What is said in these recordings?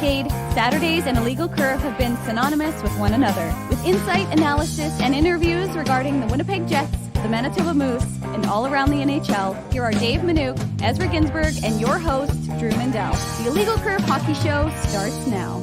decade, Saturdays and Illegal Curve have been synonymous with one another. With insight, analysis, and interviews regarding the Winnipeg Jets, the Manitoba Moose, and all around the NHL, here are Dave Minuk, Ezra Ginsburg, and your host, Drew Mindell. The Illegal Curve Hockey Show starts now.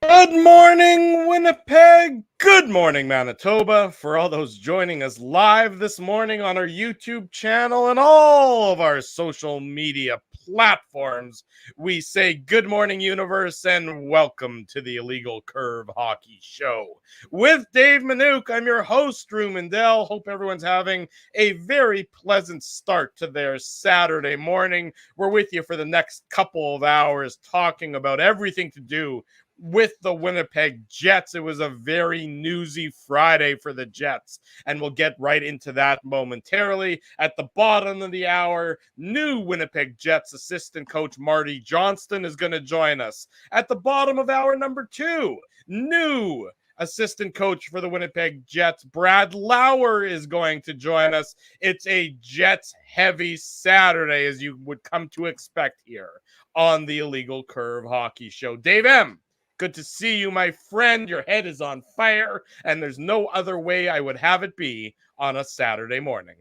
Good morning, Winnipeg. Good morning, Manitoba. For all those joining us live this morning on our YouTube channel and all of our social media platforms, we say good morning, universe, and welcome to the Illegal Curve Hockey Show. With Dave Minuk, I'm your host, Drew Mindell. Hope everyone's having a very pleasant start to their Saturday morning. We're with you for the next couple of hours talking about everything to do with the Winnipeg Jets. It was a very newsy Friday for the Jets, and we'll get right into that momentarily. At the bottom of the hour, new Winnipeg Jets assistant coach Marty Johnston is going to join us. At the bottom of hour number 2, new assistant coach for the Winnipeg Jets, Brad Lauer, is going to join us. It's a Jets-heavy Saturday, as you would come to expect here on the Illegal Curve Hockey Show. Dave M., good to see you, my friend. Your head is on fire, and there's no other way I would have it be on a Saturday morning.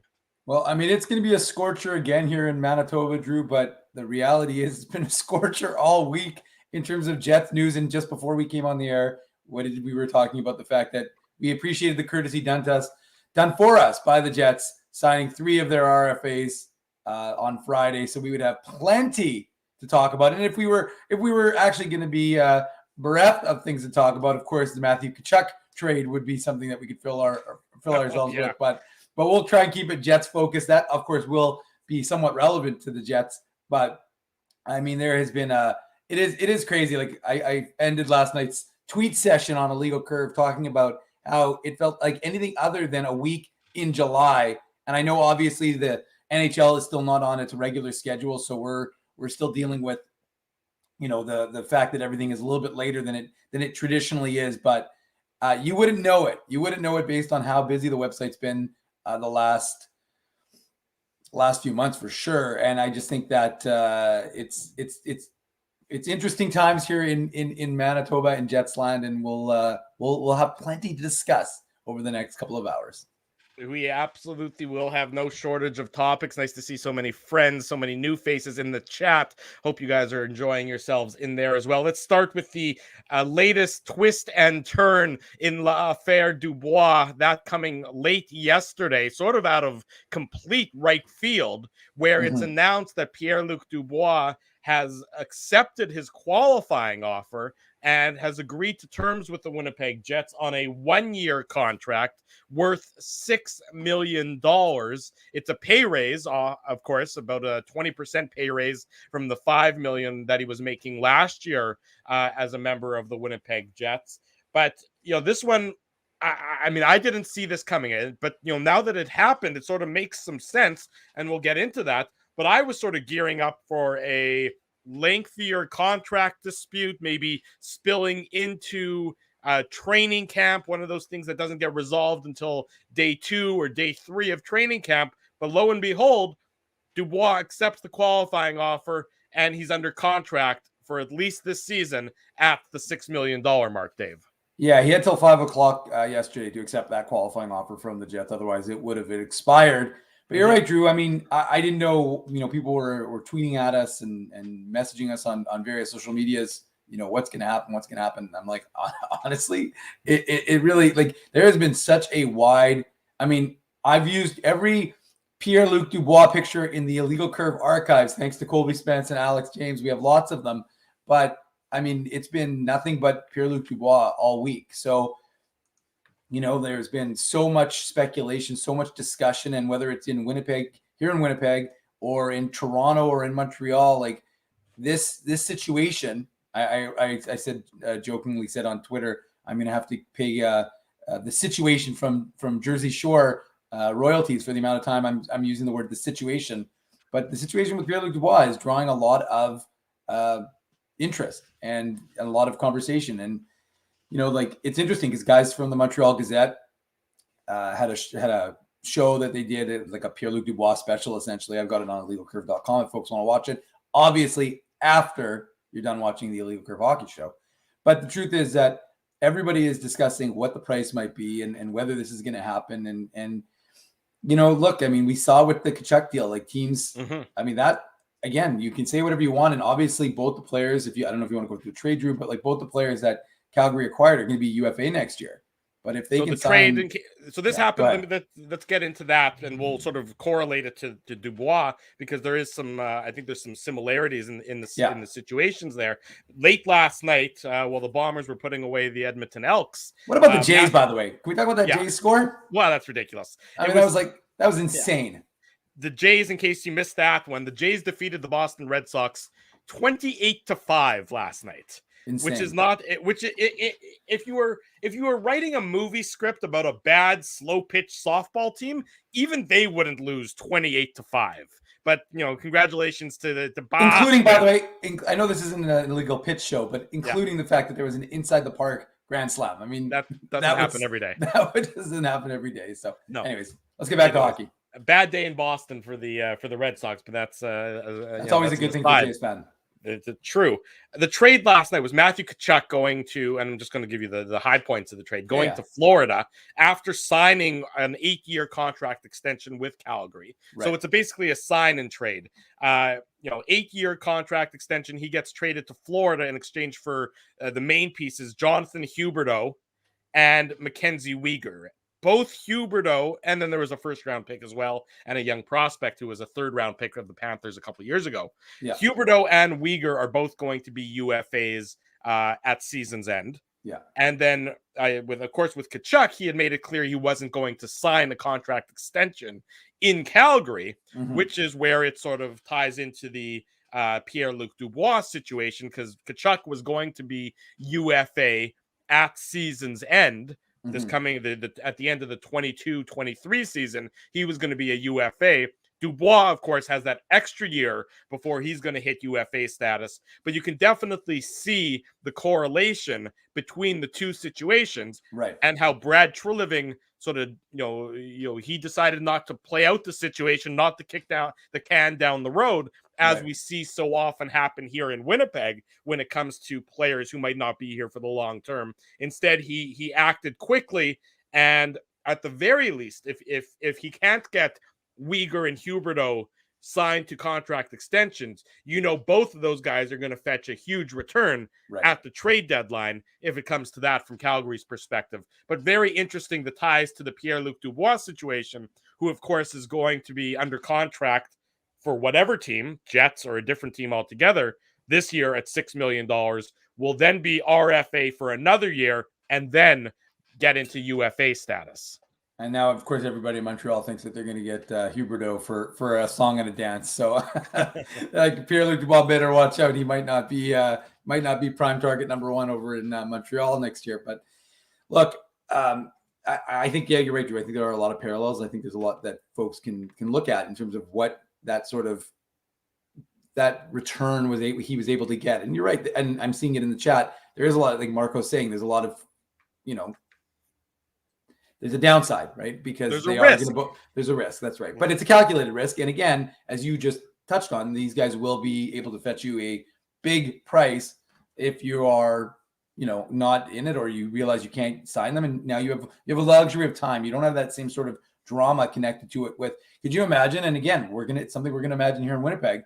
Well, I mean, it's going to be a scorcher again here in Manitoba, Drew, but the reality is it's been a scorcher all week in terms of Jets news. And just before we came on the air, we were talking about the fact that we appreciated the courtesy done for us by the Jets, signing 3 of their RFAs on Friday. So we would have plenty to talk about. And if we were actually going to be bereft of things to talk about, of course, the Matthew Tkachuk trade would be something that we could fill ourselves with. But we'll try and keep it Jets focused. That, of course, will be somewhat relevant to the Jets. But I mean, there has been it is crazy. Like I ended last night's tweet session on Illegal Curve talking about how it felt like anything other than a week in July. And I know obviously the NHL is still not on its regular schedule, so we're still dealing with, you know, the fact that everything is a little bit later than it traditionally is, but you wouldn't know it. You wouldn't know it based on how busy the website's been the last few months for sure. And I just think that it's interesting times here in Manitoba and Jetsland, and we'll have plenty to discuss over the next couple of hours. We absolutely will have no shortage of topics. Nice to see so many friends, so many new faces in the chat. Hope you guys are enjoying yourselves in there as well. Let's start with the latest twist and turn in l'affaire Dubois, that coming late yesterday, sort of out of complete right field, where it's announced that Pierre-Luc Dubois has accepted his qualifying offer and has agreed to terms with the Winnipeg Jets on a 1-year contract worth $6 million. It's a pay raise, of course, about a 20% pay raise from the $5 million that he was making last year as a member of the Winnipeg Jets. But, you know, this one, I mean, I didn't see this coming, but, you know, now that it happened, it sort of makes some sense, and we'll get into that. But I was sort of gearing up for a lengthier contract dispute, maybe spilling into training camp, one of those things that doesn't get resolved until day 2 or day 3 of training camp. But lo and behold, Dubois accepts the qualifying offer, and he's under contract for at least this season at the $6 million mark, Dave. Yeah, he had till 5 o'clock yesterday to accept that qualifying offer from the Jets. Otherwise, it would have expired. But you're right, Drew. I mean, I didn't know, you know, people were tweeting at us and messaging us on various social medias, you know, what's going to happen. I'm like, honestly, it really, like, there has been such a wide, I mean, I've used every Pierre-Luc Dubois picture in the Illegal Curve archives, thanks to Colby Spence and Alex James. We have lots of them. But, I mean, it's been nothing but Pierre-Luc Dubois all week. So, you know, there's been so much speculation, so much discussion, and whether it's in Winnipeg, here in Winnipeg, or in Toronto or in Montreal, like this situation, I said, jokingly said on Twitter, I'm going to have to pay the situation from Jersey Shore royalties for the amount of time I'm using the word the situation. But the situation with Pierre-Luc Dubois is drawing a lot of interest and a lot of conversation. And, you know, like, it's interesting because guys from the Montreal Gazette had a show that they did, like a Pierre-Luc Dubois special, essentially. I've got it on illegalcurve.com if folks want to watch it. obviously after you're done watching the Illegal Curve Hockey Show. But the truth is that everybody is discussing what the price might be and whether this is going to happen. And look, I mean, we saw with the Tkachuk deal, like teams, I mean, that, again, you can say whatever you want. And obviously both the players, I don't know if you want to go through the trade, Drew, but like both the players that Calgary acquired are going to be UFA next year. But if they can sign... So this happened. Let's get into that, and we'll sort of correlate it to Dubois, because there is some, I think there's some similarities in the situations there. Late last night, while the Bombers were putting away the Edmonton Elks. What about the Jays, by the way? Can we talk about that Jays score? Wow, that's ridiculous. I mean, that was insane. Yeah. The Jays, in case you missed that one, the Jays defeated the Boston Red Sox 28-5 last night. Insane. Which is not if you were writing a movie script about a bad slow pitch softball team, even they wouldn't lose 28-5. But congratulations to the including, by the way, I know this isn't an illegal pitch show, but including the fact that there was an inside the park grand slam. I mean, that doesn't happen every day. That doesn't happen every day. So, no. Anyways, let's get back to hockey. A bad day in Boston for the Red Sox, but that's always a good thing for Jays fan. It's true. The trade last night was Matthew Tkachuk going to, and I'm just going to give you the high points of the trade, going to Florida after signing an 8-year contract extension with Calgary. Right. So it's basically a sign and trade. 8-year contract extension. He gets traded to Florida in exchange for the main pieces, Jonathan Huberdeau and Mackenzie Weegar. Both Huberdeau, and then there was a first-round pick as well, and a young prospect who was a third-round pick of the Panthers a couple of years ago. Yeah. Huberdeau and Weegar are both going to be UFAs at season's end. Yeah. And then, with Tkachuk, he had made it clear he wasn't going to sign a contract extension in Calgary, which is where it sort of ties into the Pierre-Luc Dubois situation, because Tkachuk was going to be UFA at season's end. This coming at the end of the 22-23 season, he was going to be a UFA. Dubois, of course, has that extra year before he's going to hit UFA status. But you can definitely see the correlation between the two situations, right? And how Brad Treliving sort of, he decided not to play out the situation, not to kick down the can down the road, as we see so often happen here in Winnipeg when it comes to players who might not be here for the long term. Instead, he acted quickly, and at the very least, if he can't get Weegar and Huberdeau signed to contract extensions, both of those guys are going to fetch a huge return at the trade deadline if it comes to that from Calgary's perspective. But very interesting, the ties to the Pierre-Luc Dubois situation, who of course is going to be under contract for whatever team, Jets or a different team altogether, this year at $6 million, will then be RFA for another year and then get into UFA status. And now, of course, everybody in Montreal thinks that they're going to get Huberdeau for a song and a dance. So, like Pierre-Luc Dubois, better watch out. He might not be prime target number one over in Montreal next year. But look, I think you're right, Drew. I think there are a lot of parallels. I think there's a lot that folks can look at in terms of what that return he was able to get. And you're right, and I'm seeing it in the chat. There is a lot, like Marco's saying, there's a lot of, there's a downside, right? Because there's a risk. That's right. But it's a calculated risk. And again, as you just touched on, these guys will be able to fetch you a big price if you are, not in it, or you realize you can't sign them. And now you have a luxury of time. You don't have that same sort of drama connected to it could you imagine? And again, it's something we're going to imagine here in Winnipeg,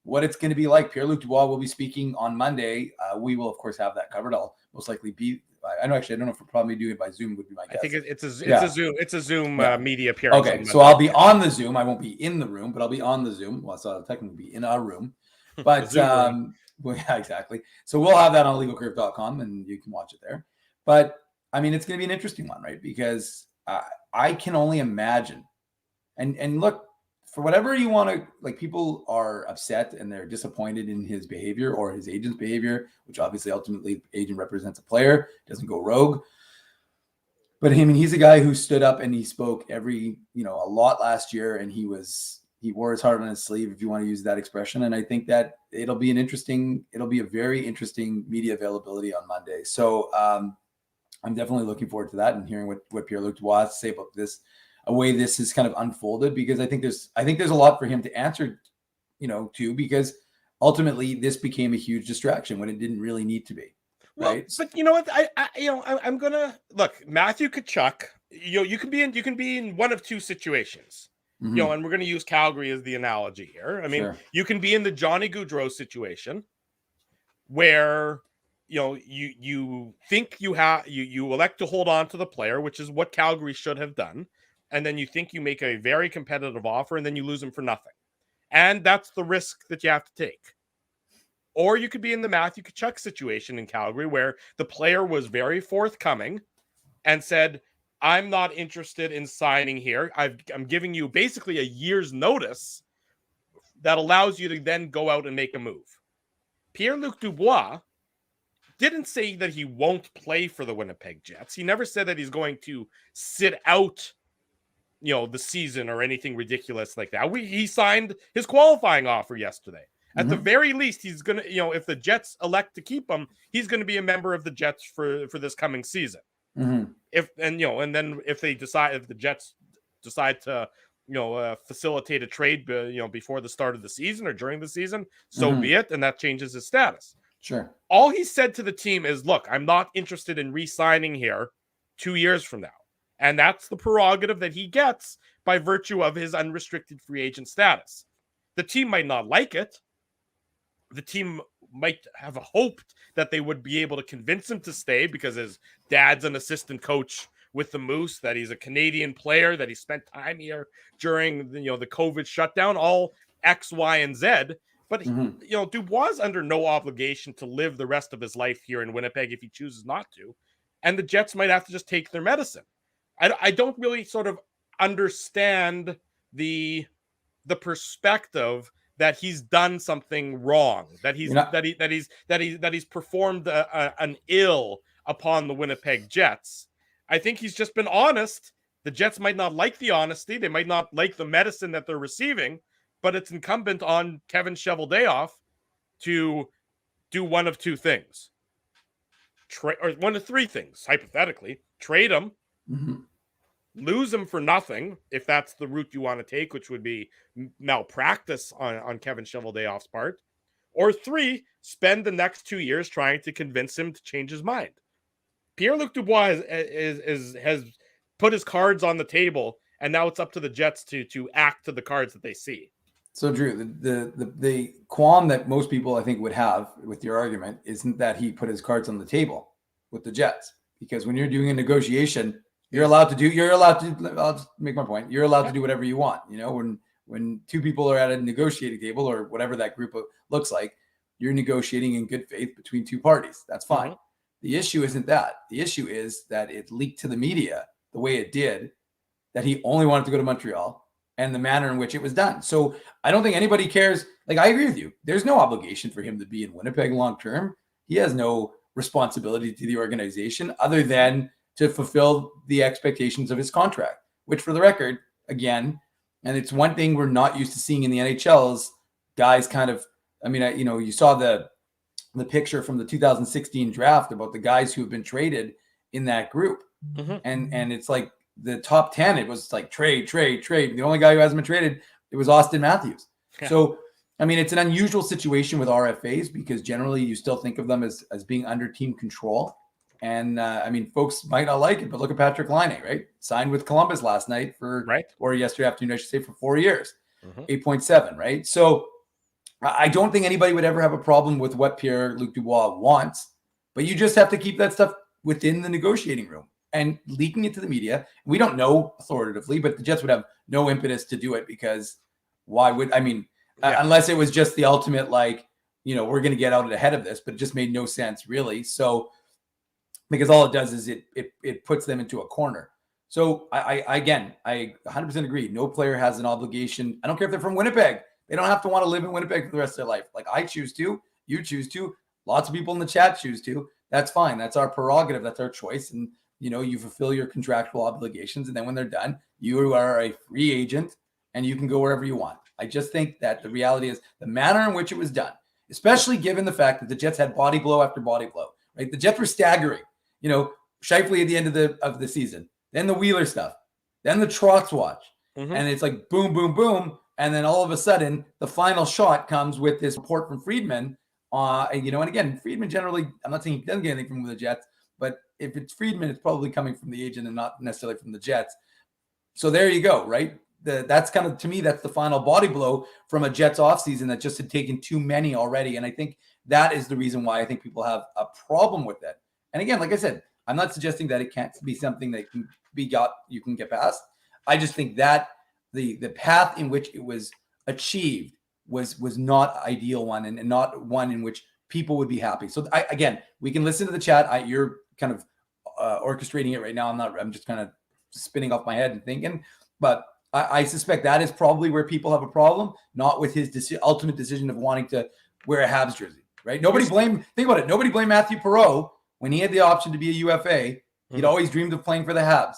what it's going to be like. Pierre-Luc Dubois will be speaking on Monday. We will, of course, have that covered. I'll most likely be. I don't know if we'll probably do it by Zoom. Would be my guess. I think it's a Zoom media appearance. Okay, so I'll be on the Zoom. I won't be in the room, but I'll be on the Zoom. Well, so I'll technically be in our room, but room. Well, yeah, exactly. So we'll have that on legalcurve.com, and you can watch it there. But I mean, it's going to be an interesting one, right? Because I can only imagine, and look, for whatever you want to, like, people are upset and they're disappointed in his behavior or his agent's behavior, which obviously ultimately agent represents a player, doesn't go rogue. But he's a guy who stood up and he spoke a lot last year, and he wore his heart on his sleeve, if you want to use that expression. And I think that it'll be a very interesting media availability on Monday. So I'm definitely looking forward to that and hearing what Pierre-Luc Dubois has to say about this, a way this is kind of unfolded, because I think there's a lot for him to answer, to, because ultimately this became a huge distraction when it didn't really need to be. Right. Well, but you know what? I'm gonna look, Matthew Tkachuk. You can be in one of two situations. Mm-hmm. And we're gonna use Calgary as the analogy here. I mean, you can be in the Johnny Gaudreau situation where you think you elect to hold on to the player, which is what Calgary should have done, and then you think you make a very competitive offer and then you lose him for nothing. And that's the risk that you have to take. Or you could be in the Matthew Tkachuk situation in Calgary where the player was very forthcoming and said, I'm not interested in signing here. I'm giving you basically a year's notice that allows you to then go out and make a move. Pierre-Luc Dubois didn't say that he won't play for the Winnipeg Jets. He never said that he's going to sit out the season or anything ridiculous like that. He signed his qualifying offer yesterday. At the very least, he's going to, if the Jets elect to keep him, he's going to be a member of the Jets for this coming season. Mm-hmm. If the Jets decide to, facilitate a trade, before the start of the season or during the season, so be it. And that changes his status. Sure. All he said to the team is, look, I'm not interested in re-signing here 2 years from now. And that's the prerogative that he gets by virtue of his unrestricted free agent status. The team might not like it. The team might have hoped that they would be able to convince him to stay because his dad's an assistant coach with the Moose, that he's a Canadian player, that he spent time here during the COVID shutdown, all X, Y, and Z. But Dubois is under no obligation to live the rest of his life here in Winnipeg if he chooses not to. And the Jets might have to just take their medicine. I don't really sort of understand the perspective that he's done something wrong, that he's performed an ill upon the Winnipeg Jets. I think he's just been honest. The Jets might not like the honesty, they might not like the medicine that they're receiving, but it's incumbent on Kevin Cheveldayoff to do one of two things, or one of three things. Hypothetically, trade him. Lose him for nothing, if that's the route you want to take, which would be malpractice on Kevin Cheveldayoff's part. Or three, spend the next 2 years trying to convince him to change his mind. Pierre-Luc Dubois has put his cards on the table, and now it's up to the Jets to act to the cards that they see. So, Drew, the qualm that most people, I think, would have with your argument isn't that he put his cards on the table with the Jets. Because when you're doing a negotiation, I'll just make my point. You're allowed to do whatever you want. When two people are at a negotiating table or whatever that group looks like, you're negotiating in good faith between two parties. That's fine. The issue isn't that. The issue is that it leaked to the media the way it did, that he only wanted to go to Montreal and the manner in which it was done. So I don't think anybody cares. Like, I agree with you. There's no obligation for him to be in Winnipeg long-term. He has no responsibility to the organization other than to fulfill the expectations of his contract, which, for the record, again, and it's one thing we're not used to seeing in the NHL is guys kind of, you saw the picture from the 2016 draft about the guys who have been traded in that group. And it's like the top 10, it was like trade. The only guy who hasn't been traded, it was Austin Matthews. So, it's an unusual situation with RFAs because generally you still think of them as being under team control. And folks might not like it, but look at Patrick Laine, right? Signed with Columbus last night or yesterday afternoon, I should say, for 4 years, 8.7, right? So I don't think anybody would ever have a problem with what Pierre-Luc Dubois wants, but you just have to keep that stuff within the negotiating room and leaking it to the media. We don't know authoritatively, but the Jets would have no impetus to do it because why would, unless it was just the ultimate, we're going to get out ahead of this, but it just made no sense really. So, because all it does is it puts them into a corner. So I 100% agree. No player has an obligation. I don't care if they're from Winnipeg. They don't have to want to live in Winnipeg for the rest of their life. Like, I choose to, you choose to, lots of people in the chat choose to. That's fine. That's our prerogative. That's our choice. And, you fulfill your contractual obligations. And then when they're done, you are a free agent and you can go wherever you want. I just think that the reality is the manner in which it was done, especially given the fact that the Jets had body blow after body blow, right? The Jets were staggering. Shifley at the end of the season, then the Wheeler stuff, then the Trotz watch. And it's like boom, boom, boom. And then all of a sudden, the final shot comes with this report from Friedman. And again, Friedman generally, I'm not saying he doesn't get anything from the Jets, but if it's Friedman, it's probably coming from the agent and not necessarily from the Jets. So there you go, right? That's kind of, to me, that's the final body blow from a Jets offseason that just had taken too many already. And I think that is the reason why I think people have a problem with it. And again, like I said, I'm not suggesting that it can't be something that you can get past. I just think that the path in which it was achieved was not ideal one and not one in which people would be happy. So again, we can listen to the chat. You're kind of orchestrating it right now. I'm just kind of spinning off my head and thinking, but I suspect that is probably where people have a problem, not with his ultimate decision of wanting to wear a Habs jersey, right? Think about it. Nobody blamed Matthew Perreault when he had the option to be a UFA. He'd always dreamed of playing for the Habs.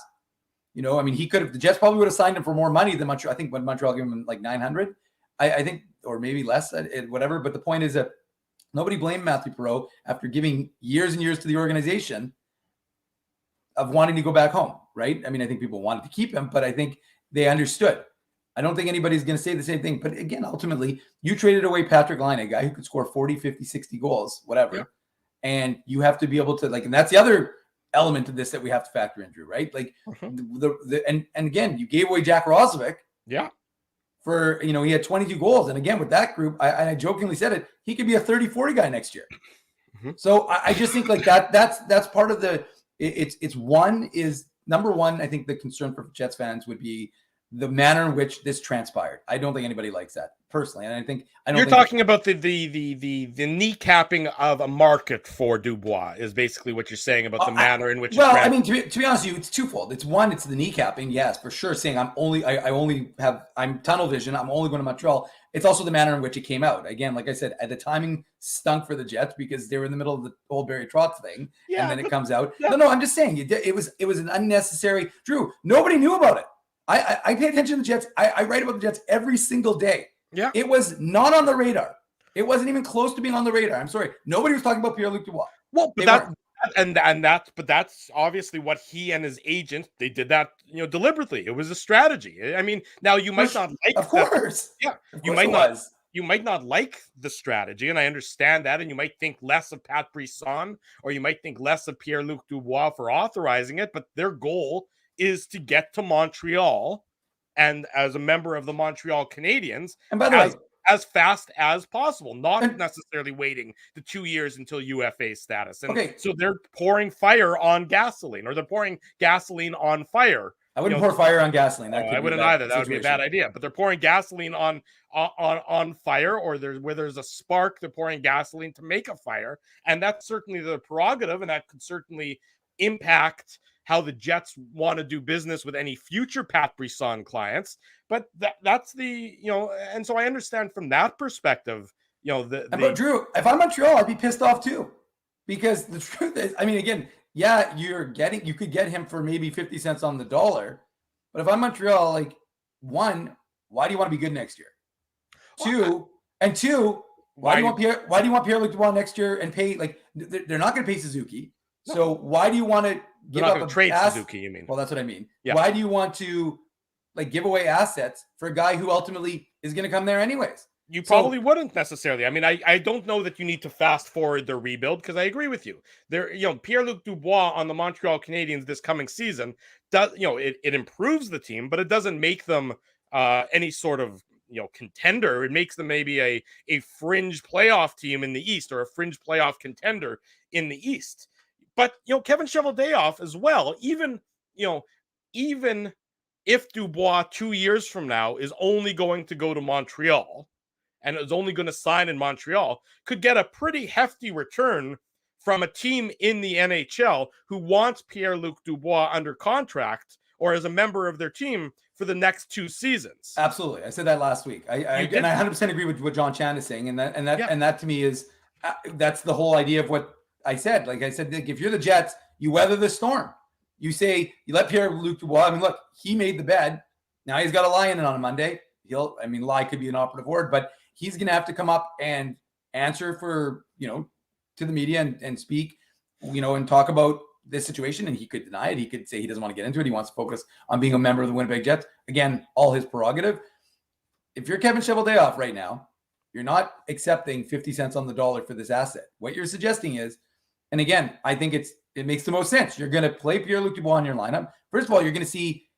The Jets probably would have signed him for more money than Montreal. I think when Montreal gave him like 900, I think, or maybe less, whatever. But the point is that nobody blamed Matthew Perreault after giving years and years to the organization of wanting to go back home, right? I mean, I think people wanted to keep him, but I think they understood. I don't think anybody's going to say the same thing. But again, ultimately, you traded away Patrick Laine, a guy who could score 40, 50, 60 goals, whatever. Yeah. And you have to be able to, and that's the other element of this that we have to factor in, Drew, right? And again, you gave away Jack Roslovic. Yeah. For, he had 22 goals. And again, with that group, I jokingly said it, he could be a 30, 40 guy next year. So I just think that's part of number one, I think the concern for Jets fans would be the manner in which this transpired. I don't think anybody likes that personally. And you're talking about the kneecapping of a market for Dubois is basically what you're saying about the manner in which. Well, I mean, to be honest with you, it's twofold. It's one, it's the kneecapping, yes, for sure. Saying I'm tunnel vision. I'm only going to Montreal. It's also the manner in which it came out. Again, like I said, the timing stunk for the Jets because they were in the middle of the old Barry Trotz thing, and then it comes out. Yeah. No, I'm just saying it was an unnecessary. Drew, nobody knew about it. I pay attention to the Jets. I write about the Jets every single day. Yeah. It was not on the radar. It wasn't even close to being on the radar. I'm sorry. Nobody was talking about Pierre-Luc Dubois. Well, but that's obviously what he and his agent, they did that, deliberately. It was a strategy. I mean, now you might not like Of course. You might not like the strategy, and I understand that, and you might think less of Pat Brisson, or you might think less of Pierre-Luc Dubois for authorizing it, but their goal is to get to Montreal and as a member of the Montreal Canadiens, and by the way, as fast as possible, not necessarily waiting the 2 years until UFA status. And so they're pouring fire on gasoline, or they're pouring gasoline on fire. I wouldn't pour fire on gasoline. I wouldn't either. That would be a bad idea. But they're pouring gasoline on fire, or where there's a spark, they're pouring gasoline to make a fire. And that's certainly the prerogative, and that could certainly impact how the Jets want to do business with any future Pat Brisson clients. But that's and so I understand from that perspective, But Drew, if I'm Montreal, I'd be pissed off too. Because the truth is, I mean, again, yeah, you could get him for maybe 50 cents on the dollar. But if I'm Montreal, one, why do you want to be good next year? Two, why do you want Pierre-Luc Dubois next year and pay, they're not going to pay Suzuki. No. So why do you want to give up a trade Suzuki, you mean? Well, that's what I mean. Yeah. Why do you want to give away assets for a guy who ultimately is going to come there anyways? You probably wouldn't necessarily. I mean, I don't know that you need to fast forward their rebuild, because I agree with you. Pierre-Luc Dubois on the Montreal Canadiens this coming season does, it improves the team, but it doesn't make them any sort of contender. It makes them maybe a fringe playoff team in the East, or a fringe playoff contender in the East. But Kevin Cheveldayoff as well, even if Dubois 2 years from now is only going to go to Montreal and is only going to sign in Montreal, could get a pretty hefty return from a team in the NHL who wants Pierre-Luc Dubois under contract or as a member of their team for the next 2 seasons. Absolutely. I said that last week. I 100% agree with what John Chan is saying. And that to me is, that's the whole idea of what I said. Like I said, if you're the Jets, you weather the storm. You say, you let Pierre-Luc Dubois, I mean, look, he made the bed. Now he's got to lie in it on a Monday. Lie could be an operative word, but he's going to have to come up and answer for, to the media and speak, and talk about this situation. And he could deny it. He could say he doesn't want to get into it. He wants to focus on being a member of the Winnipeg Jets. Again, all his prerogative. if you're Kevin Cheveldayoff right now, you're not accepting 50 cents on the dollar for this asset. What you're suggesting is, and again, I think it makes the most sense. You're going to play Pierre-Luc Dubois in your lineup. First of all, you're going to see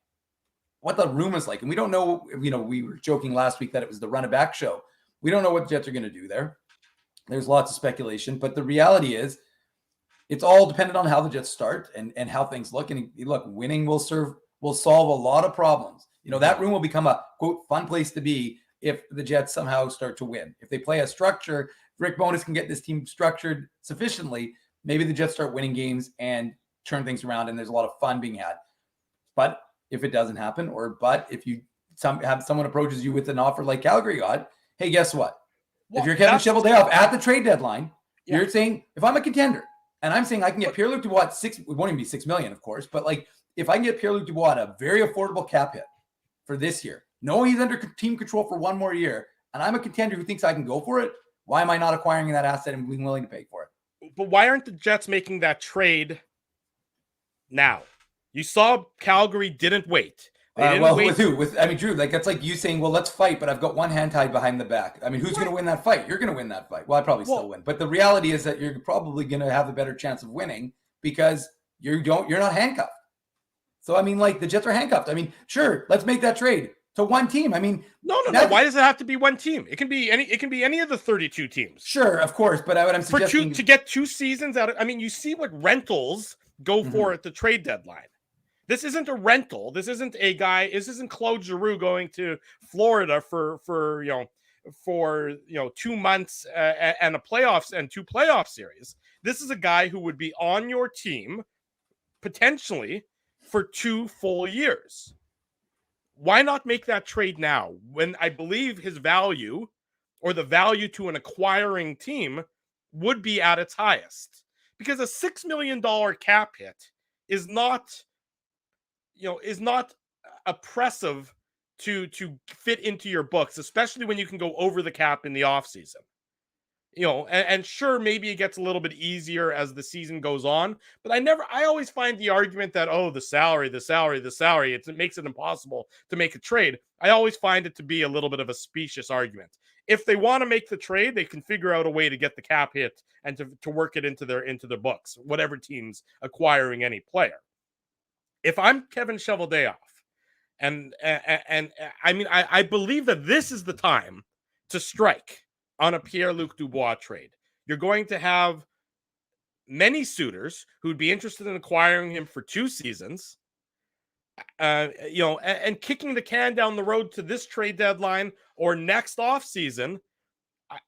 what the room is like. And we don't know, we were joking last week that it was the run-it-back show. We don't know what the Jets are going to do there. There's lots of speculation, but the reality is it's all dependent on how the Jets start and how things look. And look, winning will solve a lot of problems. That room will become a, quote, fun place to be if the Jets somehow start to win. If they play a structure, Rick Bowness can get this team structured sufficiently, maybe the Jets start winning games and turn things around, and there's a lot of fun being had. But if it doesn't happen, but if you have someone approaches you with an offer like Calgary got, hey, guess what? Well, if you're Kevin Cheveldayoff at the trade deadline, you're saying, if I'm a contender, and I'm saying I can get Pierre-Luc Dubois at it won't even be $6 million, of course, but like if I can get Pierre-Luc Dubois at a very affordable cap hit for this year, knowing he's under team control for one more year, and I'm a contender who thinks I can go for it, why am I not acquiring that asset and being willing to pay for it? But why aren't the Jets making that trade now? You saw Calgary didn't wait. With who? Drew, that's like you saying, well, let's fight, but I've got one hand tied behind the back. Who's going to win that fight? You're going to win that fight. Well, I probably still win. But the reality is that you're probably going to have a better chance of winning because you're not handcuffed. So, the Jets are handcuffed. Sure, let's make that trade to one team. No. Why does it have to be one team? It can be any of the 32 teams. Sure, of course. But what I'm suggesting to get 2 seasons out of, you see what rentals go for at the trade deadline. This isn't a rental. This isn't a guy. This isn't Claude Giroux going to Florida for 2 months and a playoffs and 2 playoff series. This is a guy who would be on your team potentially for 2 full years. Why not make that trade now when I believe his value or the value to an acquiring team would be at its highest? Because a $6 million cap hit is not oppressive to fit into your books, especially when you can go over the cap in the offseason. And sure, maybe it gets a little bit easier as the season goes on, but I always find the argument that, the salary, it makes it impossible to make a trade. I always find it to be a little bit of a specious argument. If they want to make the trade, they can figure out a way to get the cap hit and to work it into their books, whatever team's acquiring any player. If I'm Kevin Cheveldayoff, and I believe that this is the time to strike on a Pierre-Luc Dubois trade. You're going to have many suitors who'd be interested in acquiring him for 2 seasons, and kicking the can down the road to this trade deadline or next offseason,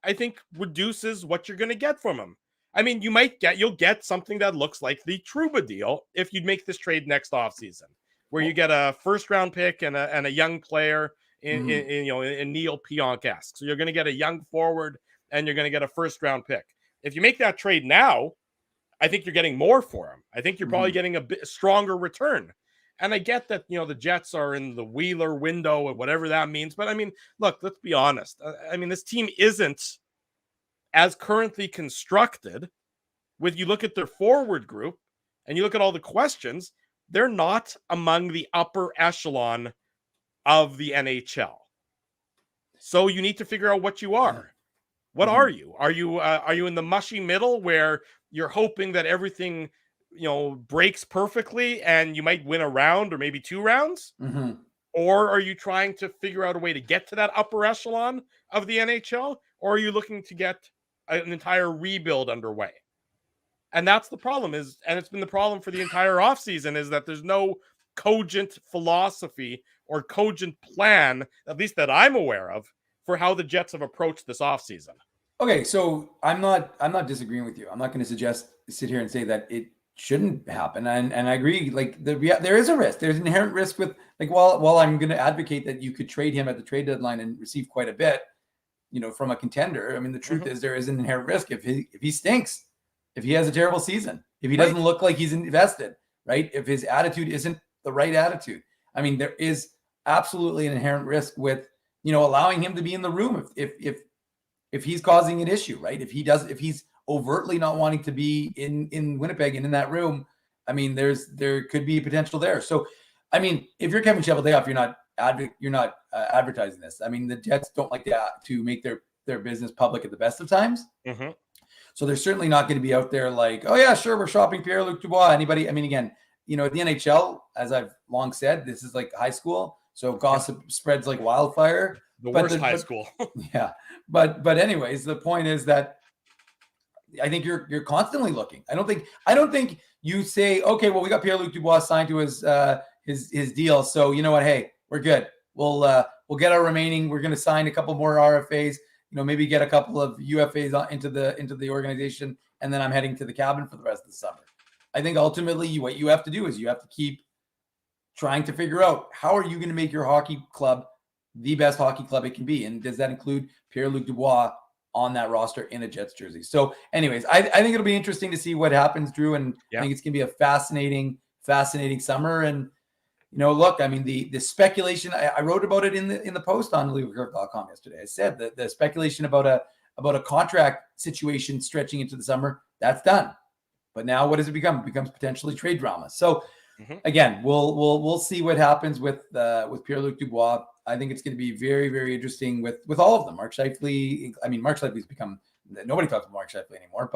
I think reduces what you're going to get from him. You'll get something that looks like the Trouba deal if you'd make this trade next offseason, where you get a first-round pick and a young player in Neil Pionk-esque. So you're going to get a young forward and you're going to get a first-round pick. If you make that trade now, I think you're getting more for him. I think you're probably getting a bit stronger return. And I get that, the Jets are in the Wheeler window or whatever that means. But look, let's be honest. This team isn't as currently constructed. You look at their forward group and you look at all the questions, they're not among the upper echelon of the NHL. So you need to figure out what you are. What are you? Are you in the mushy middle where you're hoping that everything, breaks perfectly and you might win a round or maybe 2 rounds? Or are you trying to figure out a way to get to that upper echelon of the NHL? Or are you looking to get an entire rebuild underway? And that's the problem and it's been the problem for the entire offseason, is that there's no cogent philosophy or cogent plan, at least that I'm aware of, for how the Jets have approached this offseason. Okay, so I'm not disagreeing with you. I'm not going to sit here and say that it shouldn't happen. And I agree, there is a risk. There's an inherent risk with, while I'm going to advocate that you could trade him at the trade deadline and receive quite a bit, from a contender. The truth is there is an inherent risk if he stinks, if he has a terrible season, if he doesn't look like he's invested, right? If his attitude isn't the right attitude. There is absolutely an inherent risk with, allowing him to be in the room if he's causing an issue, right? If he's overtly not wanting to be in Winnipeg and in that room, there could be potential there. So, if you're Kevin Cheveldayoff, you're not advertising this. I mean, the Jets don't like to make their business public at the best of times. Mm-hmm. So they're certainly not going to be out there like, oh yeah, sure, we're shopping Pierre-Luc Dubois. Anybody? I mean, again, you know, at the NHL, as I've long said, this is like high school. So gossip spreads like wildfire. The worst high school. Yeah. But anyways, the point is that I think you're constantly looking. I don't think you say, okay, well, we got Pierre-Luc Dubois signed to his deal. So you know what? Hey, we're good. We'll get our remaining. We're going to sign a couple more RFAs, you know, maybe get a couple of UFAs into the organization. And then I'm heading to the cabin for the rest of the summer. I think ultimately what you have to do is you have to keep trying to figure out how are you going to make your hockey club the best hockey club it can be. And does that include Pierre-Luc Dubois on that roster in a Jets jersey? So anyways, I think it'll be interesting to see what happens, Drew. And I think it's going to be a fascinating summer. And, you know, look, I mean, the speculation, I wrote about it in the post on legalcurve.com yesterday. I said that the speculation about a contract situation stretching into the summer, that's done. But now what does it become? It becomes potentially trade drama. So again, we'll see what happens with Pierre-Luc Dubois. I think it's going to be very, very interesting with all of them. Mark Scheifele. I mean, Mark Scheifele's become, nobody talks about Mark Scheifele anymore,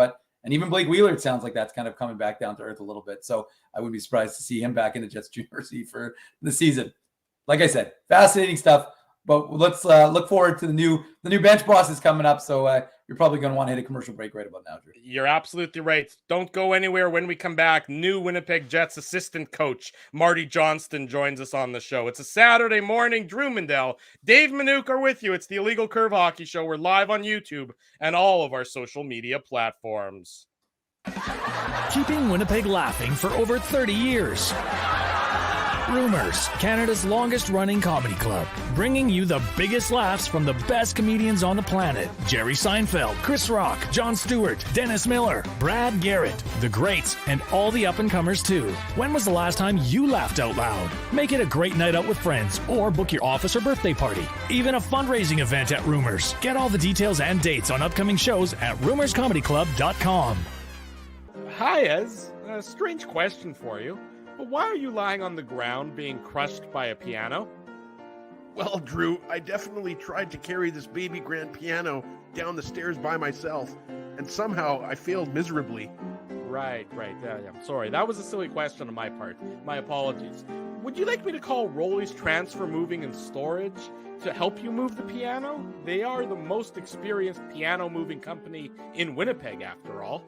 and even Blake Wheeler, it sounds like that's kind of coming back down to earth a little bit. So I wouldn't be surprised to see him back in the Jets jersey for the season. Like I said, fascinating stuff. But let's look forward to the new bench bosses coming up. So you're probably going to want to hit a commercial break right about now, Drew. You're absolutely right. Don't go anywhere. When we come back, new Winnipeg Jets assistant coach Marty Johnston joins us on the show. It's a Saturday morning. Drew Mindell, Dave Minuk are with you. It's the Illegal Curve Hockey Show. We're live on YouTube and all of our social media platforms. Keeping Winnipeg laughing for over 30 years. Rumors, Canada's longest-running comedy club, bringing you the biggest laughs from the best comedians on the planet. Jerry Seinfeld, Chris Rock, Jon Stewart, Dennis Miller, Brad Garrett, the greats, and all the up-and-comers too. When was the last time you laughed out loud? Make it a great night out with friends, or book your office or birthday party. Even a fundraising event at Rumors. Get all the details and dates on upcoming shows at rumorscomedyclub.com. Hi, Ez. A strange question for you. But why are you lying on the ground being crushed by a piano? Well, Drew, I definitely tried to carry this baby grand piano down the stairs by myself, and somehow I failed miserably. Right. Yeah, I'm sorry. That was a silly question on my part. My apologies. Would you like me to call Rolly's Transfer Moving and Storage to help you move the piano? They are the most experienced piano moving company in Winnipeg, after all.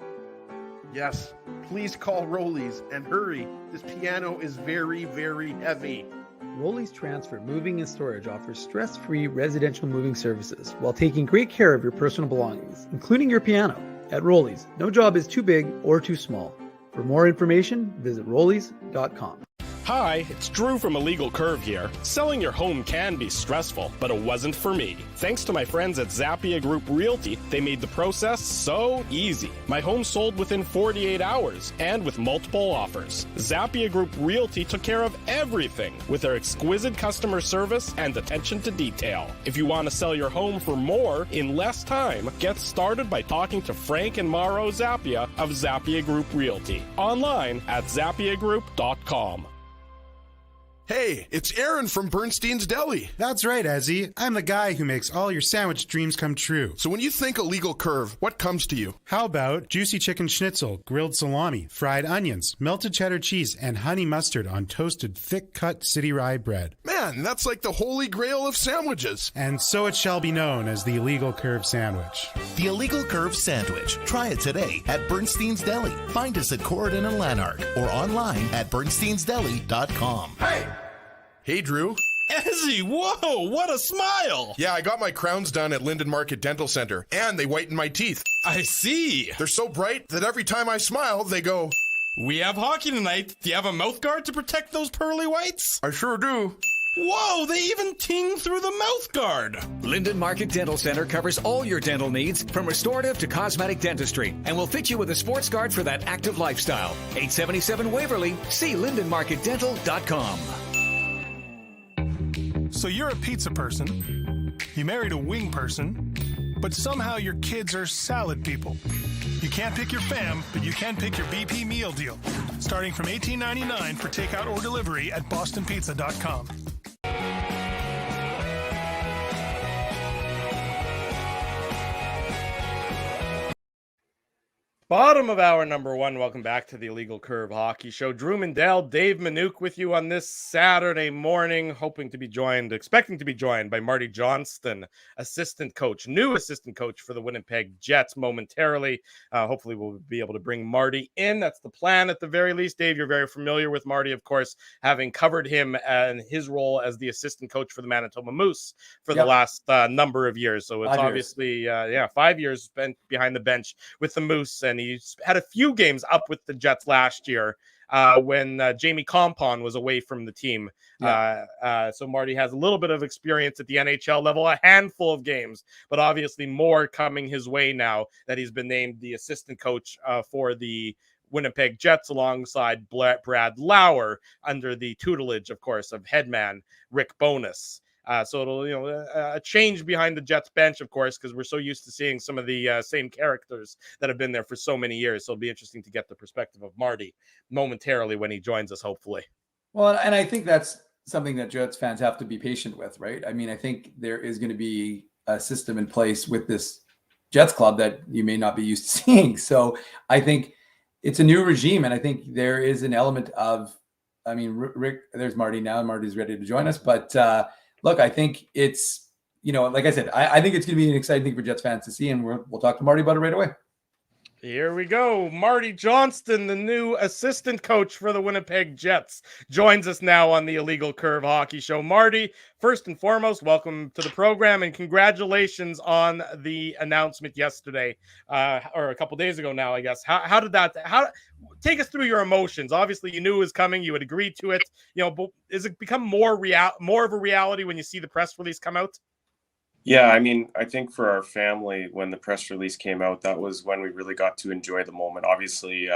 Yes, please call Rolly's and hurry. This piano is very, very heavy. Rolly's Transfer Moving and Storage offers stress-free residential moving services while taking great care of your personal belongings, including your piano. At Rolly's, no job is too big or too small. For more information, visit rollys.com. Hi, it's Drew from Illegal Curve here. Selling your home can be stressful, but it wasn't for me. Thanks to my friends at Zappia Group Realty, they made the process so easy. My home sold within 48 hours and with multiple offers. Zappia Group Realty took care of everything with their exquisite customer service and attention to detail. If you want to sell your home for more in less time, get started by talking to Frank and Mauro Zappia of Zappia Group Realty. Online at zappiagroup.com. Hey, it's Aaron from Bernstein's Deli. That's right, Ezzy. I'm the guy who makes all your sandwich dreams come true. So when you think Illegal Curve, what comes to you? How about juicy chicken schnitzel, grilled salami, fried onions, melted cheddar cheese, and honey mustard on toasted, thick-cut city rye bread? Man, that's like the holy grail of sandwiches. And so it shall be known as the Illegal Curve Sandwich. The Illegal Curve Sandwich. Try it today at Bernstein's Deli. Find us at Corridon and Lanark or online at bernsteinsdeli.com. Hey, Drew. Ezzy, whoa, what a smile! Yeah, I got my crowns done at Linden Market Dental Center, and they whitened my teeth. I see. They're so bright that every time I smile, they go, "We have hockey tonight. Do you have a mouth guard to protect those pearly whites?" I sure do. Whoa, they even ting through the mouth guard. Linden Market Dental Center covers all your dental needs, from restorative to cosmetic dentistry, and will fit you with a sports guard for that active lifestyle. 877 Waverly. See lindenmarketdental.com. So you're a pizza person, you married a wing person, but somehow your kids are salad people. You can't pick your fam, but you can pick your BP meal deal, starting from $18.99 for takeout or delivery at bostonpizza.com. Bottom of hour number one. Welcome back to the Illegal Curve Hockey Show. Drew Mindell, Dave Minuk with you on this Saturday morning, expecting to be joined by Marty Johnston, new assistant coach for the Winnipeg Jets momentarily. Hopefully we'll be able to bring Marty in. That's the plan at the very least. Dave, you're very familiar with Marty, of course, having covered him and his role as the assistant coach for the Manitoba Moose for the last number of years. So it's obviously 5 years spent behind the bench with the Moose, and he's had a few games up with the Jets last year when Jamie Compon was away from the team. So Marty has a little bit of experience at the NHL level, a handful of games, but obviously more coming his way now that he's been named the assistant coach for the Winnipeg Jets alongside Brad Lauer under the tutelage, of course, of headman Rick Bowness. So it'll, a change behind the Jets bench, of course, because we're so used to seeing some of the same characters that have been there for so many years. So it'll be interesting to get the perspective of Marty momentarily when he joins us, hopefully. Well, and I think that's something that Jets fans have to be patient with, right? I mean, I think there is going to be a system in place with this Jets club that you may not be used to seeing. So I think it's a new regime, and I think there is an element of, Rick, there's Marty now, and Marty's ready to join us, but look, I think it's, like I said, I think it's going to be an exciting thing for Jets fans to see, and we'll talk to Marty about it right away. Here we go. Marty Johnston, the new assistant coach for the Winnipeg Jets, joins us now on the Illegal Curve Hockey Show. Marty, first and foremost, welcome to the program, and congratulations on the announcement yesterday, or a couple days ago now, I guess. How did that? Take us through your emotions. Obviously, you knew it was coming. You had agreed to it. But has it become more of a reality when you see the press release come out? Yeah, I think for our family, when the press release came out, that was when we really got to enjoy the moment. Obviously,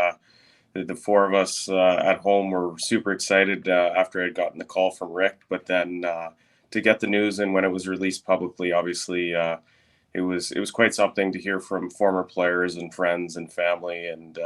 the four of us at home were super excited after I'd gotten the call from Rick. But then to get the news, and when it was released publicly, obviously it was quite something to hear from former players and friends and family, and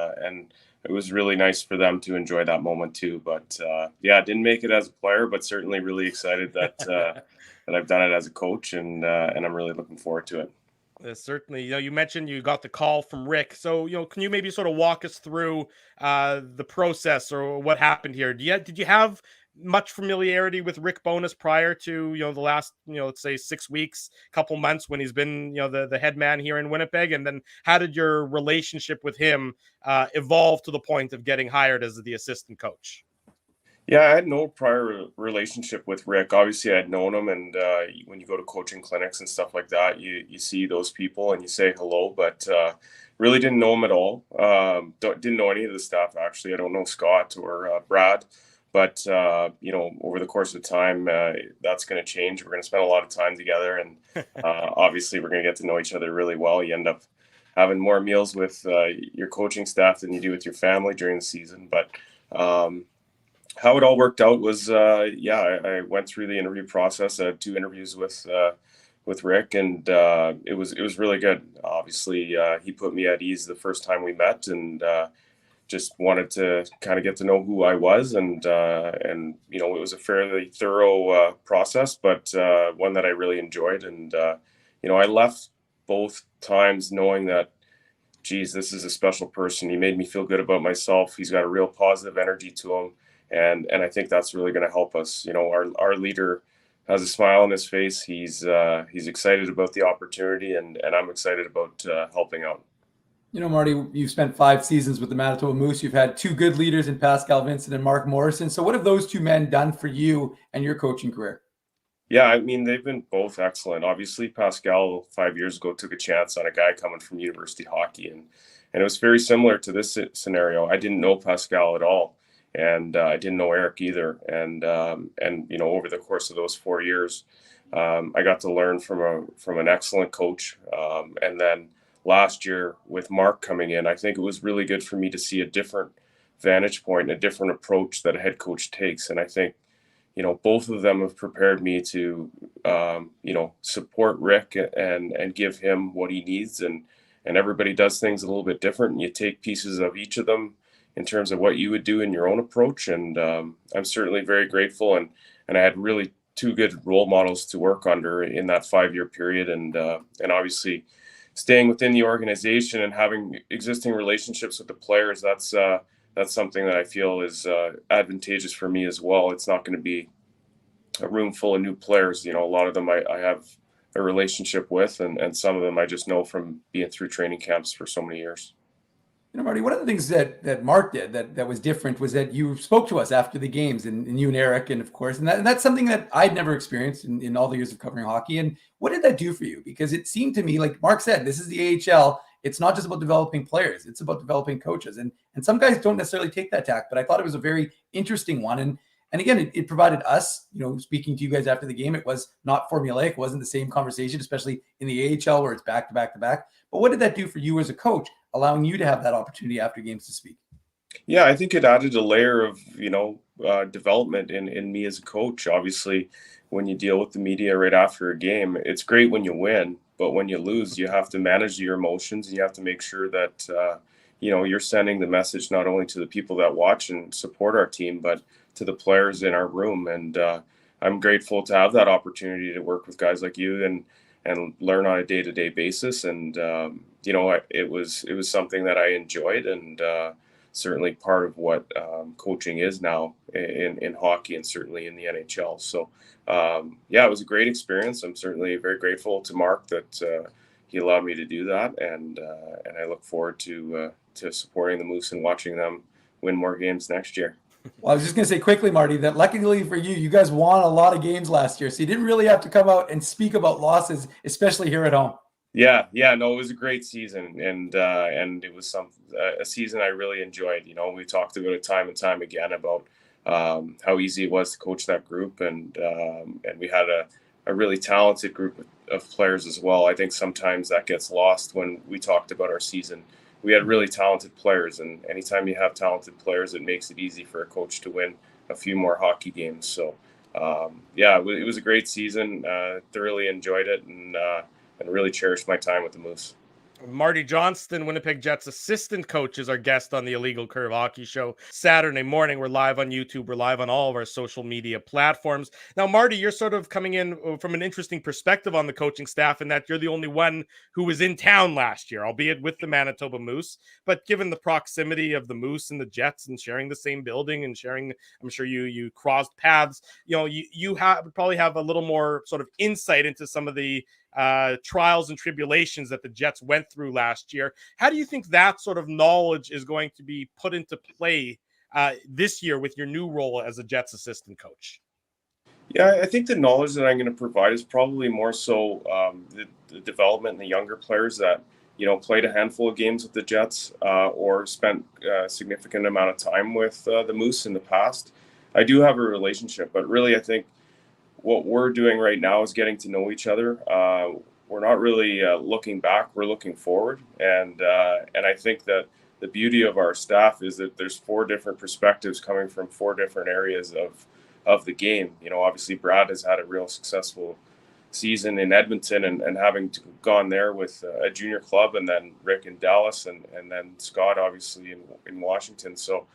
it was really nice for them to enjoy that moment too. But didn't make it as a player, but certainly really excited that. That I've done it as a coach, and I'm really looking forward to it. Certainly. You mentioned you got the call from Rick. So, can you maybe sort of walk us through the process or what happened here? Did you have much familiarity with Rick Bowness prior to, the last, let's say 6 weeks, couple months when he's been, the head man here in Winnipeg? And then how did your relationship with him evolve to the point of getting hired as the assistant coach? Yeah, I had no prior relationship with Rick. Obviously, I'd known him, and when you go to coaching clinics and stuff like that, you see those people and you say hello, but really didn't know him at all. Didn't know any of the staff, actually. I don't know Scott or Brad, but, over the course of time, that's going to change. We're going to spend a lot of time together, and obviously we're going to get to know each other really well. You end up having more meals with your coaching staff than you do with your family during the season, but how it all worked out was, I went through the interview process. I had 2 interviews with Rick, and it was really good. Obviously, he put me at ease the first time we met, and just wanted to kind of get to know who I was, and it was a fairly thorough process, but one that I really enjoyed. And I left both times knowing that, geez, this is a special person. He made me feel good about myself. He's got a real positive energy to him. And I think that's really going to help us. Our leader has a smile on his face. He's excited about the opportunity, and I'm excited about helping out. Marty, you've spent 5 seasons with the Manitoba Moose. You've had 2 good leaders in Pascal Vincent and Mark Morrison. So what have those 2 men done for you and your coaching career? Yeah, they've been both excellent. Obviously, Pascal 5 years ago took a chance on a guy coming from university hockey, and it was very similar to this scenario. I didn't know Pascal at all. And I didn't know Eric either. And over the course of those 4 years, I got to learn from an excellent coach. And then last year with Mark coming in, I think it was really good for me to see a different vantage point, a different approach that a head coach takes. And I think, both of them have prepared me to, support Rick and give him what he needs. And everybody does things a little bit different, and you take pieces of each of them in terms of what you would do in your own approach. And I'm certainly very grateful. And I had really 2 good role models to work under in that 5-year period. And obviously staying within the organization and having existing relationships with the players, that's something that I feel is advantageous for me as well. It's not going to be a room full of new players. A lot of them I have a relationship with, and some of them I just know from being through training camps for so many years. Marty, one of the things that Mark did that was different was that you spoke to us after the games, and you and Eric, and of course, and that's something that I'd never experienced in all the years of covering hockey. And what did that do for you? Because it seemed to me, like Mark said, this is the AHL. It's not just about developing players; it's about developing coaches. And some guys don't necessarily take that tack, but I thought it was a very interesting one. And again, it provided us, speaking to you guys after the game, it was not formulaic. It wasn't the same conversation, especially in the AHL where it's back to back to back. But what did that do for you as a coach, allowing you to have that opportunity after games to speak? Yeah, I think it added a layer of, development in me as a coach. Obviously, when you deal with the media right after a game, it's great when you win, but when you lose, you have to manage your emotions, and you have to make sure that, you're sending the message not only to the people that watch and support our team, but to the players in our room. And I'm grateful to have that opportunity to work with guys like you and learn on a day-to-day basis. And, it was something that I enjoyed, and certainly part of what coaching is now in hockey, and certainly in the NHL. So, it was a great experience. I'm certainly very grateful to Mark that he allowed me to do that. And I look forward to supporting the Moose and watching them win more games next year. Well, I was just going to say quickly, Marty, that luckily for you, you guys won a lot of games last year. So you didn't really have to come out and speak about losses, especially here at home. Yeah, no, it was a great season, and it was a season I really enjoyed. We talked about it time and time again about how easy it was to coach that group, and we had a really talented group of players as well. I think sometimes that gets lost when we talked about our season. We had really talented players, and anytime you have talented players, it makes it easy for a coach to win a few more hockey games. So, it was a great season. Thoroughly enjoyed it, and really cherished my time with the Moose. Marty Johnston, Winnipeg Jets assistant coach, is our guest on the Illegal Curve Hockey Show. Saturday morning, we're live on YouTube. We're live on all of our social media platforms. Now, Marty, you're sort of coming in from an interesting perspective on the coaching staff in that you're the only one who was in town last year, albeit with the Manitoba Moose. But given the proximity of the Moose and the Jets and sharing the same building and sharing, I'm sure you crossed paths, you probably have a little more sort of insight into some of the trials and tribulations that the Jets went through last year. How do you think that sort of knowledge is going to be put into play this year with your new role as a Jets assistant coach? Yeah, I think the knowledge that I'm going to provide is probably more so the development in the younger players that, played a handful of games with the Jets or spent a significant amount of time with the Moose in the past. I do have a relationship, but really I think what we're doing right now is getting to know each other. We're not really looking back; we're looking forward, and I think that the beauty of our staff is that there's 4 different perspectives coming from 4 different areas of the game. Obviously Brad has had a real successful season in Edmonton, and having gone there with a junior club, and then Rick in Dallas, and then Scott obviously in Washington. So.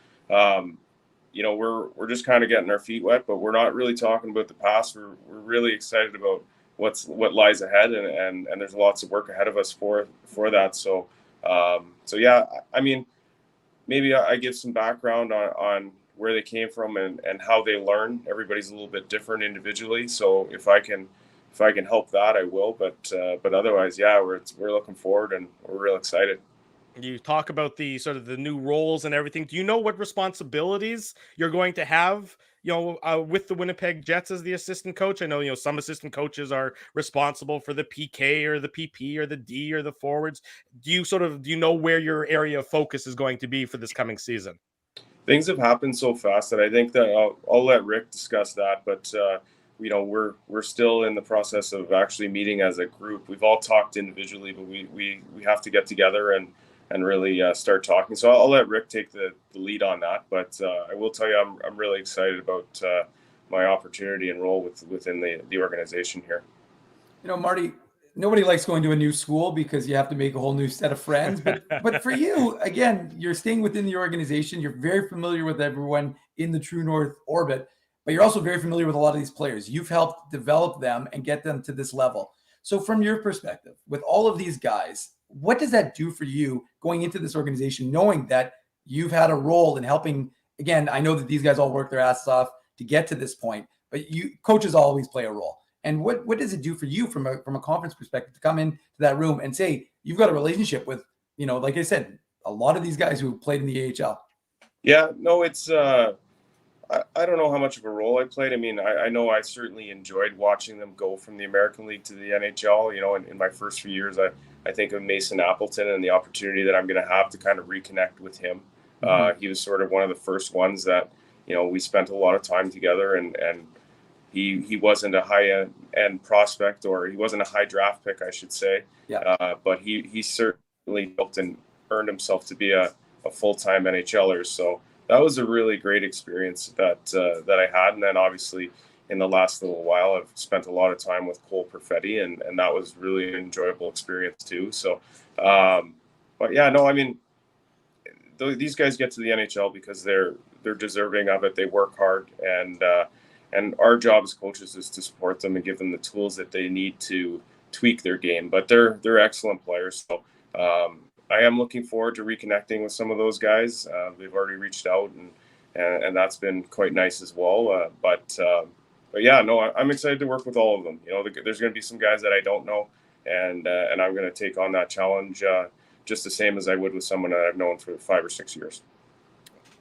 We're just kind of getting our feet wet, but we're not really talking about the past. We're really excited about what lies ahead, and there's lots of work ahead of us for that. So I mean, maybe I give some background on where they came from and how they learn. Everybody's a little bit different individually, so if I can help that, I will. But otherwise, we're looking forward, and we're real excited. You talk about the sort of the new roles and everything. Do you know what responsibilities you're going to have, with the Winnipeg Jets as the assistant coach? I know, some assistant coaches are responsible for the PK or the PP or the D or the forwards. Do you know where your area of focus is going to be for this coming season? Things have happened so fast that I think that I'll let Rick discuss that. But, we're still in the process of actually meeting as a group. We've all talked individually, but we have to get together and really start talking. So I'll let Rick take the lead on that. But I will tell you, I'm really excited about my opportunity and role within the organization here. Marty, nobody likes going to a new school because you have to make a whole new set of friends. But for you, again, you're staying within the organization. You're very familiar with everyone in the True North orbit, but you're also very familiar with a lot of these players. You've helped develop them and get them to this level. So from your perspective, with all of these guys, what does that do for you going into this organization, knowing that you've had a role in helping? Again, I know that these guys all work their asses off to get to this point, but coaches always play a role. And what does it do for you from a conference perspective to come into that room and say you've got a relationship with, like I said, a lot of these guys who played in the AHL? Yeah, no, it's I don't know how much of a role I played. I mean, I know I certainly enjoyed watching them go from the American League to the NHL. In my first few years, I think of Mason Appleton and the opportunity that I'm going to have to kind of reconnect with him. He was sort of one of the first ones that, we spent a lot of time together, and he wasn't a high-end prospect, or he wasn't a high draft pick, I should say. Yeah. But he certainly helped and earned himself to be a full-time NHLer. So that was a really great experience that I had. And then obviously in the last little while, I've spent a lot of time with Cole Perfetti, and that was really an enjoyable experience too. So, but yeah, no, I mean, these guys get to the NHL because they're deserving of it. They work hard, and our job as coaches is to support them and give them the tools that they need to tweak their game. But they're excellent players. So I am looking forward to reconnecting with some of those guys. They've already reached out, and that's been quite nice as well. But yeah, no, I'm excited to work with all of them. There's going to be some guys that I don't know, and I'm going to take on that challenge just the same as I would with someone that I've known for 5 or 6 years.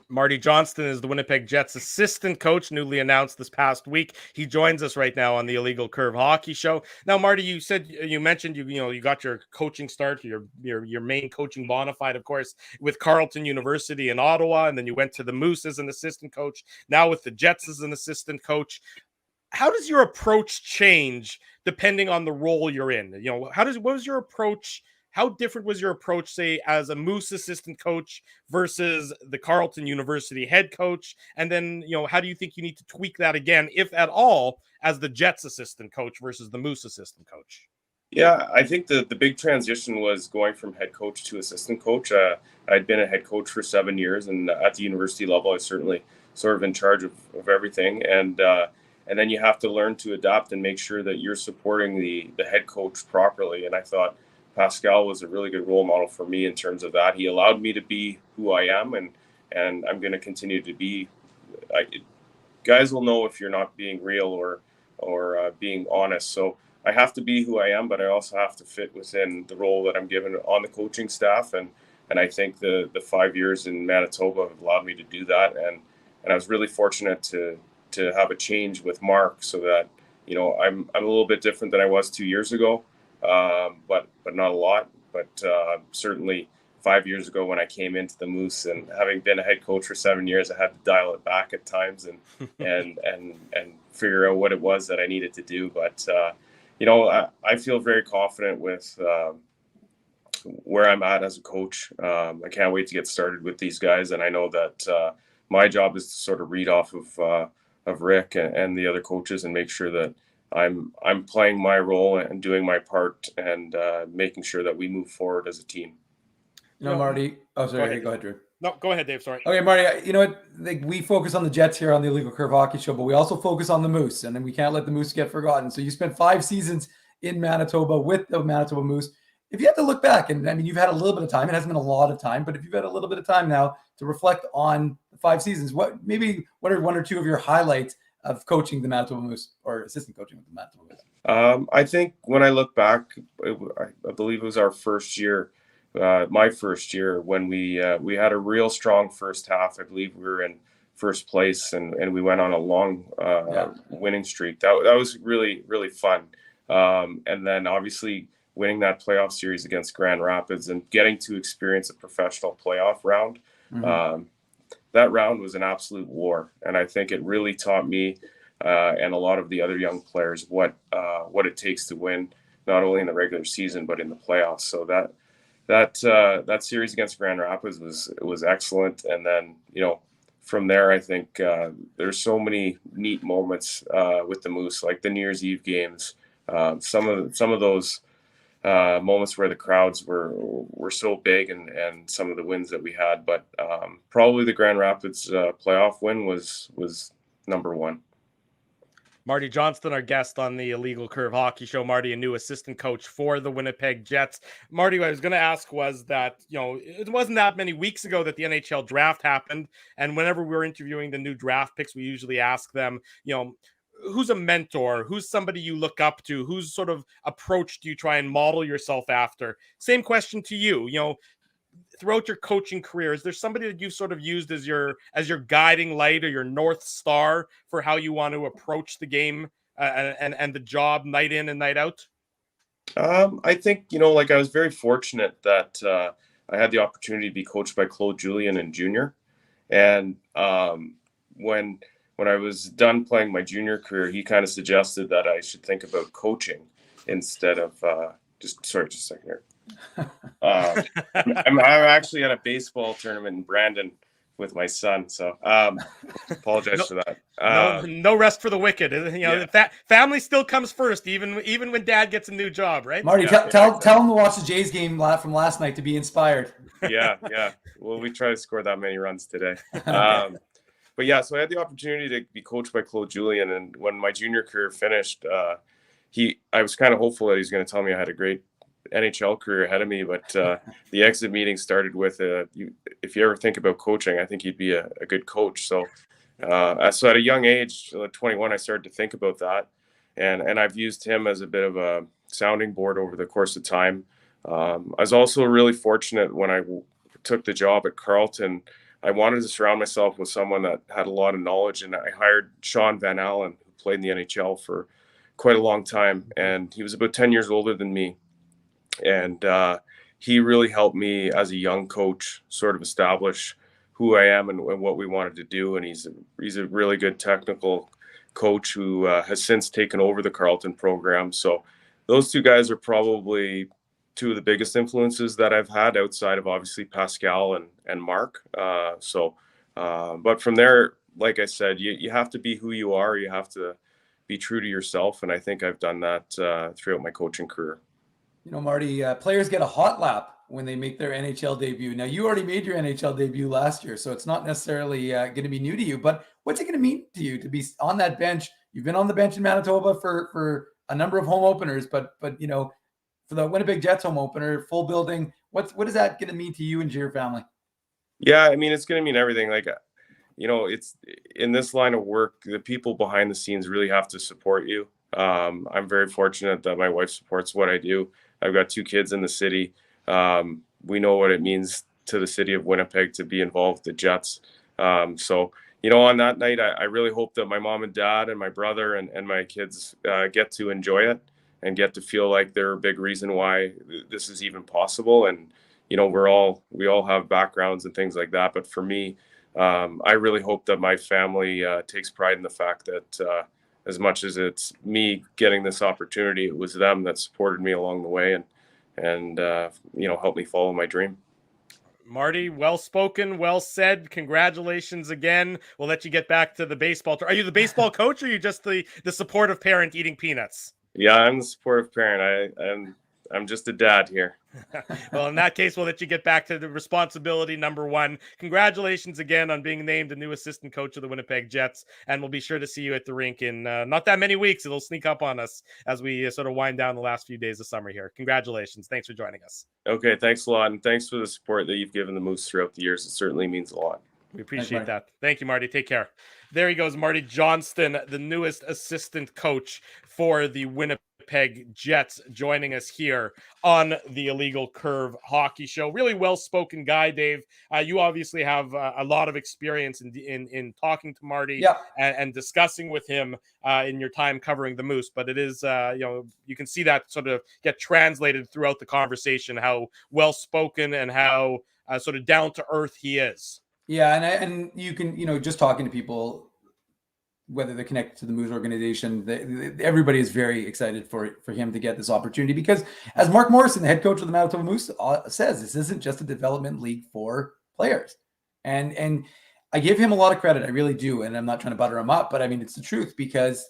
Marty Johnston is the Winnipeg Jets assistant coach, newly announced this past week. He joins us right now on the Illegal Curve Hockey Show. Now, Marty, you mentioned you got your coaching start, your main coaching bona fide, of course, with Carleton University in Ottawa, and then you went to the Moose as an assistant coach. Now with the Jets as an assistant coach. How does your approach change depending on the role you're in? What was your approach? How different was your approach, say, as a Moose assistant coach versus the Carleton University head coach? And then, how do you think you need to tweak that again, if at all, as the Jets assistant coach versus the Moose assistant coach? Yeah, I think the big transition was going from head coach to assistant coach. I'd been a head coach for 7 years, and at the university level, I was certainly sort of in charge of everything. And then you have to learn to adapt and make sure that you're supporting the head coach properly. And I thought Pascal was a really good role model for me in terms of that. He allowed me to be who I am, and I'm going to continue to be. Guys will know if you're not being real or being honest. So I have to be who I am, but I also have to fit within the role that I'm given on the coaching staff. And I think the 5 years in Manitoba have allowed me to do that. And I was really fortunate to have a change with Mark, so that I'm a little bit different than I was 2 years ago. But not a lot. But certainly 5 years ago when I came into the Moose, and having been a head coach for 7 years, I had to dial it back at times and figure out what it was that I needed to do. But I feel very confident with where I'm at as a coach. I can't wait to get started with these guys, and I know that my job is to sort of read off of Rick and the other coaches and make sure that I'm playing my role and doing my part, and making sure that we move forward as a team. Marty. Oh, sorry. Go ahead, Drew. No, go ahead, Dave. Sorry. Okay, Marty. You know what? We focus on the Jets here on the Illegal Curve Hockey Show, but we also focus on the Moose, and then we can't let the Moose get forgotten. So you spent 5 seasons in Manitoba with the Manitoba Moose. If you had to look back, and I mean, you've had a little bit of time. It hasn't been a lot of time, but if you've had a little bit of time now to reflect on the 5 seasons, what are one or two of your highlights of coaching the Manitoba Moose, or assistant coaching with the Manitoba Moose? I think when I look back, I believe it was our first year, my first year, when we had a real strong first half. I believe we were in first place, and we went on a long winning streak. That was really, really fun. And then obviously winning that playoff series against Grand Rapids and getting to experience a professional playoff round. Mm-hmm. That round was an absolute war, and I think it really taught me and a lot of the other young players what it takes to win, not only in the regular season but in the playoffs. So that series against Grand Rapids was excellent. And then from there, I think there's so many neat moments with the Moose, like the New Year's Eve games. Some of those moments where the crowds were so big, and some of the wins that we had, but probably the Grand Rapids playoff win was number one. Marty Johnston, our guest on the Illegal Curve Hockey Show. Marty, a new assistant coach for the Winnipeg Jets. Marty, what I was going to ask was that, it wasn't that many weeks ago that the NHL draft happened. And whenever we're interviewing the new draft picks, we usually ask them, who's a mentor? Who's somebody you look up to? Whose sort of approach do you try and model yourself after? Same question to you. Throughout your coaching career, is there somebody that you've sort of used as your guiding light or your North Star for how you want to approach the game and the job night in and night out? I think, I was very fortunate that I had the opportunity to be coached by Claude Julien and Junior. And when I was done playing my junior career, he kind of suggested that I should think about coaching instead of just a second here. I'm actually at a baseball tournament in Brandon with my son, so apologize for that. No rest for the wicked. Family still comes first, even when Dad gets a new job, right? Marty, tell him to watch the Jays game from last night to be inspired. Yeah. Well, we try to score that many runs today. But yeah, so I had the opportunity to be coached by Claude Julien, and when my junior career finished, I was kind of hopeful that he's going to tell me I had a great NHL career ahead of me, but the exit meeting started with if you ever think about coaching, I think you'd be a good coach. So at a young age, 21, I started to think about that, and I've used him as a bit of a sounding board over the course of time. I was also really fortunate when I took the job at Carleton. I wanted to surround myself with someone that had a lot of knowledge, and I hired Sean Van Allen, who played in the NHL for quite a long time, and he was about 10 years older than me. And he really helped me as a young coach sort of establish who I am and what we wanted to do. And he's a really good technical coach who has since taken over the Carleton program. So those two guys are probably two of the biggest influences that I've had outside of obviously Pascal and Mark. But from there, like I said, you have to be who you are. You have to be true to yourself. And I think I've done that throughout my coaching career. Marty, players get a hot lap when they make their NHL debut. Now, you already made your NHL debut last year, so it's not necessarily going to be new to you. But what's it going to mean to you to be on that bench? You've been on the bench in Manitoba for a number of home openers, but for the Winnipeg Jets home opener, full building, what is that going to mean to you and to your family? Yeah, I mean, it's going to mean everything. It's in this line of work, the people behind the scenes really have to support you. I'm very fortunate that my wife supports what I do. I've got 2 kids in the city. We know what it means to the city of Winnipeg to be involved with the Jets. So, on that night, I really hope that my mom and dad and my brother and my kids get to enjoy it and get to feel like they're a big reason why this is even possible. And, we all have backgrounds and things like that. But for me, I really hope that my family takes pride in the fact that as much as it's me getting this opportunity, it was them that supported me along the way and helped me follow my dream. Marty, well spoken, well said. Congratulations again. We'll let you get back to the baseball. Are you the baseball coach, or are you just the supportive parent eating peanuts? Yeah, I'm the supportive parent. I'm just a dad here. Well, in that case, we'll let you get back to the responsibility number 1. Congratulations again on being named the new assistant coach of the Winnipeg Jets. And we'll be sure to see you at the rink in not that many weeks. It'll sneak up on us as we sort of wind down the last few days of summer here. Congratulations. Thanks for joining us. Okay, thanks a lot. And thanks for the support that you've given the Moose throughout the years. It certainly means a lot. We appreciate that. Thank you, Marty. Take care. There he goes, Marty Johnston, the newest assistant coach for the Winnipeg Jets, joining us here on the Illegal Curve Hockey Show. Really well-spoken guy, Dave. You obviously have a lot of experience in talking to Marty and discussing with him in your time covering the Moose. But it is, you can see that sort of get translated throughout the conversation, how well-spoken and how sort of down-to-earth he is. Yeah, and you can, just talking to people, whether they're connected to the Moose organization, everybody is very excited for him to get this opportunity because, as Mark Morrison, the head coach of the Manitoba Moose, says, this isn't just a development league for players. And I give him a lot of credit. I really do. And I'm not trying to butter him up, but I mean, it's the truth because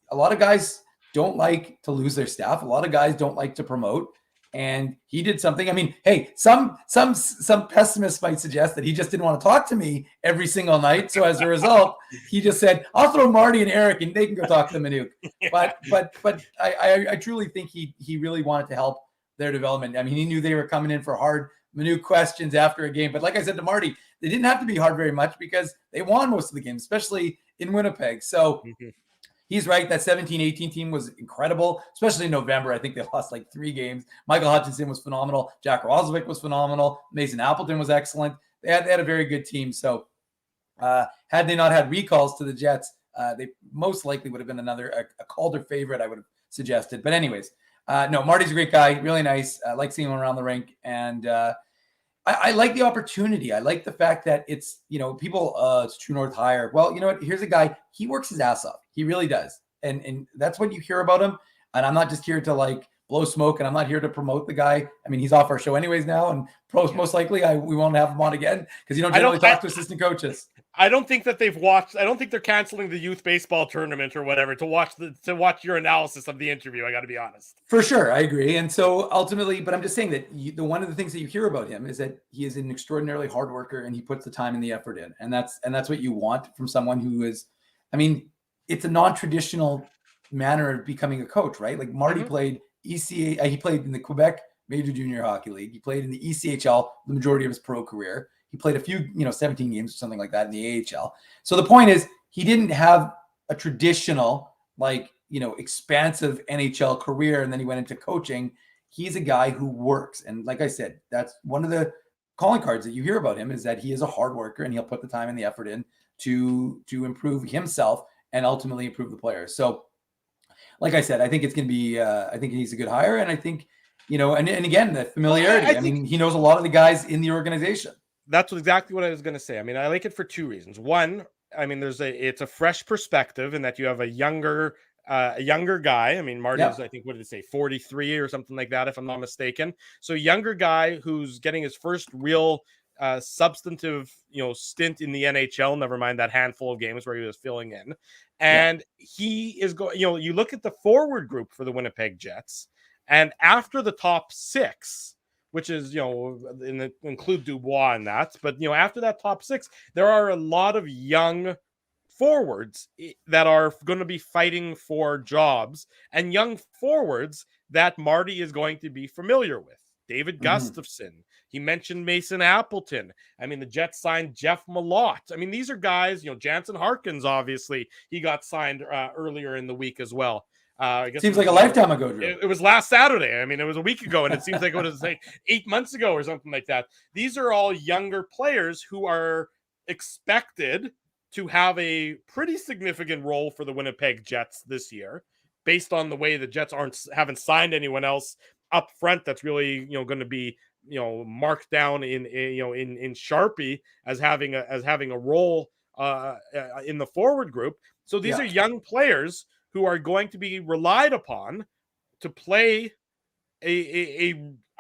a lot of guys don't like to lose their staff. A lot of guys don't like to promote. And he did something. I mean, hey, some pessimists might suggest that he just didn't want to talk to me every single night. So as a result, he just said, "I'll throw Marty and Eric, and they can go talk to Minuk." Yeah. But I truly think he really wanted to help their development. I mean, he knew they were coming in for hard Minuk questions after a game. But like I said to Marty, they didn't have to be hard very much because they won most of the games, especially in Winnipeg. So. He's right. That 17-18 team was incredible, especially in November. I think they lost like 3 games. Michael Hutchinson was phenomenal. Jack Roslovic was phenomenal. Mason Appleton was excellent. They had a very good team. So had they not had recalls to the Jets, they most likely would have been a Calder favorite, I would have suggested. But anyways, no, Marty's a great guy. Really nice. I like seeing him around the rink. And I like the opportunity. I like the fact that it's, people, it's True North hire. Well, you know what? Here's a guy. He works his ass off. He really does. And that's what you hear about him. And I'm not just here to like blow smoke, and I'm not here to promote the guy. I mean, he's off our show anyways now, and most likely we won't have him on again because you don't generally talk to assistant coaches. I don't think that they've watched. I don't think they're canceling the youth baseball tournament or whatever to watch your analysis of the interview. I got to be honest. For sure, I agree. And so ultimately, but I'm just saying that one of the things that you hear about him is that he is an extraordinarily hard worker and he puts the time and the effort in, and that's what you want from someone who is. I mean, it's a non-traditional manner of becoming a coach, right? Like Marty played ECA. He played in the Quebec Major Junior Hockey League. He played in the ECHL the majority of his pro career. He played a few, 17 games or something like that in the AHL. So the point is, he didn't have a traditional, expansive NHL career, and then he went into coaching. He's a guy who works. And like I said, that's one of the calling cards that you hear about him, is that he is a hard worker and he'll put the time and the effort in to improve himself and ultimately improve the players. So like I said, I think it's going to be, I think he's a good hire. And I think, and again, the familiarity. I mean, he knows a lot of the guys in the organization. That's exactly what I was going to say. I mean, I like it for 2 reasons. One, I mean, it's a fresh perspective in that you have a younger guy. I mean, Marty's, I think, what did it say, 43 or something like that, if I'm not mistaken. So younger guy who's getting his first real substantive, stint in the NHL, never mind that handful of games where he was filling in. And he is going, you look at the forward group for the Winnipeg Jets, and after the top 6, which is, include Dubois in that, but, after that top 6, there are a lot of young forwards that are going to be fighting for jobs, and young forwards that Marty is going to be familiar with. David Gustafson. He mentioned Mason Appleton. I mean, the Jets signed Jeff Malott. I mean, these are guys, Jansen Harkins, obviously, he got signed earlier in the week as well. I guess seems like a lifetime ago, Drew. It was last Saturday. I mean, it was a week ago, and it seems like it was like 8 months ago or something like that. These are all younger players who are expected to have a pretty significant role for the Winnipeg Jets this year, based on the way the Jets haven't signed anyone else up front that's really going to be marked down in Sharpie as having a role in the forward group. So these are young players who are going to be relied upon to play a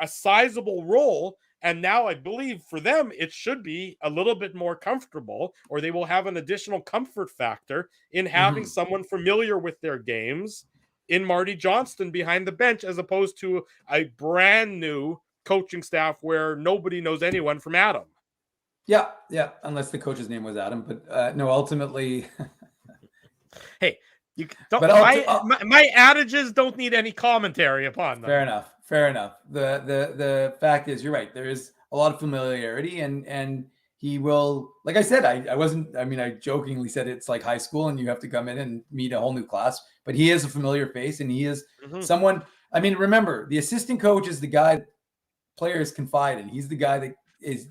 sizable role. And now I believe for them, it should be a little bit more comfortable, or they will have an additional comfort factor in having someone familiar with their games in Marty Johnston behind the bench, as opposed to a brand new coaching staff where nobody knows anyone from Adam. Yeah. Unless the coach's name was Adam, but no, ultimately. Hey, you don't. My adages don't need any commentary upon them. Fair enough. The fact is, you're right. There is a lot of familiarity, and he will. Like I said, I jokingly said it's like high school, and you have to come in and meet a whole new class. But he is a familiar face, and he is someone. I mean, remember, the assistant coach is the guy players confide in. He's the guy that is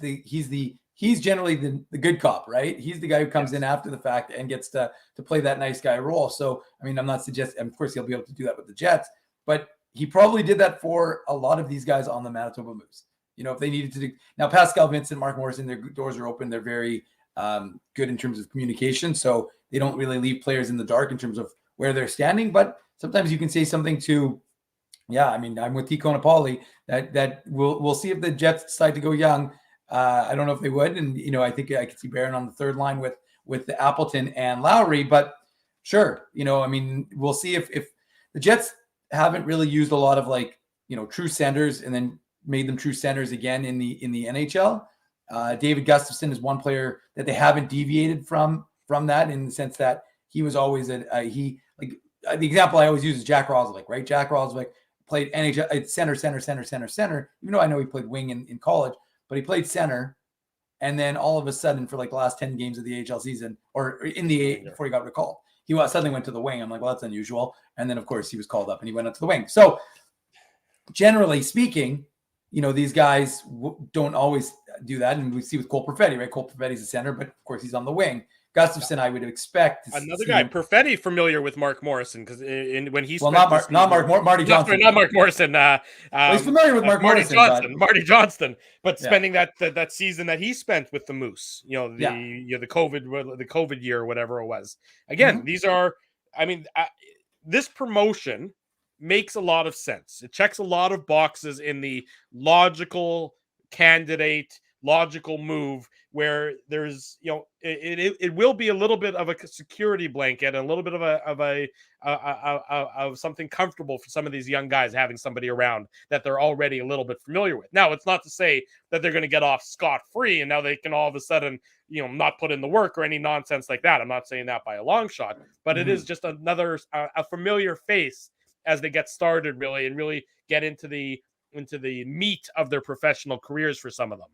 he's generally the good cop, right? He's the guy who comes in after the fact and gets to play that nice guy role. So, I mean, I'm not suggesting, of course, he'll be able to do that with the Jets, but he probably did that for a lot of these guys on the Manitoba Moose. If they needed to do. Now, Pascal Vincent, Mark Morrison, their doors are open. They're very good in terms of communication. So they don't really leave players in the dark in terms of where they're standing. But sometimes you can say something to, I mean, I'm with Tico Napoli that we'll see if the Jets decide to go young. I don't know if they would. And, I think I could see Barron on the third line with the Appleton and Lowry, but sure. I mean, we'll see if the Jets haven't really used a lot of true centers and then made them true centers again in the NHL. David Gustafsson is one player that they haven't deviated from that, in the sense that he was always the example I always use is Jack Roslovic, right? Jack Roslovic played NHL center, even though I know he played wing in college, but he played center. And then all of a sudden, for like the last 10 games of the AHL season, or before he got recalled, he suddenly went to the wing. I'm like, well, that's unusual. And then, of course, he was called up and he went up to the wing. So generally speaking, these guys don't always do that. And we see with Cole Perfetti, right? Cole Perfetti's a center, but of course he's on the wing. Gustafsson, I would expect another guy. Perfetti familiar with Mark Morrison because when he's Marty Johnston, not Mark Morrison. He's familiar with Marty Johnston, but spending that season that he spent with the Moose, the COVID year or whatever it was. Again, these are, this promotion makes a lot of sense. It checks a lot of boxes in the logical candidate, logical move, where there's it will be a little bit of a security blanket, a little bit of something comfortable for some of these young guys, having somebody around that they're already a little bit familiar with. Now, it's not to say that they're going to get off scot-free and now they can all of a sudden not put in the work or any nonsense like that. I'm not saying that by a long shot, but it is just another a familiar face as they get started, really get into the meat of their professional careers for some of them.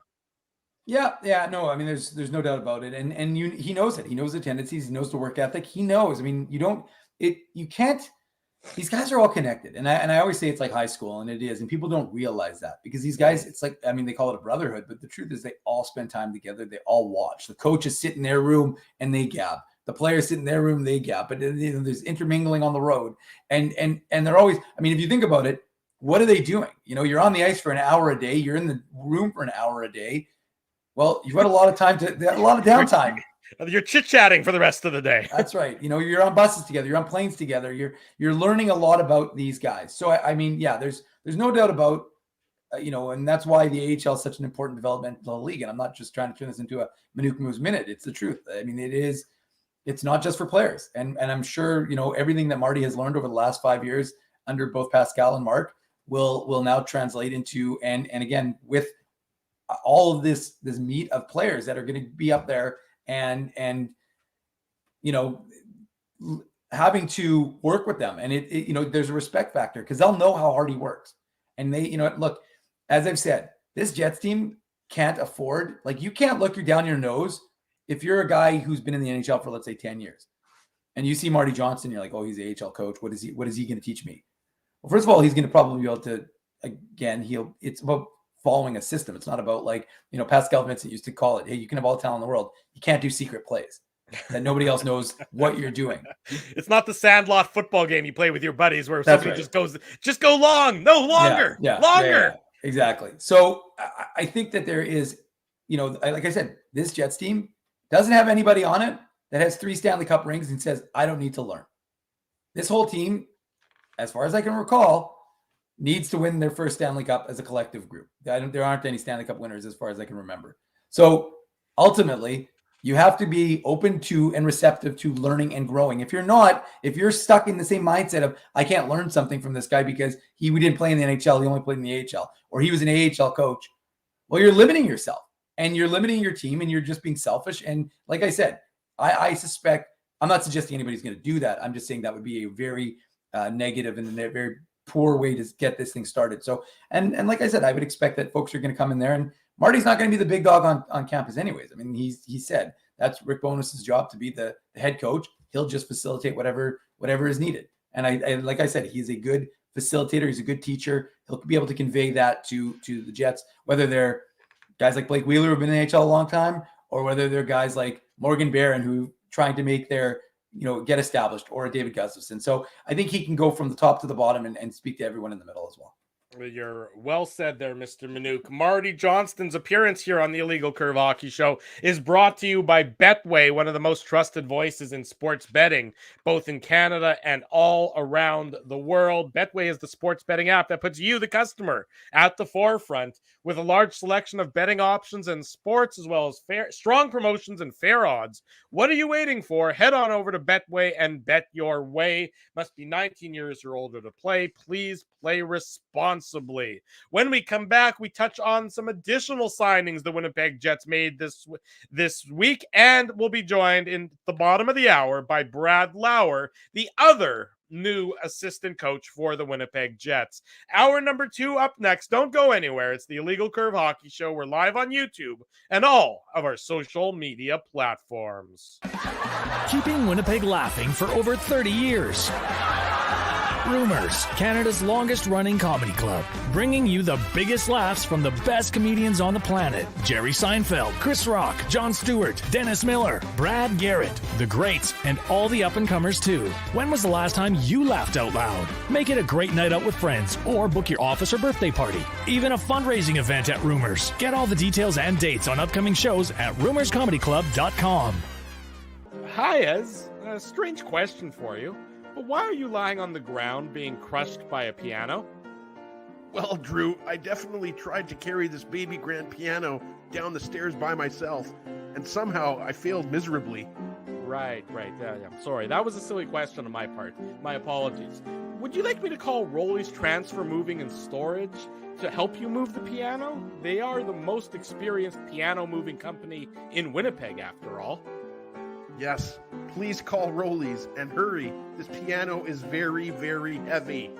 Yeah, no, there's no doubt about it, and he knows it. He knows the tendencies. He knows the work ethic. He knows. You can't. These guys are all connected, and I always say it's like high school, and it is, and people don't realize that, because these guys, it's like, they call it a brotherhood, but the truth is they all spend time together. They all watch. The coaches sit in their room and they gab. The players sit in their room, they gab. But there's intermingling on the road, and they're always. If you think about it, what are they doing? You're on the ice for an hour a day. You're in the room for an hour a day. Well, you've got a lot of downtime. You're chit-chatting for the rest of the day. That's right. You're on buses together. You're on planes together. You're learning a lot about these guys. So, there's no doubt about, and that's why the AHL is such an important developmental league. And I'm not just trying to turn this into a Minuk Moves Minute. It's the truth. It's not just for players. And I'm sure, everything that Marty has learned over the last 5 years under both Pascal and Mark will now translate into, and again, with all of this meat of players that are going to be up there and having to work with them. And there's a respect factor, because they'll know how hard he works. And they, look, as I've said, this Jets team can't afford, you can't look down your nose if you're a guy who's been in the NHL for, let's say, 10 years and you see Marty Johnston, you're like, oh, he's an AHL coach. What is he going to teach me? Well, first of all, he's going to probably be able to, again, it's about following a system. It's not about Pascal Vincent used to call it, hey, you can have all the talent in the world. You can't do secret plays that nobody else knows what you're doing. It's not the Sandlot football game you play with your buddies where somebody just go long, no longer, longer. Yeah, exactly. So I think that there is, like I said, this Jets team doesn't have anybody on it that has 3 Stanley Cup rings and says, I don't need to learn. This whole team, as far as I can recall, needs to win their first Stanley Cup as a collective group. There aren't any Stanley Cup winners as far as I can remember. So ultimately, you have to be open to and receptive to learning and growing. If you're stuck in the same mindset of, I can't learn something from this guy because we didn't play in the NHL, he only played in the AHL, or he was an AHL coach, well, you're limiting yourself and you're limiting your team and you're just being selfish. And like I said, I suspect, I'm not suggesting anybody's going to do that. I'm just saying that would be a very negative and a very poor way to get this thing started. So, and like I said, I would expect that folks are going to come in there, and Marty's not going to be the big dog on campus anyways. He said that's Rick Bonus's job to be the head coach. He'll just facilitate whatever is needed. And I like I said, he's a good facilitator. He's a good teacher. He'll be able to convey that to the Jets, whether they're guys like Blake Wheeler who've been in the NHL a long time, or whether they're guys like Morgan Barron who trying to make their get established, or a David Gustafsson. So I think he can go from the top to the bottom and speak to everyone in the middle as well. You're well said there, Mr. Minuk. Marty Johnston's appearance here on the Illegal Curve Hockey Show is brought to you by Betway, one of the most trusted voices in sports betting, both in Canada and all around the world. Betway is the sports betting app that puts you, the customer, at the forefront with a large selection of betting options and sports, as well as strong promotions and fair odds. What are you waiting for? Head on over to Betway and bet your way. Must be 19 years or older to play. Please play responsibly. possibly. When we come back, we touch on some additional signings the Winnipeg Jets made this week, and we'll be joined in the bottom of the hour by Brad Lauer, the other new assistant coach for the Winnipeg Jets. Hour number 2 up next. Don't go anywhere. It's the Illegal Curve Hockey Show. We're live on YouTube and all of our social media platforms. Keeping Winnipeg laughing for over 30 years. Rumors, Canada's longest running comedy club, bringing you the biggest laughs from the best comedians on the planet. Jerry Seinfeld, Chris Rock, Jon Stewart, Dennis Miller, Brad Garrett, the greats, and all the up-and-comers too. When was the last time you laughed out loud? Make it a great night out with friends, or book your office or birthday party. Even a fundraising event at Rumors. Get all the details and dates on upcoming shows at rumorscomedyclub.com. Hi, Ez. A strange question for you. But why are you lying on the ground being crushed by a piano? Well, Drew, I definitely tried to carry this baby grand piano down the stairs by myself, and somehow I failed miserably. Right. Yeah, I'm sorry. That was a silly question on my part. My apologies. Would you like me to call Rolly's Transfer Moving and Storage to help you move the piano? They are the most experienced piano moving company in Winnipeg, after all. Yes, please call Rolly's and hurry. This piano is very, very heavy.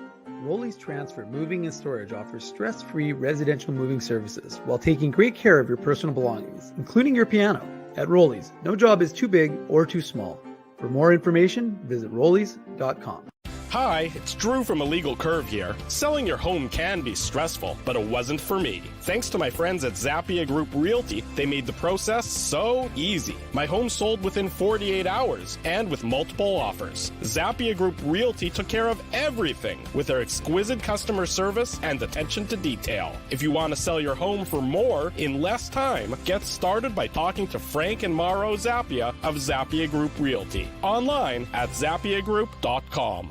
Rolly's Transfer Moving and Storage offers stress-free residential moving services while taking great care of your personal belongings, including your piano. At Rolly's, no job is too big or too small. For more information, visit rollys.com. Hi, it's Drew from Illegal Curve here. Selling your home can be stressful, but it wasn't for me. Thanks to my friends at Zappia Group Realty, they made the process so easy. My home sold within 48 hours and with multiple offers. Zappia Group Realty took care of everything with their exquisite customer service and attention to detail. If you want to sell your home for more in less time, get started by talking to Frank and Mauro Zappia of Zappia Group Realty. Online at zappiagroup.com.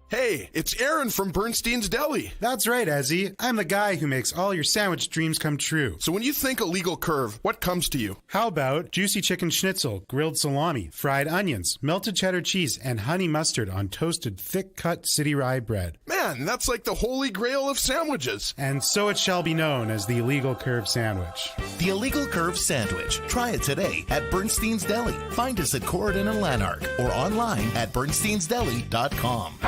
Hey, it's Aaron from Bernstein's Deli. That's right, Ezzy. I'm the guy who makes all your sandwich dreams come true. So when you think Illegal Curve, what comes to you? How about juicy chicken schnitzel, grilled salami, fried onions, melted cheddar cheese, and honey mustard on toasted thick-cut city rye bread? Man, that's like the holy grail of sandwiches. And so it shall be known as the Illegal Curve Sandwich. The Illegal Curve Sandwich. Try it today at Bernstein's Deli. Find us at Corridon and Lanark or online at bernsteinsdeli.com.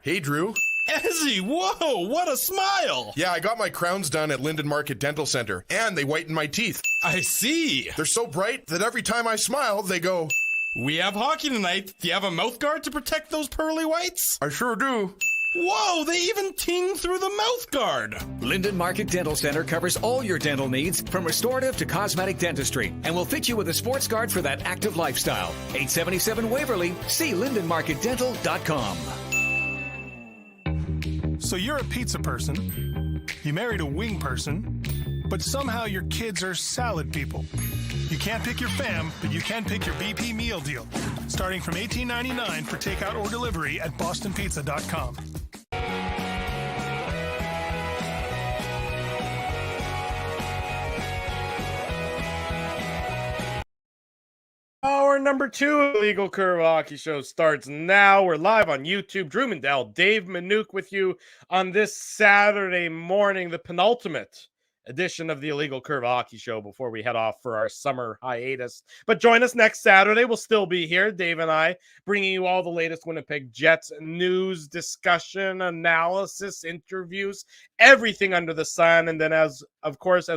Hey, Drew. Ezzy, whoa, what a smile! Yeah, I got my crowns done at Linden Market Dental Center, and they whitened my teeth. I see. They're so bright that every time I smile, they go, "We have hockey tonight. Do you have a mouth guard to protect those pearly whites?" I sure do. Whoa, they even ting through the mouth guard. Linden Market Dental Center covers all your dental needs from restorative to cosmetic dentistry and will fit you with a sports guard for that active lifestyle. 877 Waverly. See lindenmarketdental.com. So you're a pizza person, you married a wing person, but somehow your kids are salad people. You can't pick your fam, but you can pick your BP meal deal, starting from $18.99 for takeout or delivery at bostonpizza.com. Hour number 2 Illegal Curve Hockey Show starts now. We're live on YouTube. Drew Mindell, Dave Minuk with you on this Saturday morning, the penultimate edition of the Illegal Curve Hockey Show before we head off for our summer hiatus. But join us next Saturday. We'll still be here, Dave and I, bringing you all the latest Winnipeg Jets news, discussion, analysis, interviews, everything under the sun. And then, as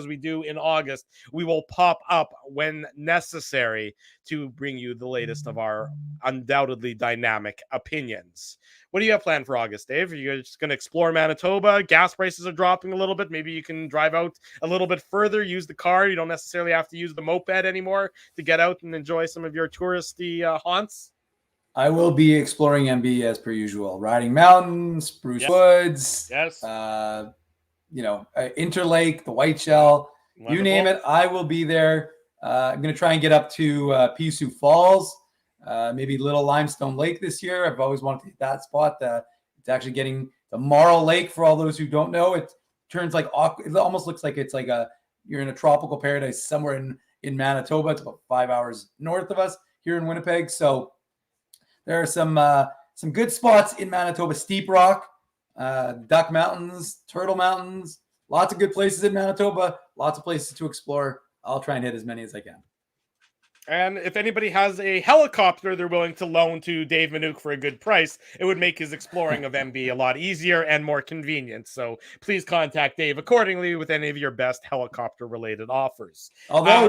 we do in August, we will pop up when necessary to bring you the latest of our undoubtedly dynamic opinions. What do you have planned for August, Dave? Are you just going to explore Manitoba? Gas prices are dropping a little bit. Maybe you can drive out a little bit further, use the car. You don't necessarily have to use the moped anymore to get out and enjoy some of your touristy haunts. I will be exploring MB as per usual, riding mountains, Spruce Woods, Interlake, the White Shell, you name it. I will be there. I'm going to try and get up to Pisu Falls. Maybe Little Limestone Lake this year. I've always wanted to hit that spot. It's actually getting the Marl Lake. For all those who don't know, it turns like it almost looks like it's like you're in a tropical paradise somewhere in Manitoba. It's about 5 hours north of us here in Winnipeg. So there are some good spots in Manitoba. Steep Rock, Duck Mountains, Turtle Mountains, lots of good places in Manitoba, lots of places to explore. I'll try and hit as many as I can. And if anybody has a helicopter they're willing to loan to Dave Minuk for a good price, it would make his exploring of MB a lot easier and more convenient. So please contact Dave accordingly with any of your best helicopter-related offers. Although,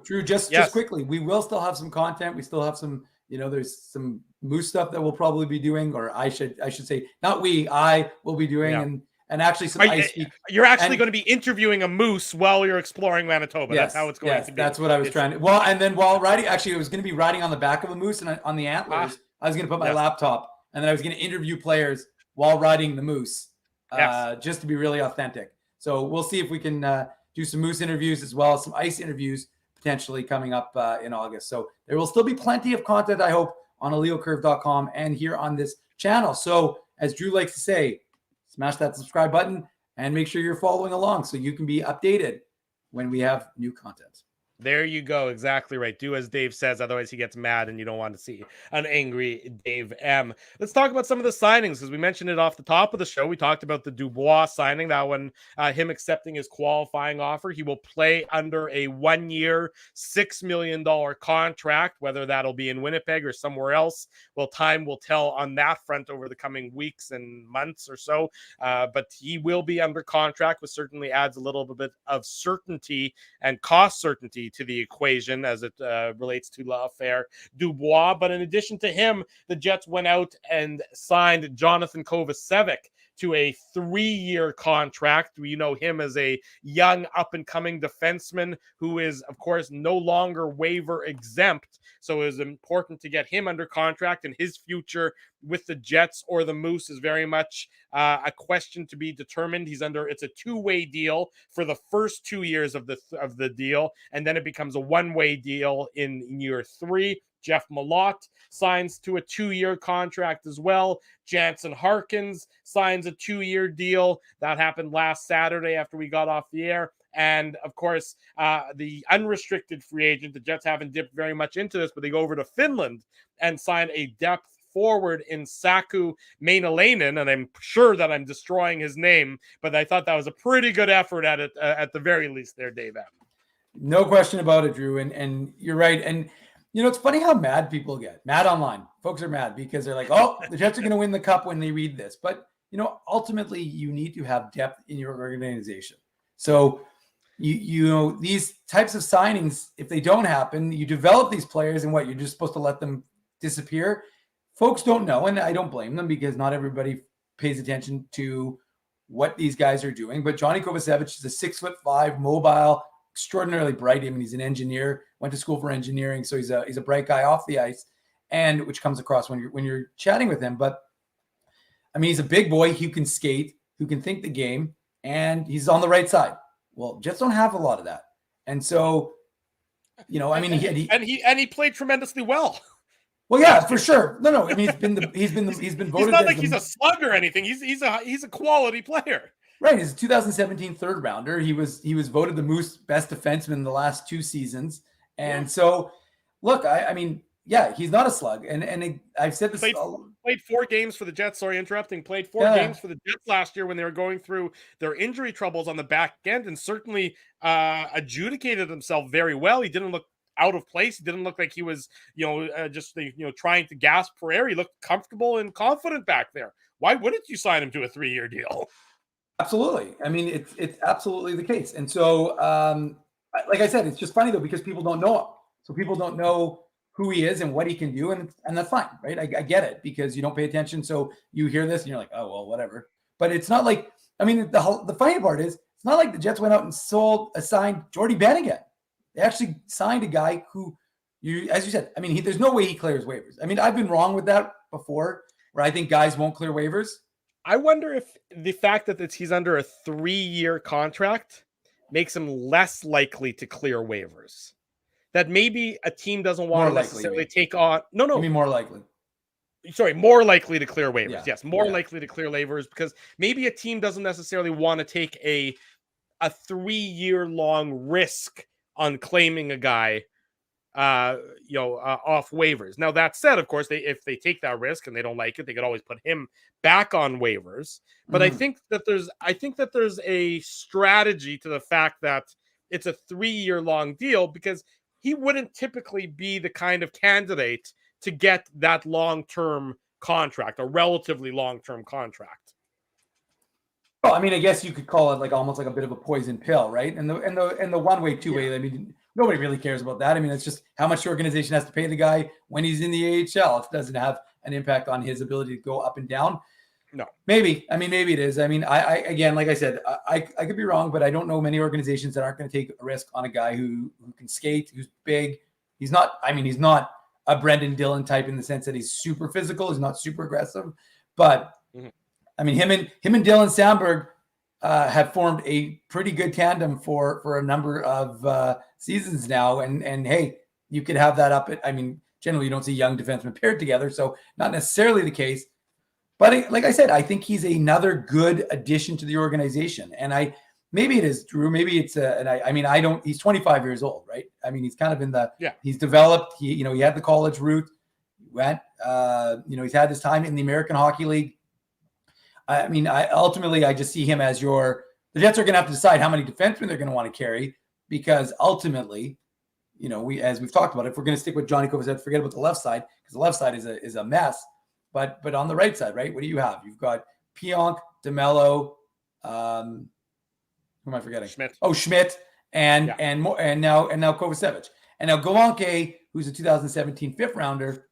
Drew, just quickly, we will still have some content. We still have some, there's some Moose stuff that we'll probably be doing, or I should say, I will be doing, Yeah. and actually some ice. You're actually going to be interviewing a moose while you're exploring Manitoba. Yes, that's how it's going to be. That's what I was trying to. Well, and then while riding, actually, it was going to be riding on the back of a moose and on the antlers. I was going to put my laptop, and then I was going to interview players while riding the moose, just to be really authentic. So we'll see if we can do some moose interviews as well as some ice interviews potentially coming up in August. So there will still be plenty of content, I hope, on illegalcurve.com and here on this channel. So as Drew likes to say, smash that subscribe button and make sure you're following along so you can be updated when we have new content. There you go. Exactly right. Do as Dave says. Otherwise, he gets mad and you don't want to see an angry Dave M. Let's talk about some of the signings because we mentioned it off the top of the show. We talked about the Dubois signing, that one, him accepting his qualifying offer. He will play under a 1-year, $6 million contract, whether that'll be in Winnipeg or somewhere else. Well, time will tell on that front over the coming weeks and months or so. But he will be under contract, which certainly adds a little bit of certainty and cost certainty to the equation as it relates to Lafayette Dubois. But in addition to him, the Jets went out and signed Jonathan Kovacevic to a 3-year contract. We know him as a young up-and-coming defenseman who is, of course, no longer waiver exempt. So it was important to get him under contract, and his future with the Jets or the Moose is very much a question to be determined. It's a 2-way deal for the first 2 years of the deal, and then it becomes a 1-way deal in year 3. Jeff Malott signs to a 2-year contract as well. Jansen Harkins signs a 2-year deal. That happened last Saturday after we got off the air. And, of course, the unrestricted free agent, the Jets haven't dipped very much into this, but they go over to Finland and sign a depth forward in Saku Mainalainen, and I'm sure that I'm destroying his name, but I thought that was a pretty good effort at it, at the very least there, Dave M. No question about it, Drew, and you're right. And it's funny how mad people get. Mad online. Folks are mad because they're like, oh, the Jets are going to win the cup when they read this. But, ultimately, you need to have depth in your organization. So, these types of signings, if they don't happen, you develop these players and you're just supposed to let them disappear. Folks don't know, and I don't blame them because not everybody pays attention to what these guys are doing. But Johnny Kovacevic is a 6'5", mobile, extraordinarily bright. He's an engineer, went to school for engineering, so he's a bright guy off the ice, and which comes across when you're chatting with him. But he's a big boy who can skate, who can think the game, and he's on the right side. Well, Jets don't have a lot of that, and so he played tremendously well. Well, yeah, for sure. No. He's been voted. He's not like he's a slug or anything. He's a quality player. Right. He's a 2017 third rounder. He was voted the Moose best defenseman in the last 2 seasons. And so, look, he's not a slug. And I've said this. Played 4 games for the Jets. Sorry, interrupting. Played 4 games for the Jets last year when they were going through their injury troubles on the back end, and certainly adjudicated himself very well. He didn't look out of place. He didn't look like he was, trying to gasp for air. He looked comfortable and confident back there. Why wouldn't you sign him to a 3-year deal? Absolutely. It's absolutely the case. And so, like I said, it's just funny though, because people don't know him. So people don't know who he is and what he can do. And that's fine. Right. I get it because you don't pay attention. So you hear this and you're like, oh, well, whatever. But it's not like, the funny part is it's not like the Jets went out and signed Jordy Ben again. They actually signed a guy who, as you said, there's no way he clears waivers. I've been wrong with that before, where I think guys won't clear waivers. I wonder if the fact that he's under a 3-year contract makes him less likely to clear waivers. That maybe a team doesn't want to necessarily take on. No. You mean more likely? Sorry, more likely to clear waivers. Yeah. Yes, more likely to clear waivers because maybe a team doesn't necessarily want to take a 3-year long risk on claiming a guy off waivers. Now that said, of course, if they take that risk and they don't like it, they could always put him back on waivers. But I think that there's a strategy to the fact that it's a 3-year long deal, because he wouldn't typically be the kind of candidate to get that long-term contract, a relatively long-term contract. Well, I mean, I guess you could call it like almost like a bit of a poison pill, right? And the one way, two way. I mean, nobody really cares about that. I mean, it's just how much the organization has to pay the guy when he's in the AHL. It doesn't have an impact on his ability to go up and down. No, maybe. I mean, maybe it is. I mean, I again, like I said, I could be wrong, but I don't know many organizations that aren't going to take a risk on a guy who can skate, who's big. He's not a Brendan Dillon type in the sense that he's super physical. He's not super aggressive, but I mean, him and Dylan Sandberg have formed a pretty good tandem for a number of seasons now. And hey, you could have that up at, I mean, generally you don't see young defensemen paired together, so not necessarily the case. But like I said, I think he's another good addition to the organization. And maybe it is, Drew. Maybe it's he's 25 years old, right? I mean, he's kind of in he's developed. He had the college route. Went, he's had his time in the American Hockey League. I mean, ultimately, I just see him as the Jets are going to have to decide how many defensemen they're going to want to carry, because ultimately, as we've talked about, if we're going to stick with Johnny Kovacevic, forget about the left side, because the left side is a mess. But on the right side, right? What do you have? You've got Pionk, DeMello, who am I forgetting? Schmidt. Oh, Schmidt, and now Kovacevic. And now Galante, who's a 2017 fifth rounder,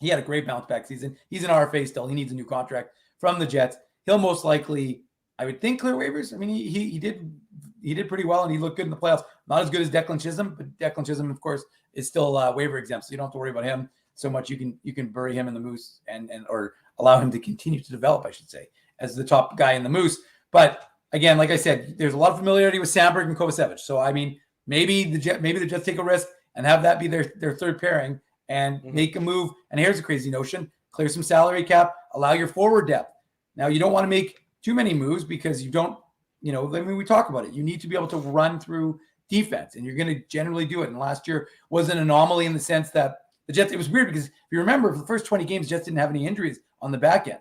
he had a great bounce back season. He's an RFA still. He needs a new contract from the Jets. He'll most likely, I would think, clear waivers. I mean, he did pretty well, and he looked good in the playoffs. Not as good as Declan Chisholm, but Declan Chisholm, of course, is still waiver exempt, so you don't have to worry about him so much. You can bury him in the Moose and or allow him to continue to develop, I should say, as the top guy in the Moose. But again, like I said, there's a lot of familiarity with Sandberg and Kovacevic. So I mean, maybe the Jets take a risk and have that be their third pairing and make a move. And here's a crazy notion: clear some salary cap, allow your forward depth. Now you don't want to make too many moves because you don't. I mean, we talk about it. You need to be able to run through defense, and you're going to generally do it. And last year was an anomaly in the sense that the Jets, it was weird because if you remember, for the first 20 games, Jets didn't have any injuries on the back end.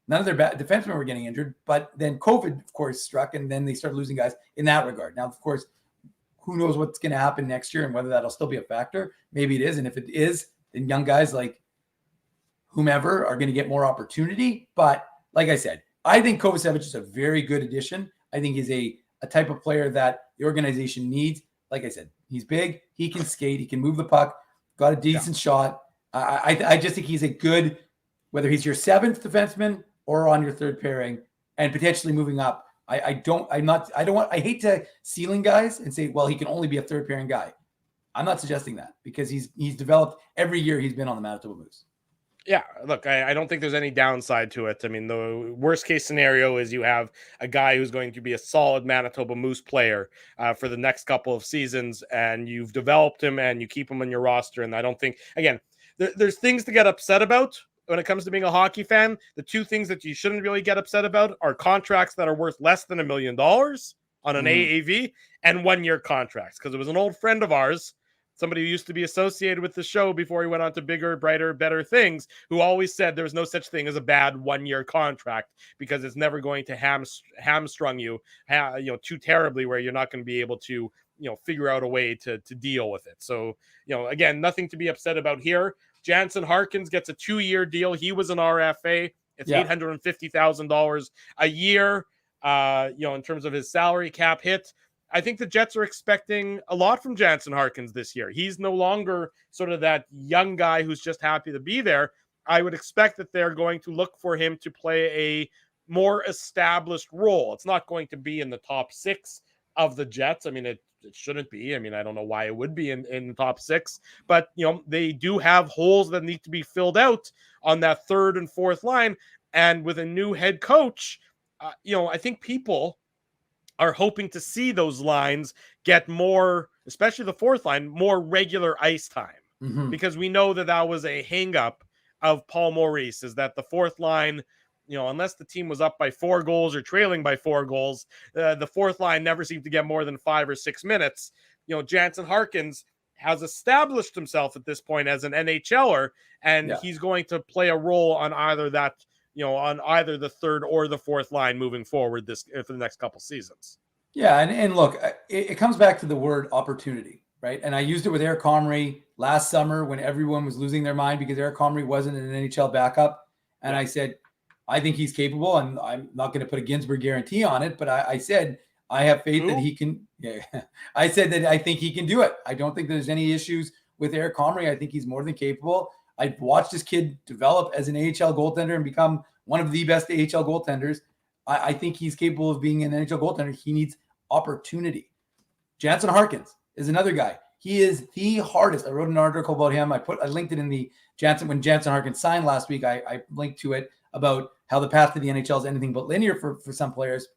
None of their defensemen were getting injured, but then COVID, of course, struck, and then they started losing guys in that regard. Now, of course, who knows what's going to happen next year and whether that'll still be a factor. Maybe it is, and if it is, then young guys like whomever are going to get more opportunity. But like I said, I think Kovacevic is a very good addition. I think he's a type of player that the organization needs. Like I said, he's big, he can skate, he can move the puck, got a decent shot. I just think he's a good, whether he's your seventh defenseman or on your third pairing and potentially moving up. I hate to ceiling guys and say, well, he can only be a third pairing guy. I'm not suggesting that because he's developed every year he's been on the Manitoba Moose. Yeah, look, I don't think there's any downside to it. I mean, the worst case scenario is you have a guy who's going to be a solid Manitoba Moose player for the next couple of seasons, and you've developed him and you keep him on your roster. And I don't think, again, there's things to get upset about when it comes to being a hockey fan. The two things that you shouldn't really get upset about are contracts that are worth less than $1 million on an AAV and 1-year contracts. Because it was an old friend of ours, somebody who used to be associated with the show before he went on to bigger, brighter, better things, who always said there was no such thing as a bad 1-year contract because it's never going to hamstrung you, too terribly where you're not going to be able to, figure out a way to deal with it. So, again, nothing to be upset about here. Jansen Harkins gets a 2-year deal. He was an RFA. It's $850,000 a year, in terms of his salary cap hit. I think the Jets are expecting a lot from Jansen Harkins this year. He's no longer sort of that young guy who's just happy to be there. I would expect that they're going to look for him to play a more established role. It's not going to be in the top 6 of the Jets. I mean, it shouldn't be. I mean, I don't know why it would be in the top 6, but, they do have holes that need to be filled out on that third and fourth line. And with a new head coach, I think people are hoping to see those lines get more, especially the fourth line, more regular ice time. Because we know that was a hang up of Paul Maurice, is that the fourth line, unless the team was up by 4 goals or trailing by 4 goals, the fourth line never seemed to get more than 5 or 6 minutes. Jansen Harkins, has established himself at this point as an NHLer, and he's going to play a role on either that, on either the third or the fourth line moving forward for the next couple seasons. Yeah, and look, it comes back to the word opportunity, right? And I used it with Eric Comrie last summer when everyone was losing their mind because Eric Comrie wasn't an NHL backup. And I said, I think he's capable, and I'm not going to put a Ginsburg guarantee on it, but I said, I have faith that he can. Yeah, I said that I think he can do it. I don't think there's any issues with Eric Comrie. I think he's more than capable. I've watched this kid develop as an AHL goaltender and become one of the best AHL goaltenders. I think he's capable of being an NHL goaltender. He needs opportunity. Jansen Harkins is another guy. He is the hardest. I wrote an article about him. I linked it in the when Jansen Harkins signed last week. I linked to it about how the path to the NHL is anything but linear for some players,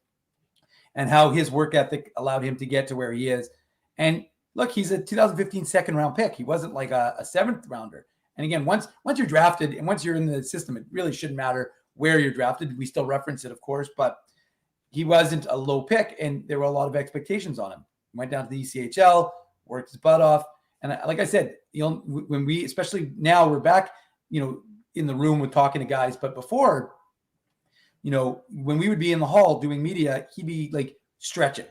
and how his work ethic allowed him to get to where he is. And look, he's a 2015 second round pick. He wasn't like a seventh rounder. And again, once you're drafted and once you're in the system, it really shouldn't matter where you're drafted. We still reference it, of course, but he wasn't a low pick, and there were a lot of expectations on him. He went down to the ECHL, worked his butt off. And like I said, when we, especially now, we're back, in the room with talking to guys, but before, when we would be in the hall doing media, he'd be like stretching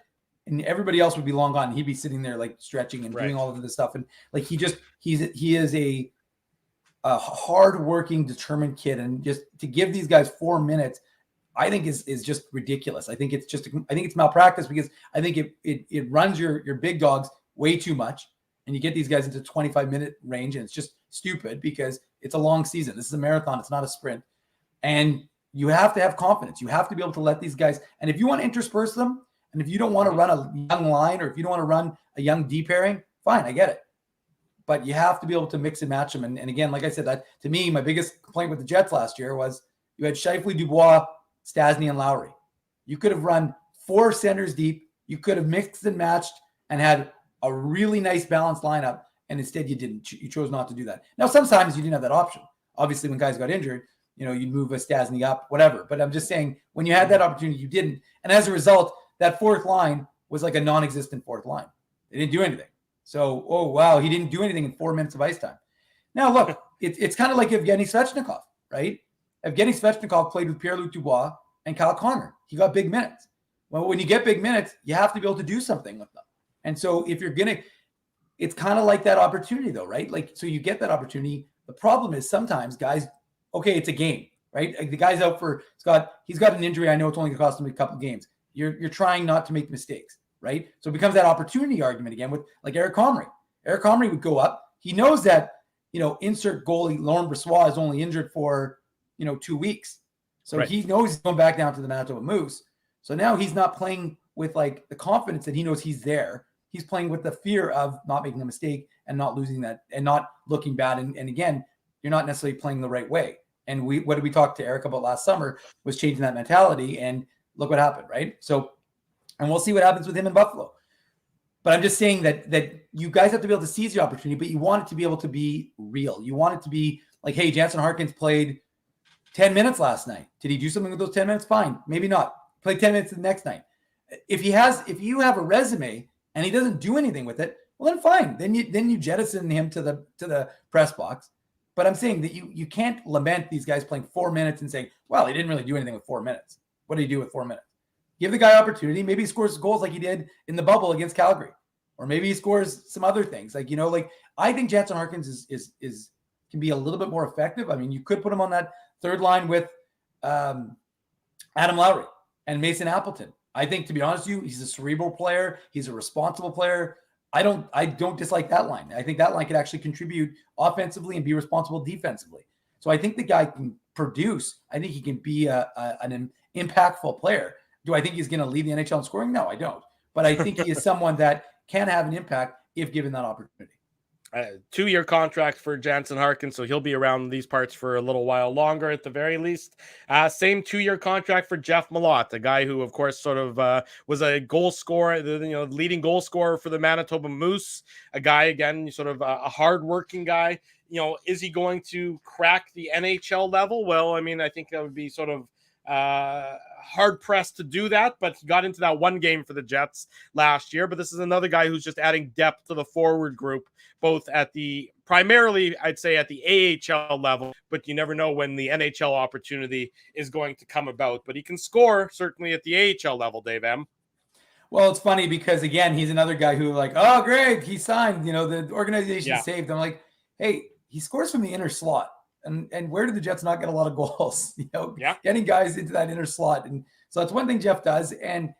and everybody else would be long gone. He'd be sitting there like stretching and doing all of this stuff. And like, he is a hardworking, determined kid. And just to give these guys 4 minutes, I think is just ridiculous. I think it's malpractice because I think it runs your big dogs way too much. And you get these guys into 25-minute range, and it's just stupid because it's a long season. This is a marathon. It's not a sprint. And you have to have confidence. You have to be able to let these guys, and if you want to intersperse them, and if you don't want to run a young line, or if you don't want to run a young D pairing, fine, I get it. But you have to be able to mix and match them. And again, like I said, that to me, my biggest complaint with the Jets last year was you had Scheifele, Dubois, Stastny, and Lowry. You could have run 4 centers deep. You could have mixed and matched and had a really nice balanced lineup. And instead you didn't. You chose not to do that. Now, sometimes you didn't have that option. Obviously, when guys got injured, you'd move a Stastny up, whatever. But I'm just saying, when you had that opportunity, you didn't. And as a result, that fourth line was like a non-existent fourth line. They didn't do anything. So, oh, wow, he didn't do anything in 4 minutes of ice time. Now, look, it's kind of like Evgeny Svechnikov, right? Evgeny Svechnikov played with Pierre-Luc Dubois and Kyle Connor. He got big minutes. Well, when you get big minutes, you have to be able to do something with them. And so if you're going to, it's kind of like that opportunity though, right? Like, so you get that opportunity. The problem is sometimes guys, okay, it's a game, right? Like the guy's out for he's got an injury. I know it's only going to cost him a couple of games. You're trying not to make mistakes, right? So it becomes that opportunity argument again with like Eric Comrie. Eric Comrie would go up. He knows that, insert goalie Laurent Brossoit is only injured for, 2 weeks. So he knows he's going back down to the Manitoba Moose. So now he's not playing with like the confidence that he knows he's there. He's playing with the fear of not making a mistake and not losing that and not looking bad. And again, you're not necessarily playing the right way. And what did we talk to Eric about last summer was changing that mentality. And look what happened, right? So, and we'll see what happens with him in Buffalo. But I'm just saying that you guys have to be able to seize the opportunity, but you want it to be able to be real. You want it to be like, hey, Jansen Harkins played 10 minutes last night. Did he do something with those 10 minutes? Fine. Maybe not. Play 10 minutes the next night. If you have a resume and he doesn't do anything with it, well then fine. Then you jettison him to the press box. But I'm saying that you can't lament these guys playing 4 minutes and saying, well, he didn't really do anything with 4 minutes. What did he do with 4 minutes? Give the guy opportunity. Maybe he scores goals like he did in the bubble against Calgary. Or maybe he scores some other things. Like, I think Jansen Harkins can be a little bit more effective. I mean, you could put him on that third line with Adam Lowry and Mason Appleton. I think, to be honest with you, he's a cerebral player. He's a responsible player. I don't dislike that line. I think that line could actually contribute offensively and be responsible defensively. So I think the guy can produce. I think he can be an impactful player. Do I think he's going to lead the NHL in scoring? No, I don't. But I think he is someone that can have an impact if given that opportunity. 2-year contract for Jansen Harkins, so he'll be around these parts for a little while longer at the very least. Same 2-year contract for Jeff Malott, a guy who, of course, sort of was a goal scorer, leading goal scorer for the Manitoba Moose. A guy, again, sort of a hardworking guy. Is he going to crack the NHL level? Well, I mean, I think that would be sort of hard pressed to do that, but he got into that one game for the Jets last year. But this is another guy who's just adding depth to the forward group, both at the primarily, I'd say, at the AHL level, but you never know when the NHL opportunity is going to come about. But he can score certainly at the AHL level, Dave M. Well, it's funny because, again, he's another guy who like, oh, great, he signed, the organization saved. I'm like, hey, he scores from the inner slot. And where do the Jets not get a lot of goals? Getting guys into that inner slot. And so that's one thing Jeff does. And,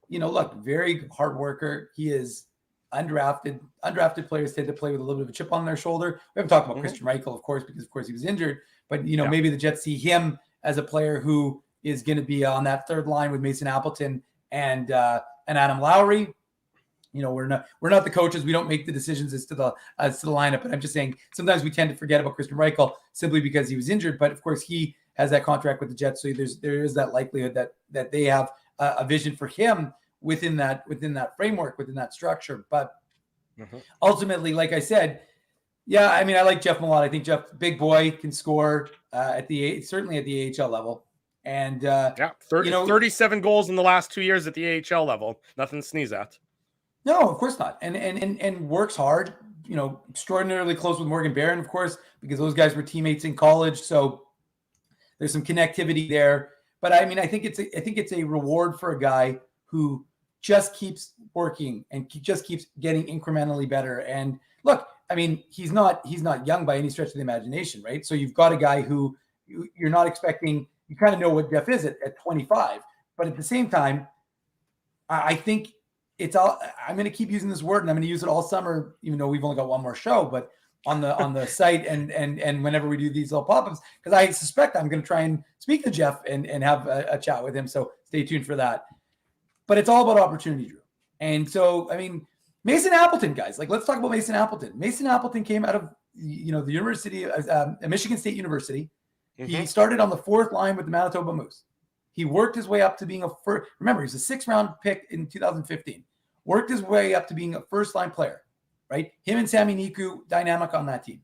look, very hard worker. He is undrafted. Undrafted players tend to play with a little bit of a chip on their shoulder. We haven't talked about Christian Reichel, of course, because, of course, he was injured. But, maybe the Jets see him as a player who is going to be on that third line with Mason Appleton and Adam Lowry. We're not the coaches. We don't make the decisions as to the lineup. But I'm just saying sometimes we tend to forget about Christian Reichel simply because he was injured. But of course he has that contract with the Jets, so there is that likelihood that they have a vision for him within that framework, within that structure. But ultimately, like I said, I like Jeff Malott. I think Jeff, big boy, can score certainly at the AHL level. And 37 goals in the last 2 years at the AHL level. Nothing to sneeze at. No, of course not. And works hard, extraordinarily close with Morgan Barron, of course, because those guys were teammates in college. So there's some connectivity there. But I think it's a reward for a guy who just keeps working and just keeps getting incrementally better. And look, he's not young by any stretch of the imagination, right? So you've got a guy who you're not expecting. You kind of know what Jeff is at 25, but at the same time, I think it's all. I'm going to keep using this word, and I'm going to use it all summer, even though we've only got one more show. But on the site and whenever we do these little pop-ups, because I suspect I'm going to try and speak to Jeff and have a chat with him. So stay tuned for that. But it's all about opportunity, Drew. And so Mason Appleton, guys, let's talk about Mason Appleton. Mason Appleton came out of the University of Michigan State University. He started on the fourth line with the Manitoba Moose. He worked his way up to being remember, he's a 6th round pick in 2015. Worked his way up to being a first-line player, right? Him and Sami Niku, dynamic on that team.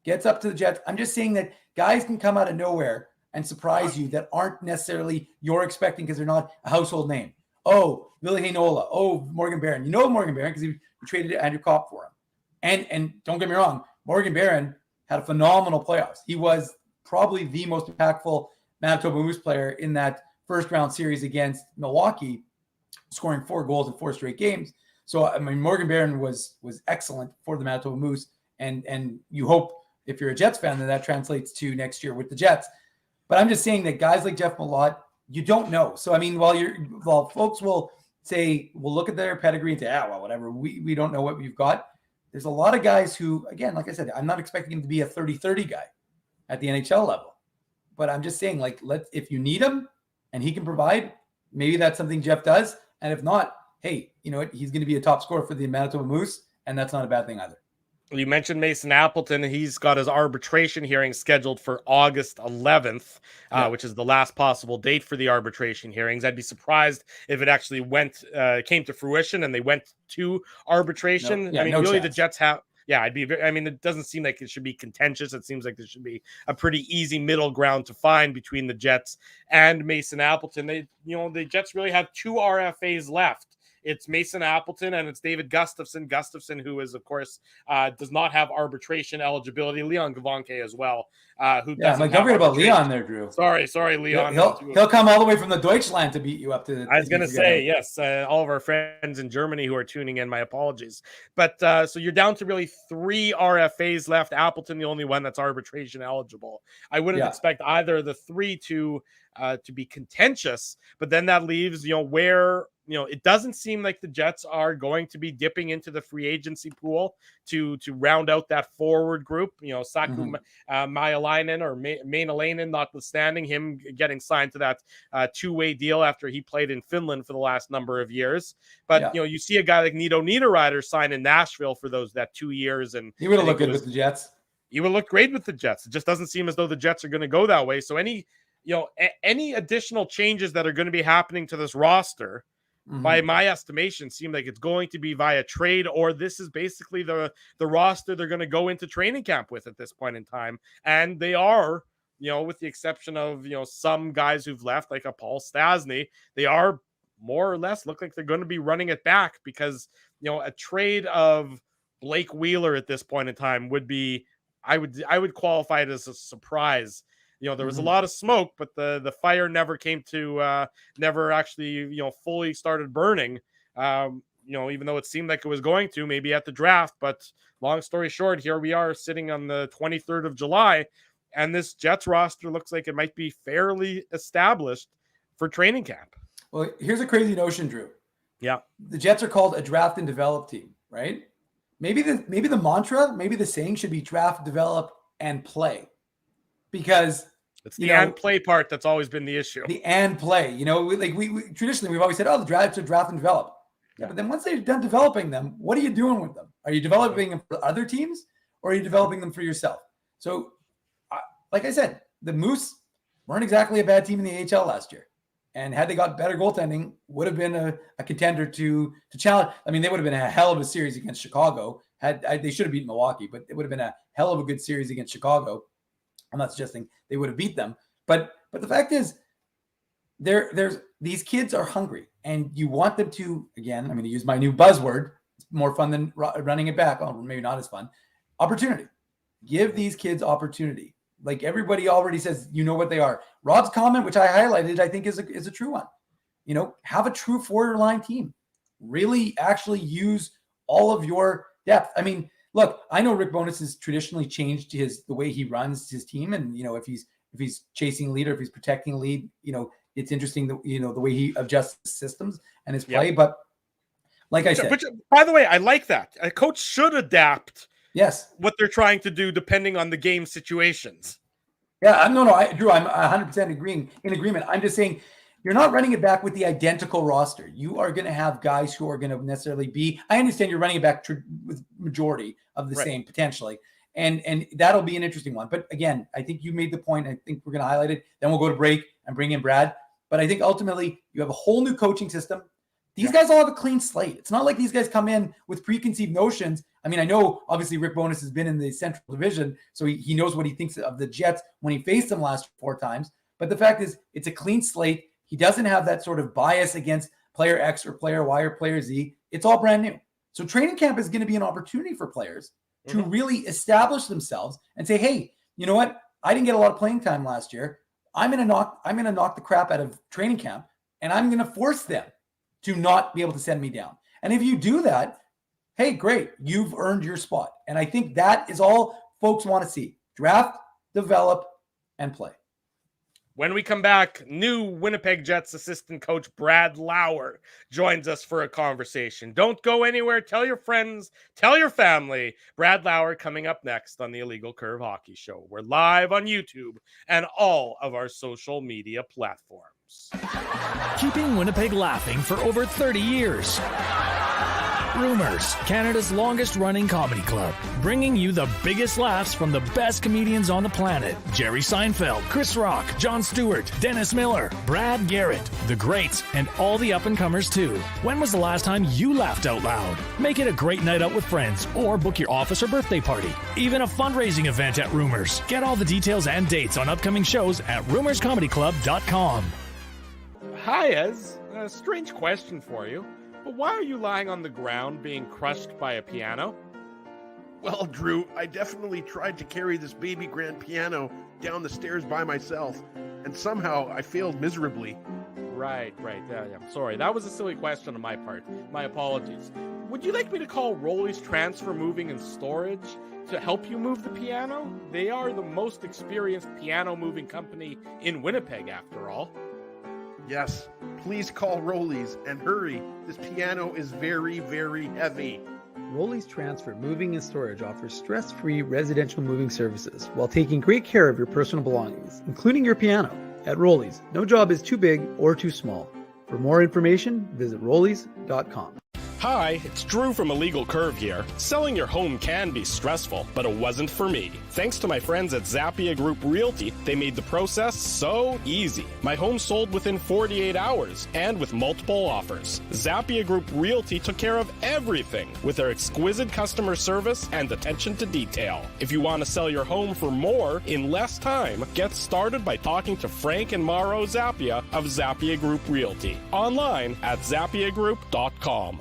Gets up to the Jets. I'm just saying that guys can come out of nowhere and surprise you that aren't necessarily you're expecting because they're not a household name. Oh, Ville Heinola. Oh, Morgan Barron. Morgan Barron because we traded Andrew Kopp for him. And don't get me wrong, Morgan Barron had a phenomenal playoffs. He was probably the most impactful Manitoba Moose player in that first-round series against Milwaukee, scoring 4 goals in 4 straight games. So, Morgan Barron was excellent for the Manitoba Moose. And you hope, if you're a Jets fan, that translates to next year with the Jets. But I'm just saying that guys like Jeff Malott, you don't know. So, while folks will look at their pedigree and say, whatever, we don't know what we've got. There's a lot of guys who, again, like I said, I'm not expecting him to be a 30-30 guy at the NHL level. But I'm just saying, if you need him and he can provide, maybe that's something Jeff does. And if not, hey, you know what? He's going to be a top scorer for the Manitoba Moose, and that's not a bad thing either. You mentioned Mason Appleton. He's got his arbitration hearing scheduled for August 11th, which is the last possible date for the arbitration hearings. I'd be surprised if it actually came to fruition and they went to arbitration. The Jets have. Yeah, it doesn't seem like it should be contentious. It seems like there should be a pretty easy middle ground to find between the Jets and Mason Appleton. The Jets really have 2 RFAs left. It's Mason Appleton and it's David Gustafsson. Gustafsson, who is, of course, does not have arbitration eligibility. Leon Gavanke as well. Don't forget about Leon there, Drew. Sorry, Leon. He'll come all the way from the Deutschland to beat you up to. I was going to say, yes, all of our friends in Germany who are tuning in, my apologies. But so you're down to really 3 RFAs left. Appleton, the only one that's arbitration eligible. I wouldn't expect either of the 3 to be contentious, but then that leaves, where, it doesn't seem like the Jets are going to be dipping into the free agency pool to round out that forward group. Saku Maalainen or Mainalainen, notwithstanding him getting signed to that 2-way deal after he played in Finland for the last number of years. But, you see a guy like Nito Niederreiter sign in Nashville for that 2 years. And he would have looked good with the Jets. He would look great with the Jets. It just doesn't seem as though the Jets are going to go that way. So any additional changes that are going to be happening to this roster, by my estimation, seem like it's going to be via trade, or this is basically the roster they're going to go into training camp with at this point in time. And they are with the exception of, some guys who've left, like a Paul Stastny, they are more or less look like they're going to be running it back because, a trade of Blake Wheeler at this point in time would be, I would qualify it as a surprise. There was a lot of smoke, but the fire never came to, never actually, fully started burning. Even though it seemed like it was going to, maybe at the draft. But long story short, here we are sitting on the 23rd of July, and this Jets roster looks like it might be fairly established for training camp. Well, here's a crazy notion, Drew. Yeah. The Jets are called a draft and develop team, right? Maybe the mantra, maybe the saying should be draft, develop, and play. Because it's the and play part that's always been the issue. The and play. We traditionally we've always said, the draft should draft and develop. Yeah. But then once they're done developing them, what are you doing with them? Are you developing them for other teams or are you developing them for yourself? So, like I said, the Moose weren't exactly a bad team in the AHL last year. And had they got better goaltending, would have been a contender to challenge. I mean, they would have been a hell of a series against Chicago. They should have beaten Milwaukee, but it would have been a hell of a good series against Chicago. I'm not suggesting they would have beat them. But the fact is, there's these kids are hungry. And you want them to, again, I'm going to use my new buzzword. It's more fun than running it back. Oh, maybe not as fun. Opportunity. Give these kids opportunity. Like everybody already says, what they are. Rob's comment, which I highlighted, I think is a true one. Have a true four-line team. Really actually use all of your depth. I mean, look, I know Rick Bowness has traditionally changed the way he runs his team. And, if he's chasing lead or if he's protecting lead, it's interesting that, the way he adjusts systems and his play. Yep. But like I said, by the way, I like that. A coach should adapt. Yes. What they're trying to do depending on the game situations. Yeah. Drew, I'm 100% in agreement. I'm just saying you're not running it back with the identical roster. You are going to have guys who are going to necessarily be, I understand you're running it back with majority of the same potentially. And that'll be an interesting one. But again, I think you made the point. I think we're going to highlight it. Then we'll go to break and bring in Brad. But I think ultimately you have a whole new coaching system. These guys all have a clean slate. It's not like these guys come in with preconceived notions. I mean, I know obviously Rick Bowness has been in the Central Division, so he knows what he thinks of the Jets when he faced them last 4 times. But the fact is, it's a clean slate. He doesn't have that sort of bias against player X or player Y or player Z. It's all brand new. So training camp is going to be an opportunity for players to really establish themselves and say, hey, you know what? I didn't get a lot of playing time last year. I'm going to knock the crap out of training camp, and I'm going to force them to not be able to send me down. And if you do that, hey, great, you've earned your spot. And I think that is all folks want to see. Draft, develop, and play. When we come back, new Winnipeg Jets assistant coach Brad Lauer joins us for a conversation. Don't go anywhere. Tell your friends, tell your family. Brad Lauer coming up next on the Illegal Curve Hockey Show. We're live on YouTube and all of our social media platforms. Keeping Winnipeg laughing for over 30 years. Rumors, Canada's longest running comedy club, bringing you the biggest laughs from the best comedians on the planet. Jerry Seinfeld, Chris Rock, Jon Stewart, Dennis Miller, Brad Garrett, the greats, and all the up-and-comers too. When was the last time you laughed out loud? Make it a great night out with friends or book your office or birthday party. Even a fundraising event at Rumors. Get all the details and dates on upcoming shows at rumorscomedyclub.com. Hi, Ez. A strange question for you. But why are you lying on the ground being crushed by a piano? Well, Drew, I definitely tried to carry this baby grand piano down the stairs by myself, and somehow I failed miserably. Right. Yeah, I'm sorry. That was a silly question on my part. My apologies. Would you like me to call Rolly's Transfer Moving and Storage to help you move the piano? They are the most experienced piano moving company in Winnipeg, after all. Yes, please call Rolly's and hurry. This piano is very, very heavy. Rolly's Transfer Moving and Storage offers stress-free residential moving services while taking great care of your personal belongings, including your piano. At Rolly's, no job is too big or too small. For more information, visit Rollies.com. Hi, it's Drew from Illegal Curve here. Selling your home can be stressful, but it wasn't for me. Thanks to my friends at Zappia Group Realty, they made the process so easy. My home sold within 48 hours and with multiple offers. Zappia Group Realty took care of everything with their exquisite customer service and attention to detail. If you want to sell your home for more in less time, get started by talking to Frank and Mauro Zappia of Zappia Group Realty. Online at zappiagroup.com.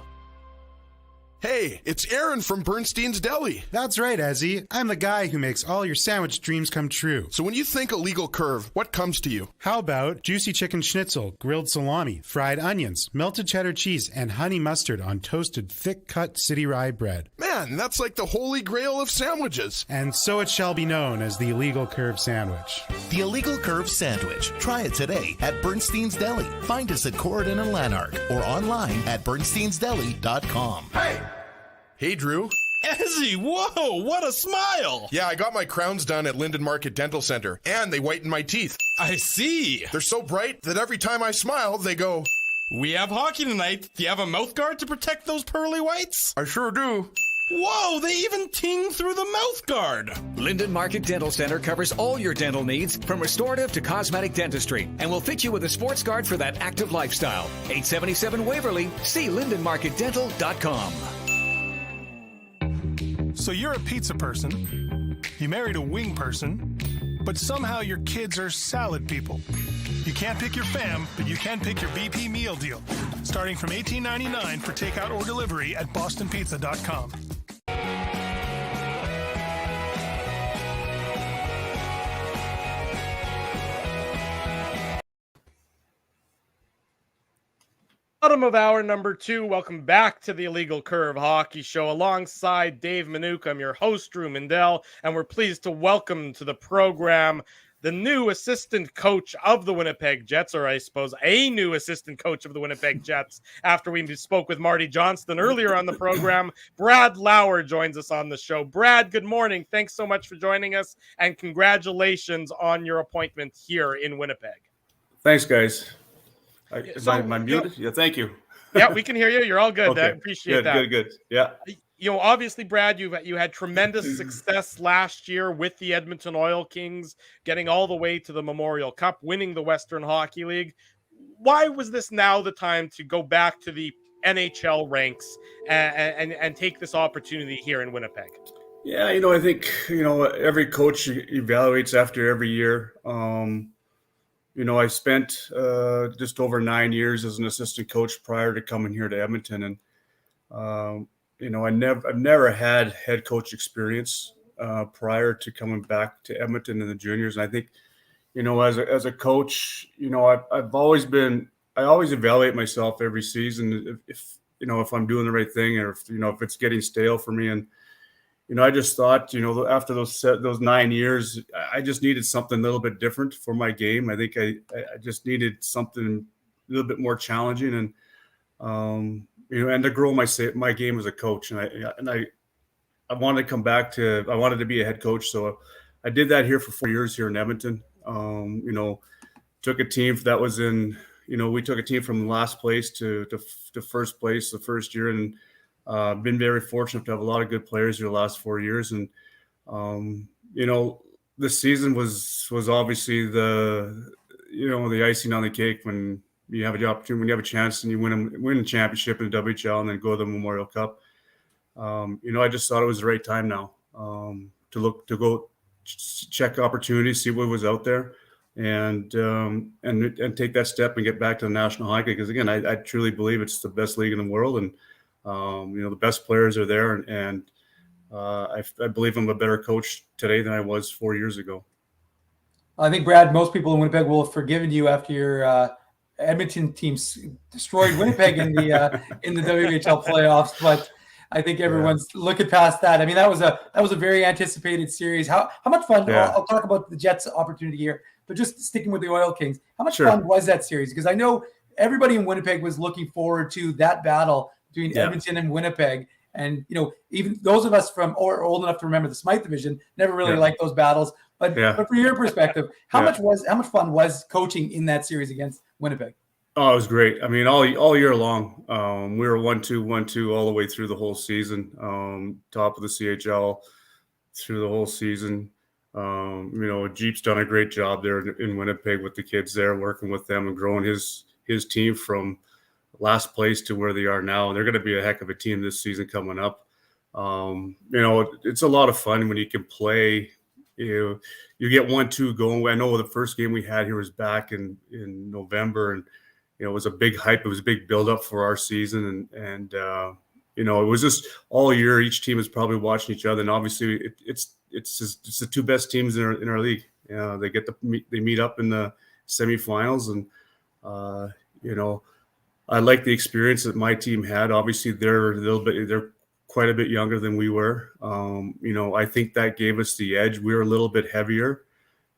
Hey, it's Aaron from Bernstein's Deli. That's right, Ezzy. I'm the guy who makes all your sandwich dreams come true. So when you think Illegal Curve, what comes to you? How about juicy chicken schnitzel, grilled salami, fried onions, melted cheddar cheese, and honey mustard on toasted thick-cut city rye bread? Man, that's like the holy grail of sandwiches. And so it shall be known as the Illegal Curve sandwich. The Illegal Curve sandwich. Try it today at Bernstein's Deli. Find us at Corridon and Lanark or online at bernsteinsdeli.com. Hey, Drew. Ezzy, whoa, what a smile! Yeah, I got my crowns done at Linden Market Dental Center, and they whitened my teeth. I see. They're so bright that every time I smile, they go, We have hockey tonight. Do you have a mouth guard to protect those pearly whites? I sure do. Whoa, they even ting through the mouth guard. Linden Market Dental Center covers all your dental needs from restorative to cosmetic dentistry and will fit you with a sports guard for that active lifestyle. 877 Waverly. See lindenmarketdental.com. So you're a pizza person, you married a wing person, but somehow your kids are salad people. You can't pick your fam, but you can pick your BP meal deal, starting from $18.99 for takeout or delivery at bostonpizza.com. Bottom of hour number 2. Welcome back to the Illegal Curve Hockey Show. Alongside Dave Minuk, I'm your host, Drew Mindell, and we're pleased to welcome to the program the new assistant coach of the Winnipeg Jets, or I suppose a new assistant coach of the Winnipeg Jets. After we spoke with Marty Johnston earlier on the program, Brad Lauer joins us on the show. Brad, good morning. Thanks so much for joining us, and congratulations on your appointment here in Winnipeg. Thanks, guys. Am I muted? Yeah, thank you. Yeah, we can hear you. You're all good. Okay. I appreciate that. Good. Yeah. You know, obviously, Brad, you had tremendous success last year with the Edmonton Oil Kings, getting all the way to the Memorial Cup, winning the Western Hockey League. Why was this now the time to go back to the NHL ranks and take this opportunity here in Winnipeg? Yeah, I think, every coach evaluates after every year. I spent just over 9 years as an assistant coach prior to coming here to Edmonton. And, I've never had head coach experience prior to coming back to Edmonton in the juniors. And I think, as a coach, I always evaluate myself every season if I'm doing the right thing, or if it's getting stale for me. And, I just thought, after those 9 years, I just needed something a little bit different for my game. I think I just needed something a little bit more challenging, and and to grow my game as a coach. And I wanted to come back I wanted to be a head coach, so I did that here for 4 years here in Edmonton. Took a team that was in, we took a team from last place to first place the first year, and been very fortunate to have a lot of good players here the last 4 years. And, this season was obviously the icing on the cake when you have an opportunity, when you have a chance and you win a championship in the WHL and then go to the Memorial Cup. I just thought it was the right time now to go check opportunities, see what was out there, and take that step and get back to the National Hockey League. Because again, I truly believe it's the best league in the world, and the best players are there, and I believe I'm a better coach today than I was 4 years ago. I think, Brad, most people in Winnipeg will have forgiven you after your Edmonton teams destroyed Winnipeg in the WHL playoffs, but I think everyone's looking past that. I mean, that was a very anticipated series. How much fun? Yeah. I'll talk about the Jets' opportunity here, but just sticking with the Oil Kings, how much fun was that series? Because I know everybody in Winnipeg was looking forward to that battle between Edmonton and Winnipeg. And, even those of us from or old enough to remember the Smythe division never really liked those battles. But from your perspective, how much fun was coaching in that series against Winnipeg? Oh, it was great. I mean, all year long, we were 1-2, 1-2 all the way through the whole season. Top of the CHL through the whole season. Jeep's done a great job there in Winnipeg with the kids there, working with them and growing his team from last place to where they are now. And they're going to be a heck of a team this season coming up. It's a lot of fun when you can play. You get 1-2 going. I know the first game we had here was back in November, and it was a big hype. It was a big buildup for our season, and it was just all year. Each team is probably watching each other, and obviously it's the two best teams in our league. They meet up in the semifinals, and I like the experience that my team had. Obviously, they're quite a bit younger than we were. I think that gave us the edge. We were a little bit heavier,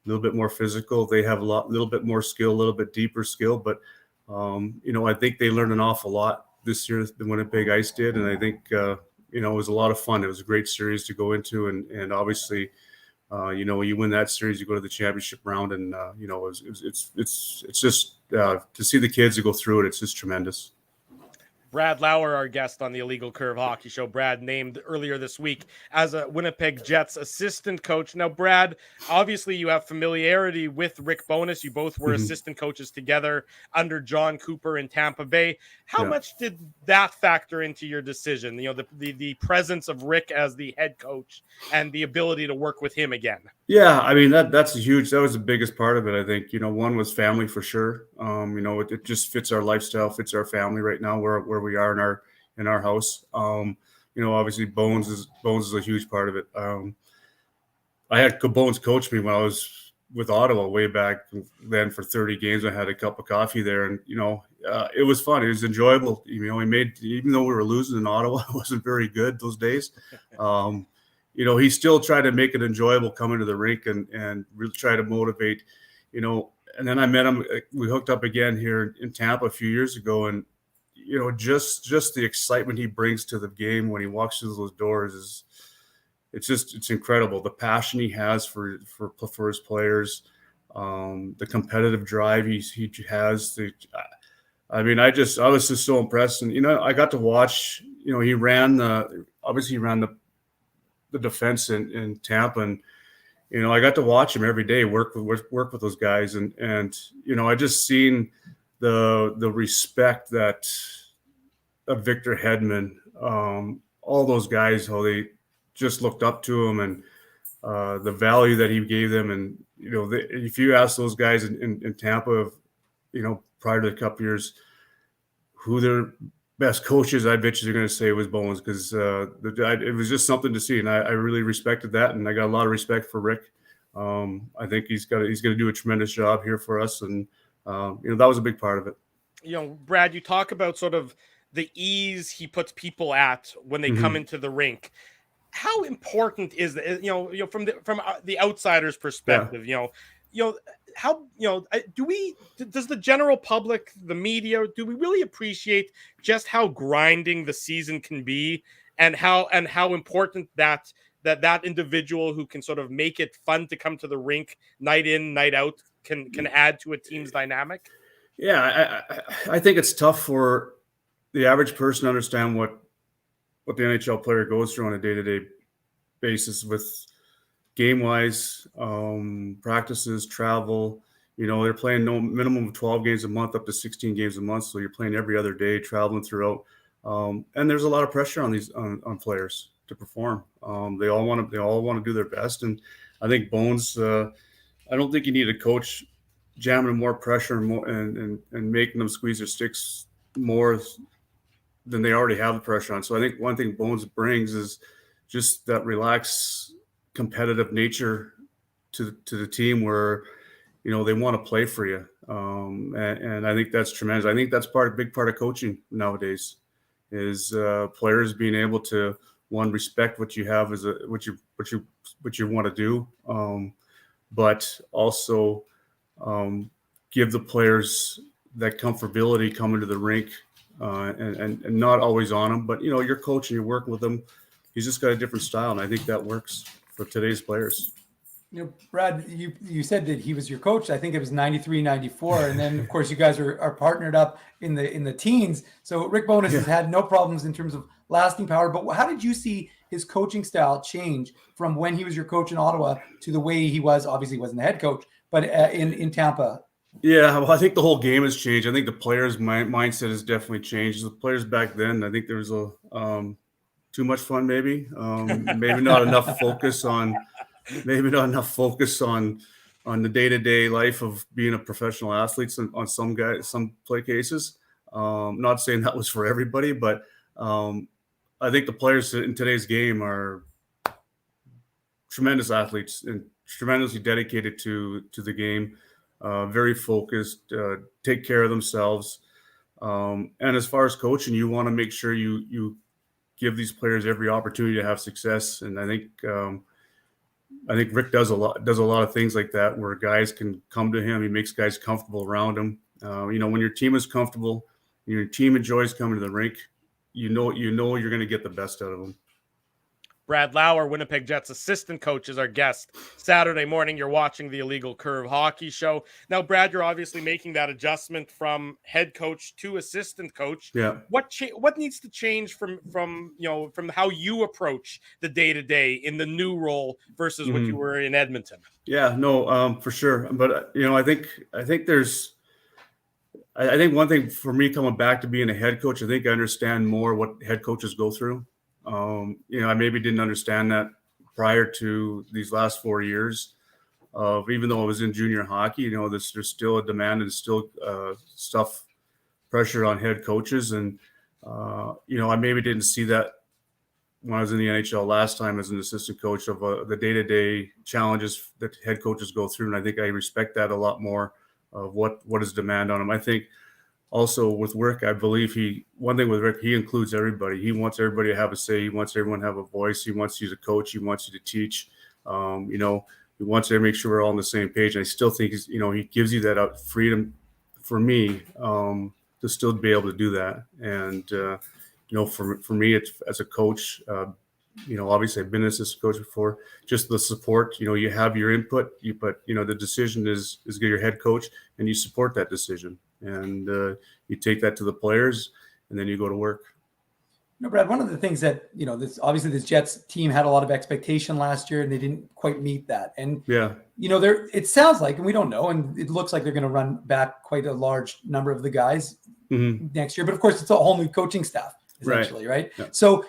a little bit more physical. They have little bit more skill, a little bit deeper skill, but I think they learned an awful lot this year than Winnipeg Ice did, and I think it was a lot of fun. It was a great series to go into, and obviously, you win that series, you go to the championship round, and it's just to see the kids to go through it. It's just tremendous. Brad Lauer, our guest on the Illegal Curve Hockey Show. Brad named earlier this week as a Winnipeg Jets assistant coach. Now, Brad, obviously you have familiarity with Rick Bowness. You both were assistant coaches together under John Cooper in Tampa Bay. How much did that factor into your decision? The presence of Rick as the head coach and the ability to work with him again. Yeah, I mean, that was the biggest part of it. I think, one was family for sure. It just fits our lifestyle, fits our family right now where we are in our house. Obviously Bones is a huge part of it. I had Bones coach me when I was with Ottawa way back then for 30 games. I had a cup of coffee there, and it was fun. It was enjoyable. Even though we were losing in Ottawa, it wasn't very good those days. He still tried to make it enjoyable coming to the rink and really try to motivate, and then I met him. We hooked up again here in Tampa a few years ago, and just the excitement he brings to the game when he walks through those doors it's incredible. The passion he has for his players, the competitive drive he has. I was just so impressed, and I got to watch. He ran the defense in Tampa, and I got to watch him every day work with those guys, and I just seen the respect that of Victor Hedman, all those guys, how they just looked up to him, and the value that he gave them. And if you ask those guys in Tampa, prior to the Cup years, who their best coaches, I bet you they're going to say it was Bones, because it was just something to see, and I really respected that, and I got a lot of respect for Rick. I think he's going to do a tremendous job here for us, and that was a big part of it. Brad, you talk about sort of the ease he puts people at when they come into the rink. How important is that? From the outsider's perspective, how does the general public, the media, do we really appreciate just how grinding the season can be, and how important that individual who can sort of make it fun to come to the rink night in, night out can add to a team's dynamic? Yeah, I think it's tough for the average person to understand what the NHL player goes through on a day-to-day basis with game-wise, practices, travel. They're playing no minimum of 12 games a month up to 16 games a month, so you're playing every other day, traveling throughout. And there's a lot of pressure on players to perform. They all want to do their best, and I think Bones. I don't think you need a coach jamming more pressure and making them squeeze their sticks more than they already have the pressure on. So I think one thing Bones brings is just that relaxed, competitive nature to the team, where they want to play for you, and I think that's tremendous. I think that's a big part of coaching nowadays, is players being able to respect what you have as what you want to do, but also give the players that comfortability coming to the rink, and not always on them, but you're coaching, you're working with them. He's just got a different style, and I think that works for today's players. Brad, you said that he was your coach. I think it was 93, 94. And then of course you guys are partnered up in the teens. So Rick Bowness has had no problems in terms of lasting power, but how did you see his coaching style change from when he was your coach in Ottawa to the way he was? Obviously he wasn't the head coach, but in Tampa. Yeah, well, I think the whole game has changed. I think the players' mindset has definitely changed. The players back then, I think there was too much fun, maybe not enough focus on the day-to-day life of being a professional athlete on some play cases. Not saying that was for everybody, but I think the players in today's game are tremendous athletes and tremendously dedicated to the game, very focused, take care of themselves. And as far as coaching, you want to make sure you give these players every opportunity to have success. And I think Rick does a lot of things like that, where guys can come to him. He makes guys comfortable around him. When your team is comfortable, your team enjoys coming to the rink, you know you're going to get the best out of them. Brad Lauer, Winnipeg Jets assistant coach, is our guest. Saturday morning, you're watching the Illegal Curve Hockey Show. Now, Brad, you're obviously making that adjustment from head coach to assistant coach. Yeah. What needs to change from how you approach the day-to-day in the new role versus what you were in Edmonton? Yeah, no, for sure. But I think one thing for me coming back to being a head coach, I think I understand more what head coaches go through. I maybe didn't understand that prior to these last 4 years. Even though I was in junior hockey, there's still a demand and still pressure on head coaches. And, I maybe didn't see that when I was in the NHL last time as an assistant coach of the day-to-day challenges that head coaches go through. And I think I respect that a lot more of what is demand on them. I think also with Rick, I believe one thing with Rick, he includes everybody. He wants everybody to have a say. He wants everyone to have a voice. He wants you to coach. He wants you to teach. He wants to make sure we're all on the same page. And I still think he gives you that freedom for me to still be able to do that. And for me, it's as a coach. Obviously I've been an assistant coach before. Just the support. You have your input. But the decision is your head coach, and you support that decision. And you take that to the players, and then you go to work. Brad, one of the things that, this Jets team had a lot of expectation last year, and they didn't quite meet that. And, it sounds like, and we don't know, and it looks like they're going to run back quite a large number of the guys next year. But of course, it's a whole new coaching staff, essentially, right? Yeah. So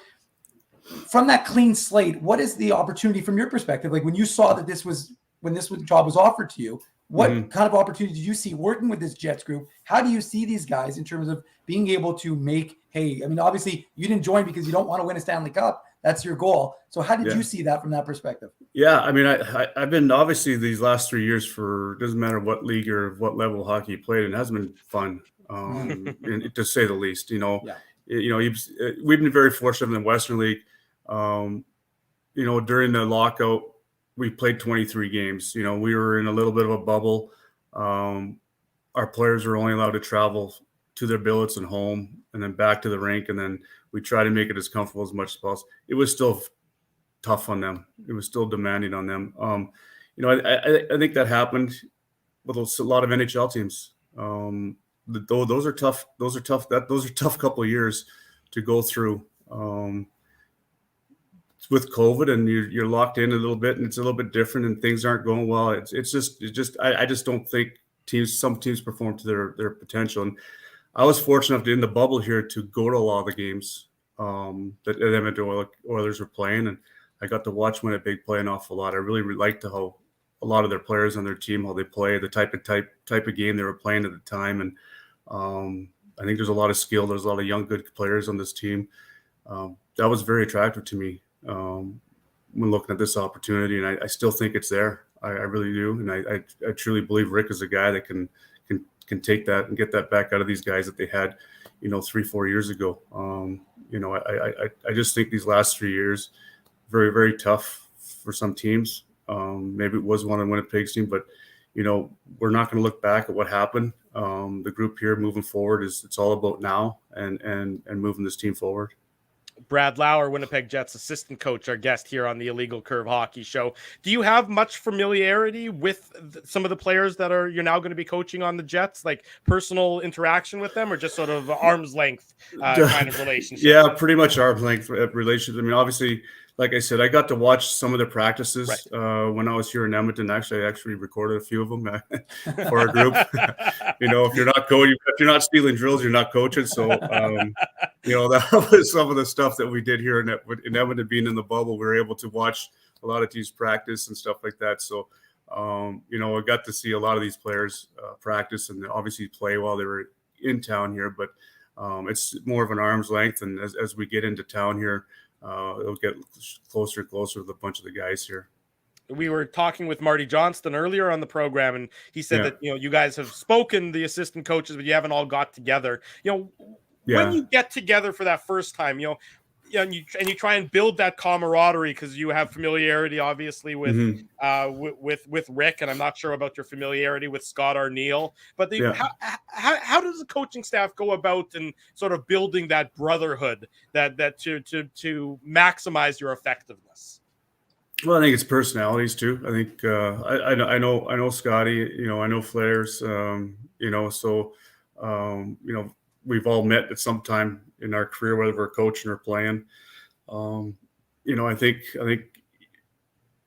from that clean slate, what is the opportunity from your perspective? Like when you saw that when this job was offered to you, what kind of opportunity did you see working with this Jets group? How do you see these guys in terms of being able to obviously you didn't join because you don't want to win a Stanley Cup. That's your goal. So how did you see that from that perspective? Yeah, I've been obviously these last 3 years doesn't matter what league or what level of hockey you played, and it hasn't been fun, to say the least. We've been very fortunate in the Western League. During the lockout, we played 23 games. We were in a little bit of a bubble. Our players were only allowed to travel to their billets and home and then back to the rink. And then we try to make it as comfortable as much as possible. It was still tough on them. It was still demanding on them. I think that happened with a lot of NHL teams. Those are tough. Those are tough couple of years to go through. With COVID, and you're locked in a little bit, and it's a little bit different, and things aren't going well. I just don't think some teams perform to their potential. And I was fortunate enough in the bubble here to go to a lot of the games that Edmonton Oilers were playing, and I got to watch Winnipeg play an awful lot. I really liked how a lot of their players on their team, how they play, the type of game they were playing at the time, and I think there's a lot of skill. There's a lot of young, good players on this team. That was very attractive to me when looking at this opportunity, and I still think it's there. I really do, and I truly believe Rick is a guy that can take that and get that back out of these guys that they had, 3-4 years ago. I just think these last 3 years very, very tough for some teams. Maybe it was one on Winnipeg's team, but we're not going to look back at what happened. The group here moving forward it's all about now and moving this team forward. Brad Lauer, Winnipeg Jets assistant coach, our guest here on the Illegal Curve Hockey Show. Do you have much familiarity with some of the players that you're now going to be coaching on the Jets, like personal interaction with them, or just sort of arm's length kind of relationship? Yeah, pretty much arm's length relationship. I mean, obviously, like I said, I got to watch some of the practices when I was here in Edmonton. Actually, I recorded a few of them for our group. If you're not coaching, if you're not stealing drills, you're not coaching. So, that was some of the stuff that we did here in Edmonton, being in the bubble. We were able to watch a lot of teams practice and stuff like that. So, I got to see a lot of these players practice and obviously play while they were in town here. But it's more of an arm's length. And as we get into town here, it'll get closer and closer with a bunch of the guys here. We were talking with Marty Johnston earlier on the program, and he said that you guys have spoken, the assistant coaches, but you haven't all got together. When you get together for that first time, and you try and build that camaraderie because you have familiarity, obviously, with with Rick, and I'm not sure about your familiarity with Scott Arneal. But how does the coaching staff go about and sort of building that brotherhood that to maximize your effectiveness? Well, I think it's personalities too. I think I know Scotty. I know Flares. So we've all met at some time in our career, whether we're coaching or playing. I think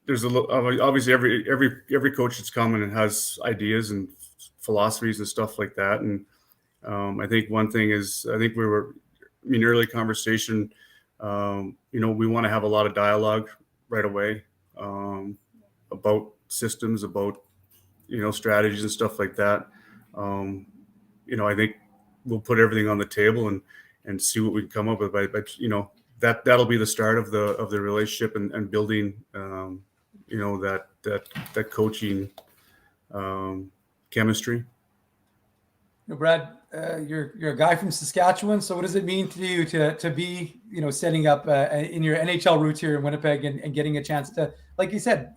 there's obviously every coach that's coming and has ideas and philosophies and stuff like that. And I think one thing is, early conversation, we want to have a lot of dialogue right away about systems, about, strategies and stuff like that. I think we'll put everything on the table and see what we can come up with. But that'll be the start of the relationship and building, that coaching chemistry. Brad, you're a guy from Saskatchewan. So what does it mean to you to be, setting up in your NHL roots here in Winnipeg and getting a chance to, like you said,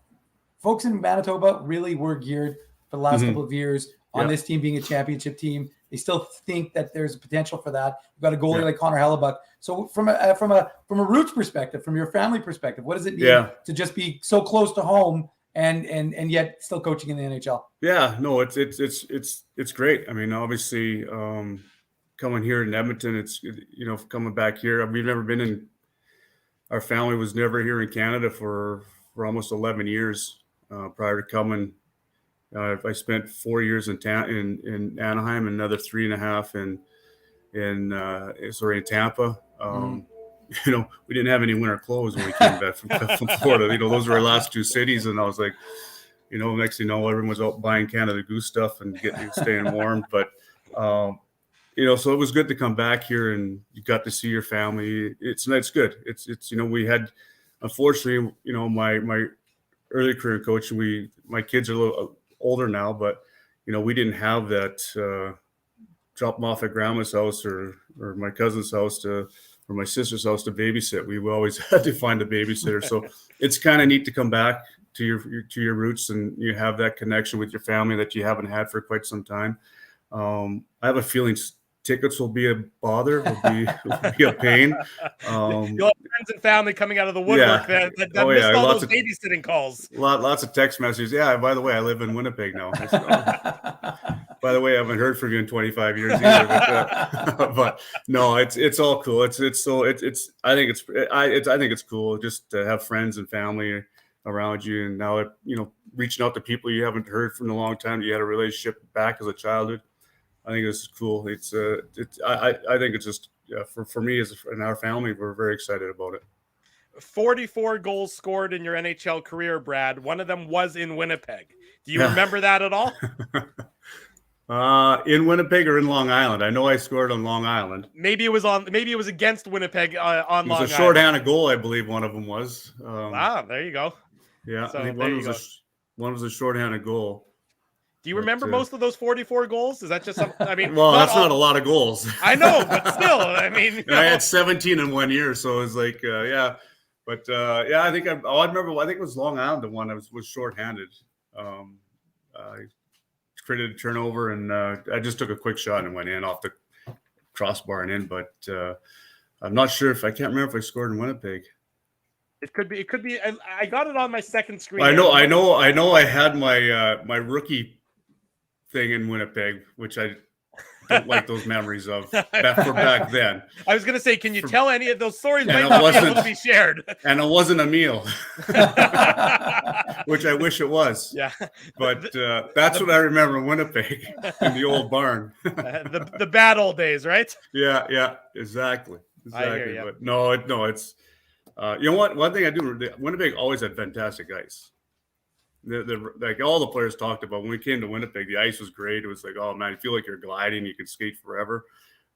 folks in Manitoba really were geared for the last couple of years on this team being a championship team. They still think that there's a potential for that. You've got a goalie like Connor Hellebuck. So from a roots perspective, from your family perspective, what does it mean to just be so close to home and yet still coaching in the NHL? Yeah, no, it's great. I mean, obviously, coming here in Edmonton, it's coming back here. We've never been in. Our family was never here in Canada for almost 11 years prior to coming. I spent 4 years in Anaheim, another 3.5 in Tampa. We didn't have any winter clothes when we came back from Florida. Those were our last two cities, and I was like, next thing you know, everyone was out buying Canada Goose stuff and staying warm. But so it was good to come back here, and you got to see your family. It's good. It's we had, unfortunately, my early career in coaching, my kids are a little older now, but we didn't have that drop them off at grandma's house or my cousin's house or my sister's house to babysit. We always had to find a babysitter. So it's kind of neat to come back to your roots and you have that connection with your family that you haven't had for quite some time. I have a feeling tickets will be a bother, will be a pain. You'll have friends and family coming out of the woodwork that missed all those babysitting calls. Lots of text messages. Yeah, by the way, I live in Winnipeg now. By the way, I haven't heard from you in 25 years either. But no, it's all cool. I think it's cool just to have friends and family around you, and now reaching out to people you haven't heard from in a long time. You had a relationship back as a childhood. I think it's cool. I think it's just for me and our family, we're very excited about it. 44 goals scored in your NHL career, Brad. One of them was in Winnipeg. Do you remember that at all? In Winnipeg or in Long Island? I know I scored on Long Island. Maybe it was against Winnipeg on Long Island. It was a shorthanded goal, I believe one of them was. There you go. Yeah, so I think one was a shorthanded goal. Do you remember most of those 44 goals? Is that just something? I mean, well, that's not a lot of goals. I know, but still, I mean, I had 17 in 1 year, so it was like, But I think I remember. I think it was Long Island, the one that was shorthanded. I created a turnover, and I just took a quick shot and went in off the crossbar and in. But I'm not sure I can't remember if I scored in Winnipeg. It could be. I got it on my second screen. I know. I had my rookie thing in Winnipeg, which I don't like those memories of back then. I was going to say, can you tell any of those stories might it not be able to be shared? And it wasn't a meal, which I wish it was. Yeah. But that's what I remember in Winnipeg, in the old barn. the bad old days, right? Yeah, exactly. I hear you. But no, it's you know what? One thing I do, Winnipeg always had fantastic ice. Like all the players talked about when we came to Winnipeg, the ice was great. It was like, oh man, you feel like you're gliding, you could skate forever.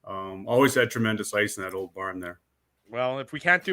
Always had tremendous ice in that old barn there. Well, if we can't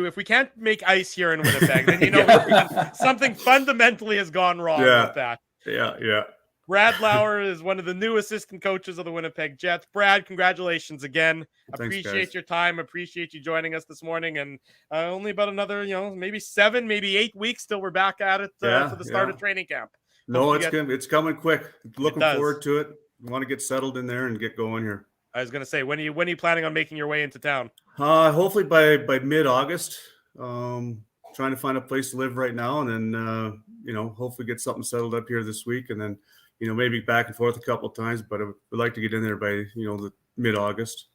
make ice here in Winnipeg, then you know something fundamentally has gone wrong with that. Yeah. Brad Lauer is one of the new assistant coaches of the Winnipeg Jets. Brad, congratulations again. Thanks, appreciate guys. Your time. Appreciate you joining us this morning. And only about another, maybe 7, maybe 8 weeks till we're back at it for the start of training camp. No, it's coming quick. Looking forward to it. We want to get settled in there and get going here. I was going to say, when are you planning on making your way into town? Hopefully by mid-August. Trying to find a place to live right now, and then hopefully get something settled up here this week, and then maybe back and forth a couple of times. But I would like to get in there by the mid-August.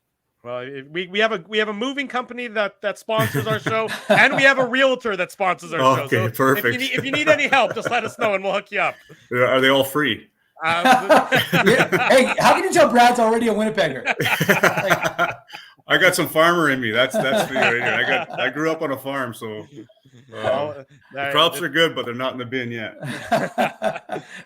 Well, we have a moving company that sponsors our show, and we have a realtor that sponsors our show. Okay, so perfect. If you need any help, just let us know and we'll hook you up. Are they all free? Hey, how can you tell Brad's already a Winnipegger? I got some farmer in me. That's the I grew up on a farm, so the crops are good, but they're not in the bin yet.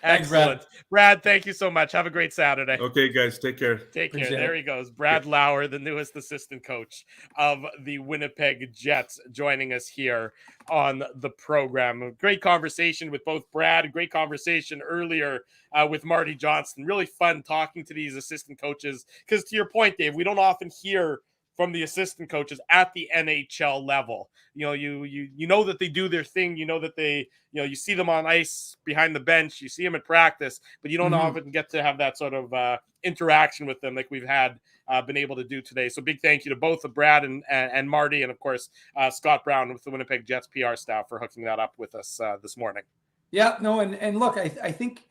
Excellent. Brad, thank you so much. Have a great Saturday. Okay, guys, take care. Take care. There he goes. Brad Lauer, the newest assistant coach of the Winnipeg Jets, joining us here on the program. A great conversation with both Brad. A great conversation earlier with Marty Johnston. Really fun talking to these assistant coaches because, to your point, Dave, we don't often hear from the assistant coaches at the NHL level. You know that they do their thing. You know that they, you see them on ice behind the bench. You see them at practice, but you don't often get to have that sort of interaction with them like we've been able to do today. So big thank you to both of Brad and Marty, and of course Scott Brown with the Winnipeg Jets PR staff for hooking that up with us this morning. Yeah, no, and look, I think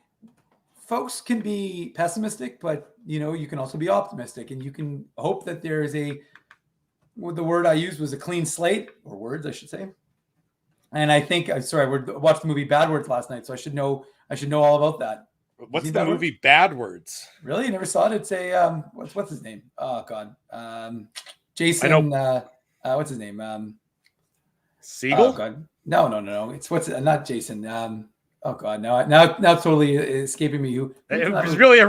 folks can be pessimistic, but you can also be optimistic, and you can hope that there is the word I used was a clean slate, or words I should say. And I think I watched the movie Bad Words last night, so I should know all about that. What's the movie Bad Words? Really? You never saw it? It's a what's his name? Oh God, Jason. What's his name? Siegel? Oh God, no. It's not Jason. Oh God, now it's totally escaping me. It was really a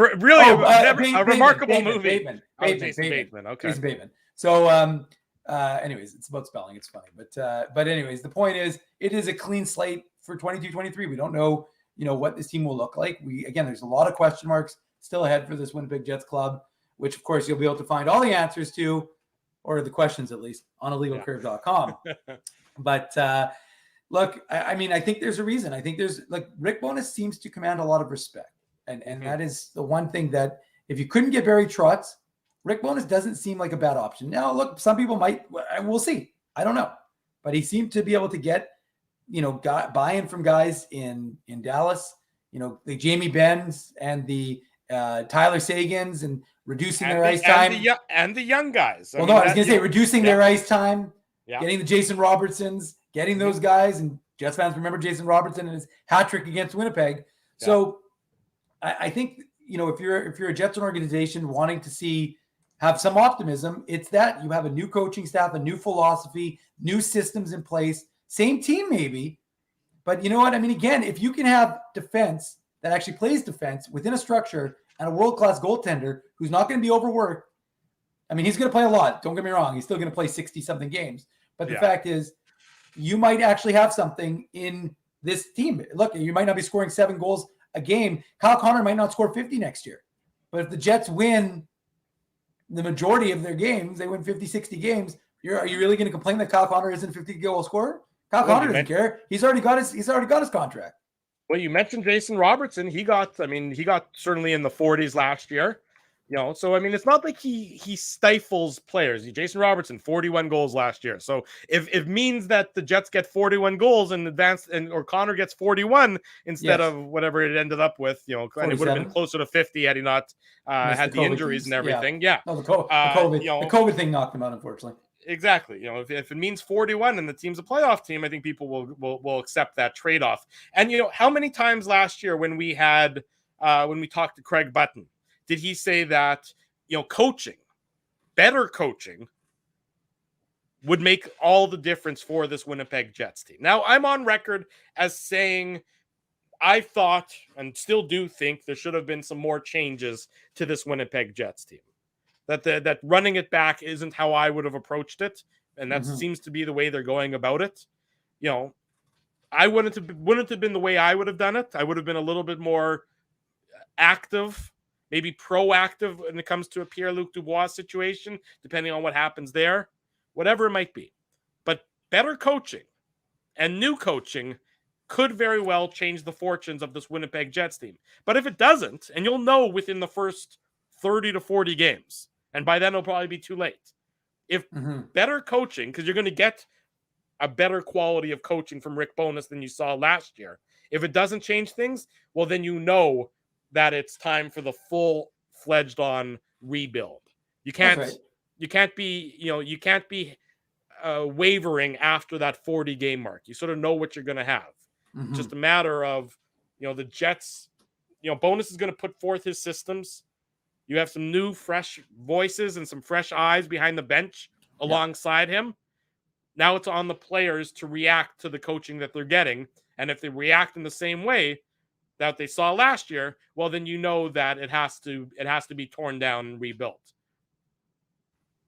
remarkable movie. Jason Bateman. Okay. Jason Bateman. So, anyways, it's about spelling. It's funny, but anyways, the point is, it is a clean slate for 22-23. We don't know, what this team will look like. There's a lot of question marks still ahead for this Winnipeg Jets club, which of course you'll be able to find all the answers to, or the questions at least, on illegalcurve.com. But look, I think there's a reason. I think there's Rick Bowness seems to command a lot of respect, and that is the one thing that if you couldn't get Barry Trotz, Rick Bowness doesn't seem like a bad option. Now, look, some people might, and we'll see. I don't know. But he seemed to be able to get, buy-in from guys in Dallas, the Jamie Benns and the Tyler Sagans, and reducing their ice time. And the young guys. I was going to say reducing their ice time, getting the Jason Robertsons, getting those guys. And Jets fans remember Jason Robertson and his hat trick against Winnipeg. Yeah. So I think, if you're a Jets organization wanting to have some optimism, it's that you have a new coaching staff, a new philosophy, new systems in place, same team maybe. But you know what? Again, if you can have defense that actually plays defense within a structure and a world-class goaltender who's not going to be overworked, he's going to play a lot. Don't get me wrong. He's still going to play 60-something games. But the fact is, you might actually have something in this team. Look, you might not be scoring 7 goals a game. Kyle Connor might not score 50 next year. But if the Jets win the majority of their games, they win 50, 60 games. Are you really going to complain that Kyle Connor isn't a 50-goal scorer? Kyle Connor doesn't care. He's already got his contract. Well, you mentioned Jason Robertson. He got certainly in the 40s last year. You know, so I mean, it's not like he stifles players. Jason Robertson, 41 goals last year. So if it means that the Jets get 41 goals in advance, or Connor gets 41 instead of whatever it ended up with, you know, and it would have been closer to 50 had he not had the injuries and everything. Yeah. No, the COVID, the COVID thing knocked him out, unfortunately. Exactly. You know, if it means 41 and the team's a playoff team, I think people will accept that trade-off. And, you know, how many times last year when we talked to Craig Button, did he say that, you know, better coaching would make all the difference for this Winnipeg Jets team? Now, I'm on record as saying I thought and still do think there should have been some more changes to this Winnipeg Jets team. That running it back isn't how I would have approached it, and that seems to be the way they're going about it. You know, I wouldn't have been the way I would have done it. I would have been a little bit more active, maybe proactive when it comes to a Pierre-Luc Dubois situation, depending on what happens there, whatever it might be. But better coaching and new coaching could very well change the fortunes of this Winnipeg Jets team. But if it doesn't, and you'll know within the first 30 to 40 games, and by then it'll probably be too late. If better coaching, because you're going to get a better quality of coaching from Rick Bowness than you saw last year. If it doesn't change things, well, then you know that it's time for the full-fledged on rebuild. You can't be wavering after that 40 game mark. You sort of know what you're going to have. Just a matter of, you know, the Jets, you know, Bowness is going to put forth his systems. You have some new fresh voices and some fresh eyes behind the bench alongside him. Now it's on the players to react to the coaching that they're getting. And if they react in the same way that they saw last year, well, then you know that it has to be torn down and rebuilt.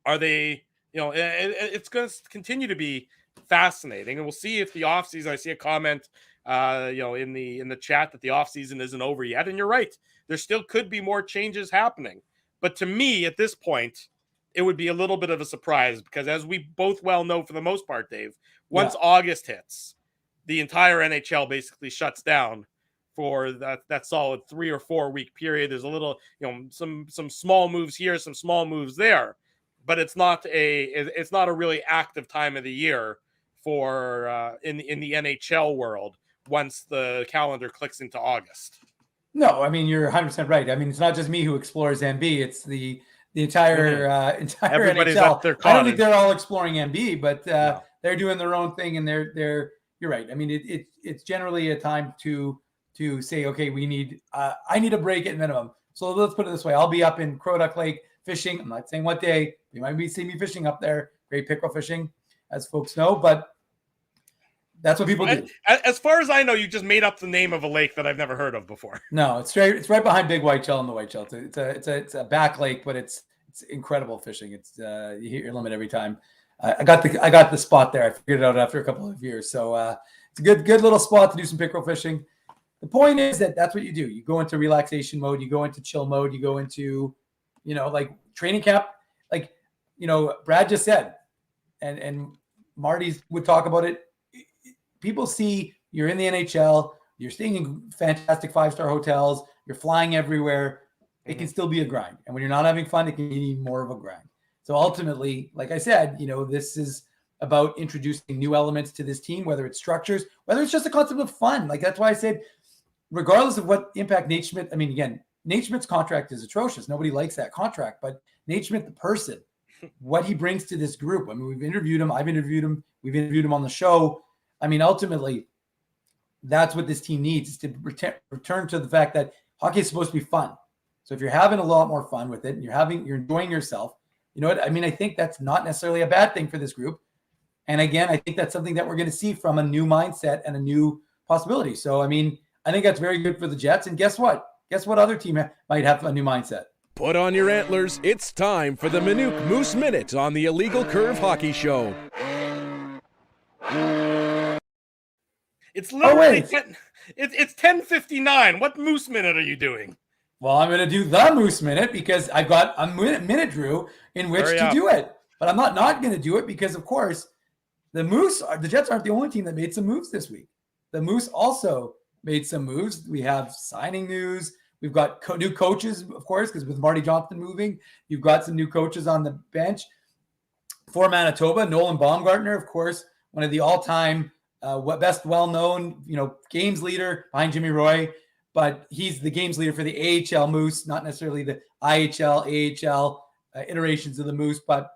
Are they, you know, it's going to continue to be fascinating. And we'll see if the offseason, I see a comment, you know, in the chat that the offseason isn't over yet. And you're right. There still could be more changes happening. But to me, at this point, it would be a little bit of a surprise because, as we both well know for the most part, Dave, once August hits, the entire NHL basically shuts down for that solid 3 or 4 week period. There's a little, you know, some small moves here, some small moves there, but it's not a really active time of the year for in the NHL world once the calendar clicks into August. No, I mean, you're 100% right. I mean, it's not just me who explores MB. It's the entire everybody's NHL. at their I don't think they're all exploring MB, but they're doing their own thing, and they're. You're right. I mean, it's generally a time to say, okay, I need a break at minimum. So let's put it this way: I'll be up in Crow Duck Lake fishing. I'm not saying what day. You might see me fishing up there. Great pickerel fishing, as folks know, but that's what people do. As far as I know, you just made up the name of a lake that I've never heard of before. No, it's right behind Big Whiteshell and the Whiteshell. It's a back lake, but it's incredible fishing. It's you hit your limit every time. I got the spot there. I figured it out after a couple of years. So it's a good little spot to do some pickerel fishing. The point is that's what you do. You go into relaxation mode. You go into chill mode. You go into, you know, like training camp. Like, you know, Brad just said, and Marty would talk about it. People see you're in the NHL, you're staying in fantastic 5-star hotels, you're flying everywhere. It can still be a grind. And when you're not having fun, it can be even more of a grind. So ultimately, like I said, you know, this is about introducing new elements to this team, whether it's structures, whether it's just a concept of fun. Like, that's why I said, regardless of what impact Nate Schmidt, I mean, again, Nate Schmidt's contract is atrocious. Nobody likes that contract, but Nate Schmidt, the person, what he brings to this group. I mean, we've interviewed him. I've interviewed him. We've interviewed him on the show. I mean, ultimately, that's what this team needs, is to return to the fact that hockey is supposed to be fun. So if you're having a lot more fun with it and you're enjoying yourself, you know what? I mean, I think that's not necessarily a bad thing for this group. And again, I think that's something that we're going to see from a new mindset and a new possibility. So, I mean, I think that's very good for the Jets. And guess what? Guess what other team might have a new mindset? Put on your antlers. It's time for the Minuk Moose Minute on the Illegal Curve Hockey Show. It's literally it's 10:59. What Moose Minute are you doing? Well, I'm going to do the Moose Minute because I've got a minute, Drew, in which to do it. But I'm not going to do it because, of course, the Jets aren't the only team that made some moves this week. The Moose also made some moves. We have signing news. We've got new coaches, of course, because with Marty Johnston moving, you've got some new coaches on the bench for Manitoba. Nolan Baumgartner, of course, one of the all-time best well-known, games leader behind Jimmy Roy, but he's the games leader for the AHL Moose, not necessarily the IHL, AHL iterations of the Moose, but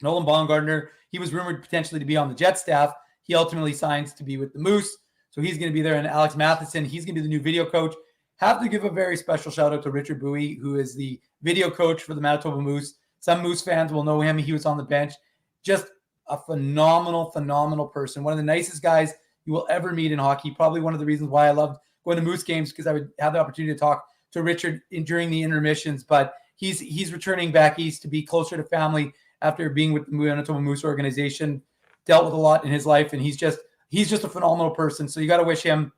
Nolan Baumgartner, he was rumored potentially to be on the Jet staff. He ultimately signs to be with the Moose, so he's going to be there. And Alex Matheson, he's going to be the new video coach. Have to give a very special shout out to Richard Bowie, who is the video coach for the Manitoba Moose. Some Moose fans will know him. He was on the bench. Just a phenomenal, phenomenal person. One of the nicest guys you will ever meet in hockey. Probably one of the reasons why I loved going to Moose games, because I would have the opportunity to talk to Richard during the intermissions. But he's returning back east to be closer to family after being with the Manitoba Moose organization. Dealt with a lot in his life, and he's just a phenomenal person. So you got to wish him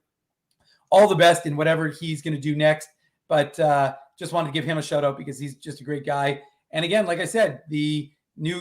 all the best in whatever he's going to do next. But just wanted to give him a shout out because he's just a great guy. And again, like I said,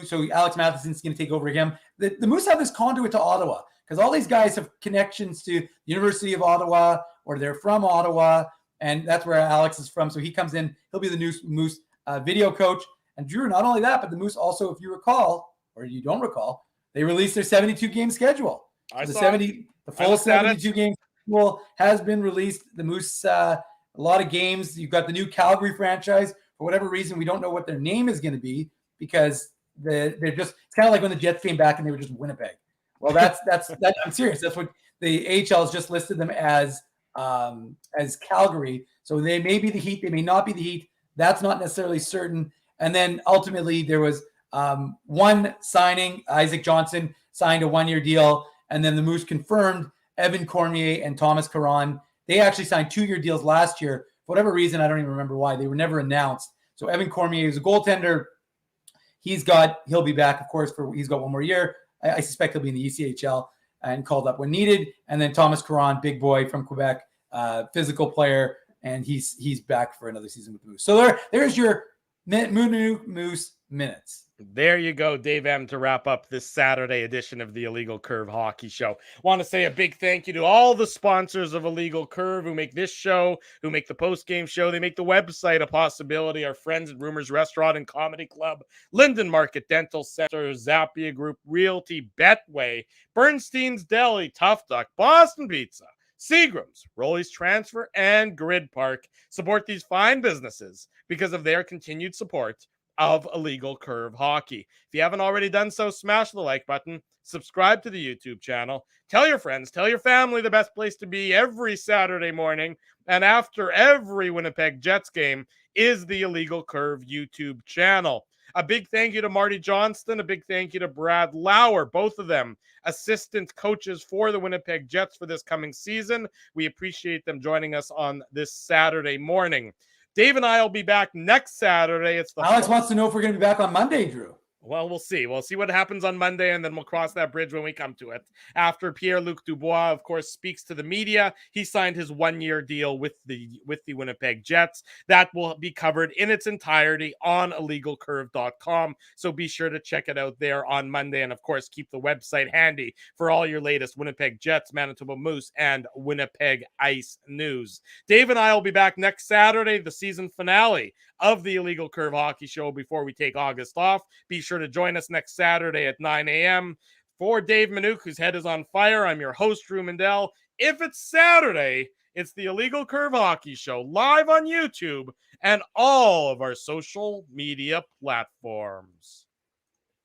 so Alex Matheson's going to take over him. The Moose have this conduit to Ottawa because all these guys have connections to the University of Ottawa, or they're from Ottawa, and that's where Alex is from. So he comes in, he'll be the new Moose video coach. And Drew, not only that, but the Moose also, if you recall, or you don't recall, they released their 72-game schedule. The full 72-game schedule has been released. The Moose, a lot of games. You've got the new Calgary franchise. For whatever reason, we don't know what their name is going to be because they're just, it's kind of like when the Jets came back and they were just Winnipeg. Well, that's I'm serious. That's what the AHL has just listed them as Calgary. So they may be the Heat. They may not be the Heat. That's not necessarily certain. And then ultimately there was one signing. Isaac Johnson signed a 1-year deal. And then the Moose confirmed Evan Cormier and Thomas Caron. They actually signed 2-year deals last year. For whatever reason, I don't even remember why. They were never announced. So Evan Cormier is a goaltender. He'll be back, of course, he's got 1 more year. I suspect he'll be in the ECHL and called up when needed. And then Thomas Caron, big boy from Quebec, physical player, and he's back for another season with the Moose. So there's your Moose minutes. There you go, Dave M, to wrap up this Saturday edition of the Illegal Curve Hockey Show. Want to say a big thank you to all the sponsors of Illegal Curve who make this show, who make the post-game show. They make the website a possibility. Our friends at Rumors Restaurant and Comedy Club, Linden Market Dental Center, Zappia Group Realty, Betway, Bernstein's Deli, Tough Duck, Boston Pizza, Seagram's, Rolly's Transfer, and Grid Park. Support these fine businesses because of their continued support of Illegal Curve Hockey. If you haven't already done so, smash the like button, subscribe to the YouTube channel, tell your friends, tell your family the best place to be every Saturday morning, and after every Winnipeg Jets game is the Illegal Curve YouTube channel. A big thank you to Marty Johnston, a big thank you to Brad Lauer, both of them assistant coaches for the Winnipeg Jets for this coming season. We appreciate them joining us on this Saturday morning. Dave and I will be back next Saturday. Alex wants to know if we're going to be back on Monday, Drew. Well, we'll see. We'll see what happens on Monday, and then we'll cross that bridge when we come to it. After Pierre-Luc Dubois, of course, speaks to the media, he signed his 1-year deal with the Winnipeg Jets. That will be covered in its entirety on illegalcurve.com, so be sure to check it out there on Monday, and of course, keep the website handy for all your latest Winnipeg Jets, Manitoba Moose, and Winnipeg Ice news. Dave and I will be back next Saturday, the season finale of the Illegal Curve Hockey Show before we take August off. Be sure to join us next Saturday at 9 a.m. For Dave Minuk, whose head is on fire, I'm your host, Drew Mindell. If it's Saturday, it's the Illegal Curve Hockey Show live on YouTube and all of our social media platforms.